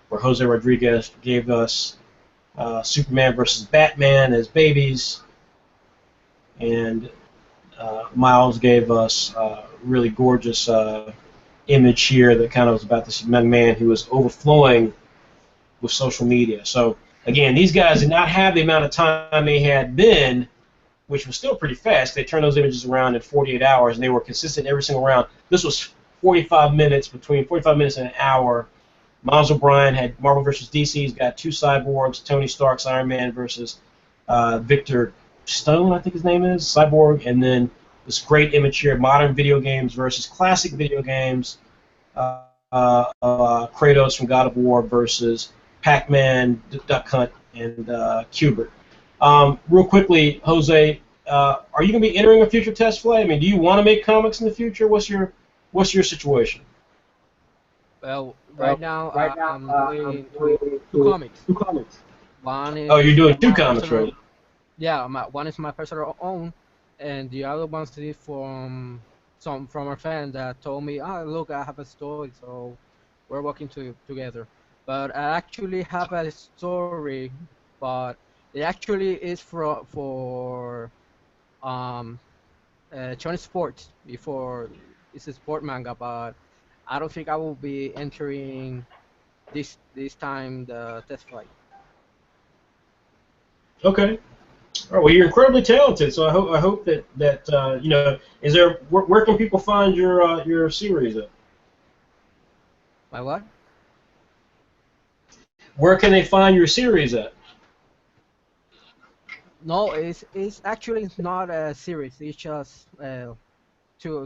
where Jose Rodriguez gave us Superman versus Batman as babies, and Miles gave us a really gorgeous image here that kind of was about this young man who was overflowing with social media. So again, these guys did not have the amount of time they had then, which was still pretty fast. They turned those images around in 48 hours, and they were consistent every single round. This was 45 minutes, between 45 minutes and an hour. Miles O'Brien had Marvel vs. DC. He's got 2 cyborgs, Tony Stark's Iron Man versus Victor Stone, I think his name is, Cyborg, and then this great image here, modern video games versus classic video games, Kratos from God of War versus Pac-Man, Duck Hunt, and Cubert. Real quickly, Jose, are you going to be entering a future test flight? I mean, do you want to make comics in the future? What's your situation? Well, right now I'm doing two comics. One Oh, you're is doing two my comics, personal, right? yeah, one is my personal own, and the other one is from a friend that told me, "Ah, look, I have a story, so we're working together." But I actually have a story, but it actually is for um Chinese sports before. It's a sport manga, but I don't think I will be entering this time the test flight. Okay. All right. Well, you're incredibly talented. So I hope that you know. Is there where can people find your series at? My what? Where can they find your series at? No, it's actually not a series. It's just to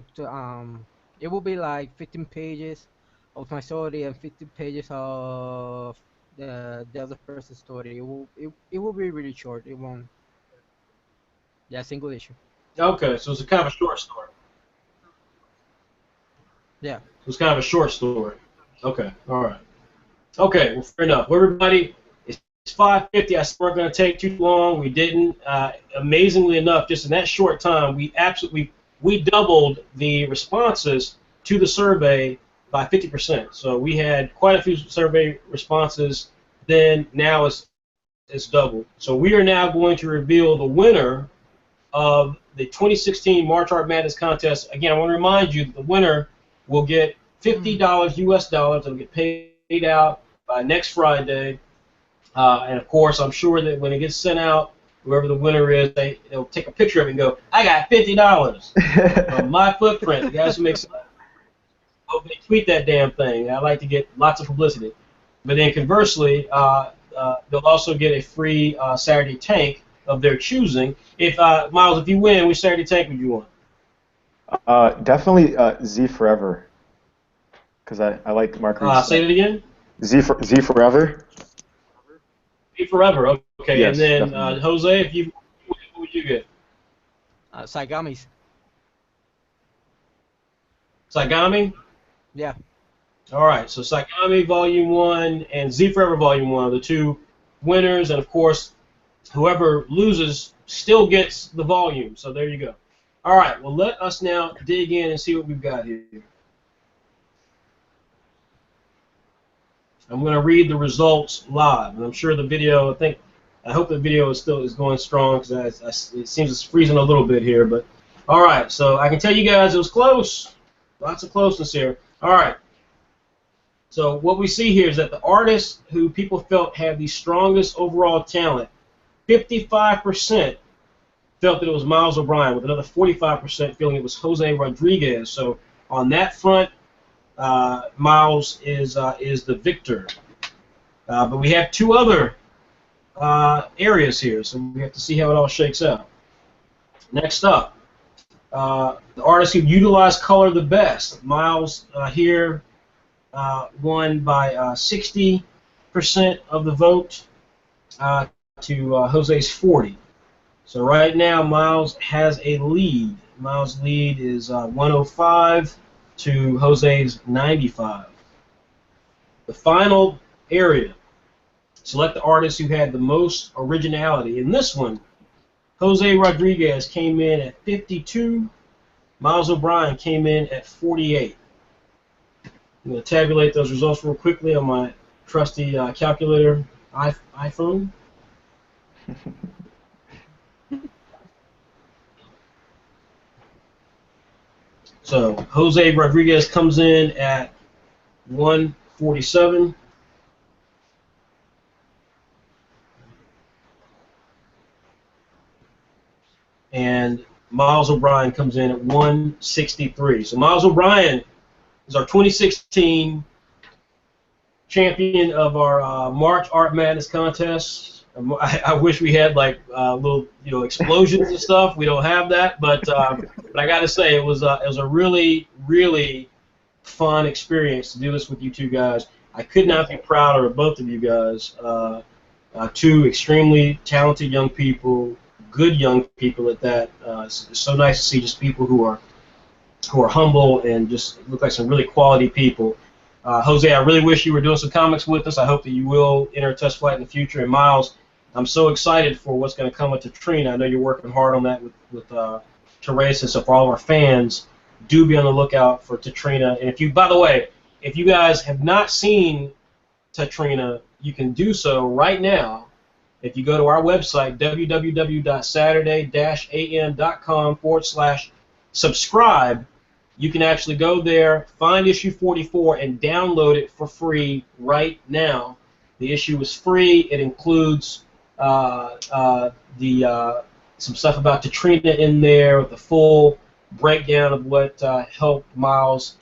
it will be like 15 pages of my story and 15 pages of the other person's story. It will be really short. It won't. Yeah, single issue. Okay, so it's a kind of a short story. Yeah. So it's kind of a short story. Okay. All right. Okay. Well, fair enough. Well, everybody, it's 5:50. I said we're going to take too long. We didn't. Amazingly enough, just in that short time, we doubled the responses to the survey by 50%. So we had quite a few survey responses. Then now it's doubled. So we are now going to reveal the winner of the 2016 March Art Madness contest. Again, I want to remind you that the winner will get $50 US dollars. It'll get paid out by next Friday. And of course, I'm sure that when it gets sent out, whoever the winner is, they'll take a picture of it and go, "I got $50 from my footprint." The guys who make hope they tweet that damn thing. I like to get lots of publicity. But then conversely, they'll also get a free Saturday tank of their choosing. If Miles, if you win, which Saturday tank would you want? Definitely Z Forever, because I like Marguerite's. Say it again. Z Forever. Be forever. Okay, and Yes, then definitely. Jose, if you what would you get? Saigamis. Saigami. Yeah. All right, so Saigami Volume 1 and Z Forever Volume 1 are the two winners, and of course, whoever loses still gets the volume. So there you go. All right, well, let us now dig in and see what we've got here. I'm going to read the results live, and I'm sure the video. I hope the video is going strong because it seems it's freezing a little bit here. But all right, so I can tell you guys it was close. Lots of closeness here. All right. So what we see here is that the artists who people felt had the strongest overall talent, 55% felt that it was Miles O'Brien, with another 45% feeling it was Jose Rodriguez. So on that front, Miles is the victor. But we have two other areas here, so we have to see how it all shakes out. Next up, the artists who utilized color the best. Miles here won by 60% of the vote to Jose's 40. So right now, Miles has a lead. Miles' lead is 105 to Jose's 95. The final area, select the artists who had the most originality. In this one, Jose Rodriguez came in at 52. Miles O'Brien came in at 48. I'm going to tabulate those results real quickly on my trusty calculator iPhone. So Jose Rodriguez comes in at 147. And Miles O'Brien comes in at 163. So Miles O'Brien is our 2016 champion of our March Art Madness contest. I wish we had like little explosions and stuff. We don't have that, but I got to say it was a really fun experience to do this with you two guys. I could not be prouder of both of you guys. Two extremely talented young people, good young people at that. It's so nice to see just people who are humble and just look like some really quality people. Jose, I really wish you were doing some comics with us. I hope that you will enter test flight in the future. And Miles, I'm so excited for what's going to come with Katrina. I know you're working hard on that with Teresa. So for all of our fans, do be on the lookout for Katrina. And if you, by the way, if you guys have not seen Katrina, you can do so right now. If you go to our website, www.saturday-am.com/subscribe, you can actually go there, find issue 44, and download it for free right now. The issue is free. It includes some stuff about Katrina in there, with the full breakdown of what helped Miles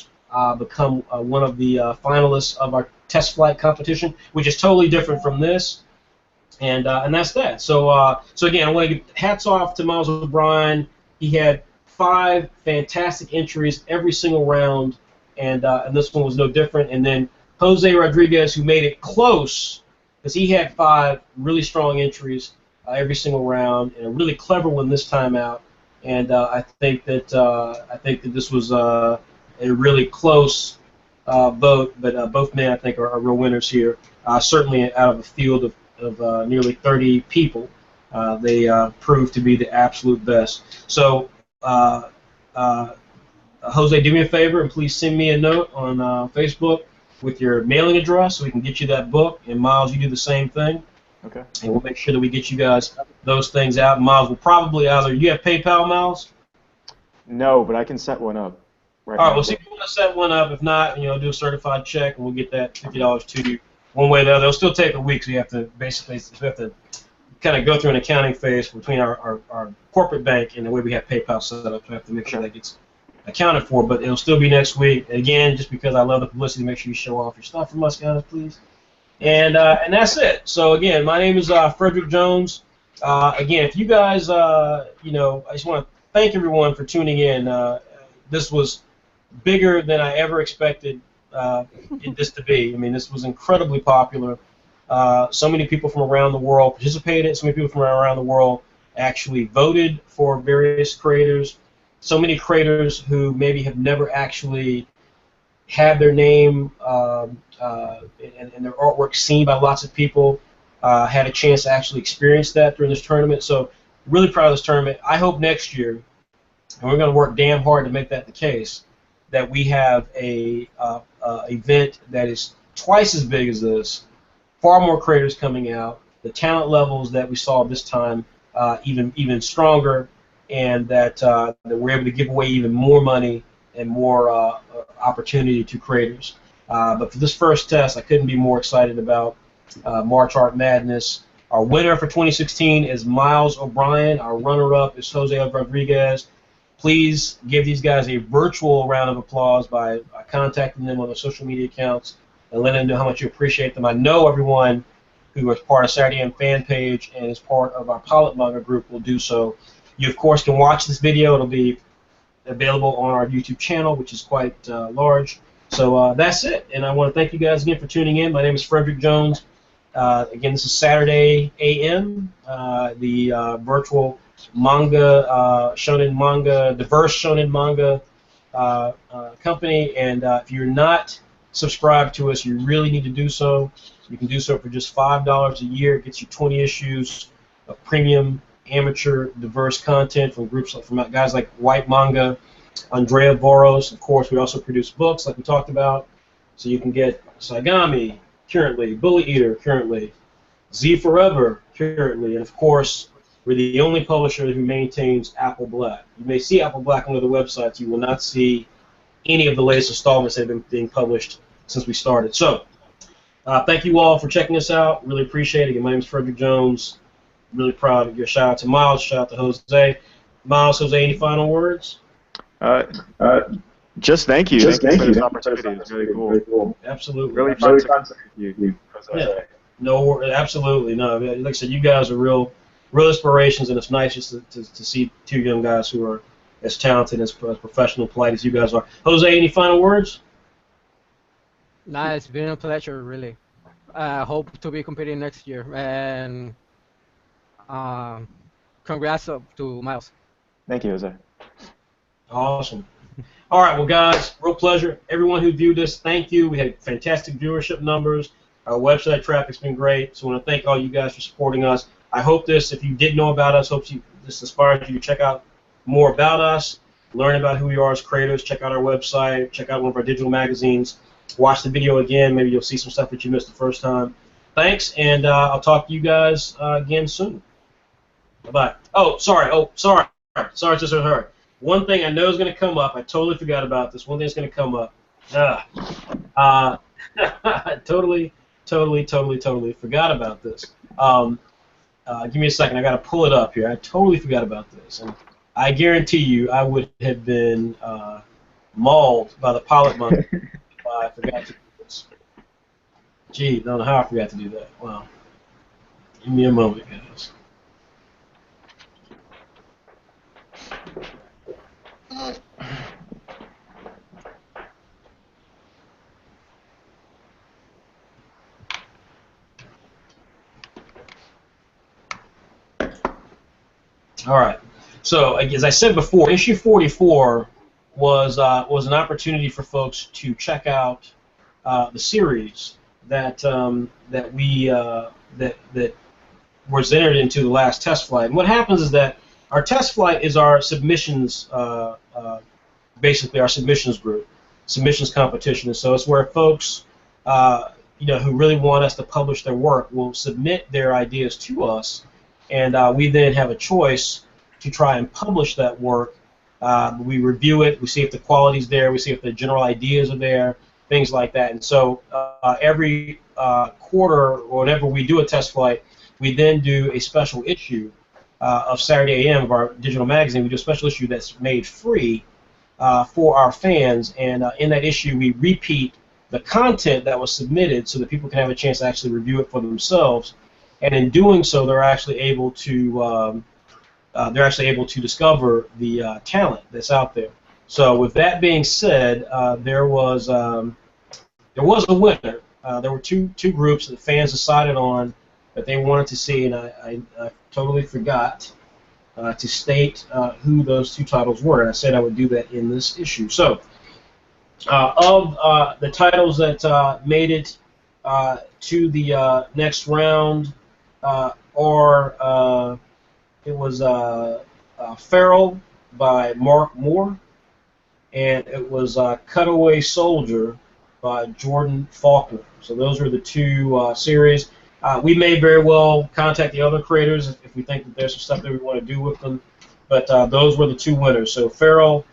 become one of the finalists of our test flight competition, which is totally different from this. And that's that. So again, I want to give hats off to Miles O'Brien. He had 5 fantastic entries every single round, and this one was no different. And then Jose Rodriguez, who made it close, because he had 5 really strong entries every single round, and a really clever one this time out. And I think that this was a really close vote, but both men I think are real winners here. Certainly out of a field of nearly 30 people, they proved to be the absolute best. So. Jose, do me a favor and please send me a note on Facebook with your mailing address so we can get you that book. And Miles, you do the same thing. Okay. And we'll make sure that we get you guys those things out. Miles will probably either, you have PayPal, Miles? No, but I can set one up. All right, well, see if you want to set one up. If not, do a certified check, and we'll get that $50 to you one way or the other. It'll still take a week, so you have to kind of go through an accounting phase between our corporate bank and the way we have PayPal set up. So we have to make sure that gets accounted for, but it'll still be next week. Again, just because I love the publicity, make sure you show off your stuff from us, guys, please. And that's it. So again, my name is Frederick Jones. Again, if you guys, I just want to thank everyone for tuning in. This was bigger than I ever expected this to be. I mean, this was incredibly popular. So many people from around the world participated. So many people from around the world actually voted for various creators. So many creators who maybe have never actually had their name and their artwork seen by lots of people had a chance to actually experience that during this tournament. So really proud of this tournament. I hope next year, and we're going to work damn hard to make that the case, that we have a event that is twice as big as this, far more creators coming out, the talent levels that we saw this time even stronger, and that we're able to give away even more money and more opportunity to creators. But for this first test, I couldn't be more excited about March Art Madness. Our winner for 2016 is Miles O'Brien. Our runner-up is Jose Rodriguez. Please give these guys a virtual round of applause by contacting them on their social media accounts and letting them know how much you appreciate them. I know everyone who is part of Saturday AM fan page and is part of our PILOT Manga group will do so. You, of course, can watch this video. It'll be available on our YouTube channel, which is quite large. So that's it. And I want to thank you guys again for tuning in. My name is Frederick Jones. Again, this is Saturday AM, the virtual manga, shonen manga, diverse shonen manga company. And if you're not subscribed to us, you really need to do so. You can do so for just $5 a year. It gets you 20 issues of premium, amateur, diverse content from groups from guys like White Manga, Andrea Voros. Of course, we also produce books like we talked about. So you can get Saigami currently, Bully Eater currently, Z Forever currently, and of course, we're the only publisher who maintains Apple Black. You may see Apple Black on other websites. You will not see any of the latest installments that have been being published since we started. So, thank you all for checking us out. Really appreciate it. Again, my name is Frederick Jones. Really proud of your shout out to Miles, shout out to Jose. Miles, Jose, any final words? Just thank you. Just thank you thank for you. this opportunity. It's really cool. Absolutely. Really absolutely. fun to meet you. Yeah. No, absolutely. No, like I said, you guys are real inspirations, and it's nice just to see two young guys who are as talented, as professional, polite as you guys are. Jose, any final words? Nah, it's been a pleasure, really. I hope to be competing next year, and congrats to Miles. Thank you, Jose. Awesome. All right, well, guys, real pleasure. Everyone who viewed this, thank you. We had fantastic viewership numbers. Our website traffic's been great. So I want to thank all you guys for supporting us. I hope this, if you didn't know about us, this inspired you to check out more about us, learn about who we are as creators, check out our website, check out one of our digital magazines, watch the video again. Maybe you'll see some stuff that you missed the first time. Thanks, and I'll talk to you guys again soon. Bye-bye. Oh, sorry. Sorry, sister, sorry. One thing I know is going to come up. I totally forgot about this. One thing that's going to come up. Totally forgot about this. Give me a second. I got to pull it up here. I totally forgot about this. And I guarantee you I would have been mauled by the PILOT Manga if I forgot to do this. Gee, I don't know how I forgot to do that. Wow. Give me a moment, guys. All right. So, as I said before, issue 44 was an opportunity for folks to check out the series that was entered into the last test flight. And what happens is that our test flight is our submissions, basically our submissions group, submissions competition. And so it's where folks, who really want us to publish their work will submit their ideas to us, and we then have a choice to try and publish that work. We review it, we see if the quality's there, we see if the general ideas are there, things like that. And so every quarter, or whenever we do a test flight, we then do a special issue of Saturday AM of our digital magazine. We do a special issue that's made free for our fans, and in that issue we repeat the content that was submitted so that people can have a chance to actually review it for themselves. And in doing so, they're actually able to discover the talent that's out there. So, with that being said, there was a winner. There were two groups that fans decided on that they wanted to see, and I totally forgot to state who those two titles were. And I said I would do that in this issue. So, of the titles that made it to the next round. It was Feral by Mark Moore, and it was Cutaway Soldier by Jordan Faulkner. So those are the two series. We may very well contact the other creators if we think that there's some stuff that we want to do with them, but those were the two winners. So Feral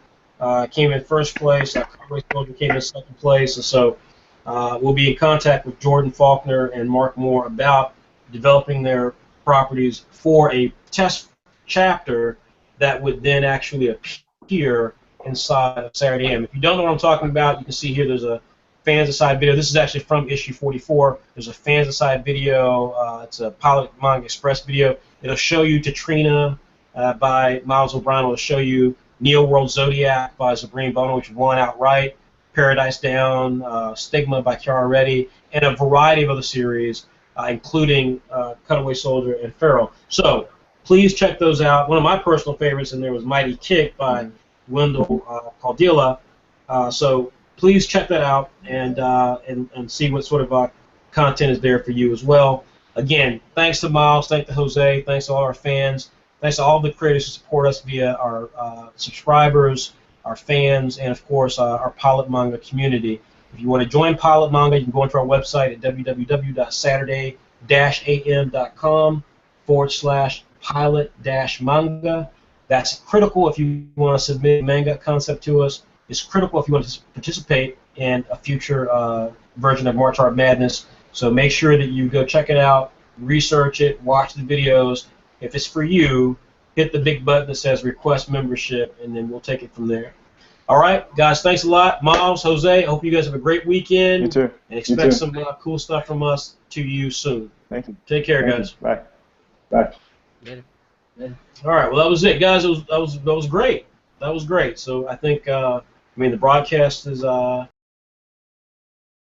came in first place, Cutaway Soldier came in second place, and so we'll be in contact with Jordan Faulkner and Mark Moore about developing their properties for a test chapter that would then actually appear inside of Saturday AM. If you don't know what I'm talking about, you can see here there's a fans aside video. This is actually from issue 44. There's a fans aside video. It's a PILOT Manga Express video. It'll show you Katrina by Miles O'Brien. It'll show you Neo World Zodiac by Sabrina Bono, which won outright. Paradise Down, Stigma by Chiara Reddy, and a variety of other series, including Cutaway Soldier and Feral. So please check those out. One of my personal favorites in there was Mighty Kick by Wendell Caldila. So please check that out and see what sort of content is there for you as well. Again, thanks to Miles, thanks to Jose, thanks to all our fans, thanks to all the creators who support us via our subscribers, our fans, and of course our PILOT Manga community. If you want to join PILOT Manga, you can go into our website at www.saturday-am.com/pilot-manga. That's critical if you want to submit manga concept to us. It's critical if you want to participate in a future version of March Art Madness. So make sure that you go check it out, research it, watch the videos. If it's for you, hit the big button that says request membership, and then we'll take it from there. All right, guys, thanks a lot. Miles, Jose, I hope you guys have a great weekend. You too. And expect some cool stuff from us to you soon. Thank you. Take care, guys. You. Bye. Bye. Later. All right, well, that was it, guys. That was great. That was great. So I think, the broadcast is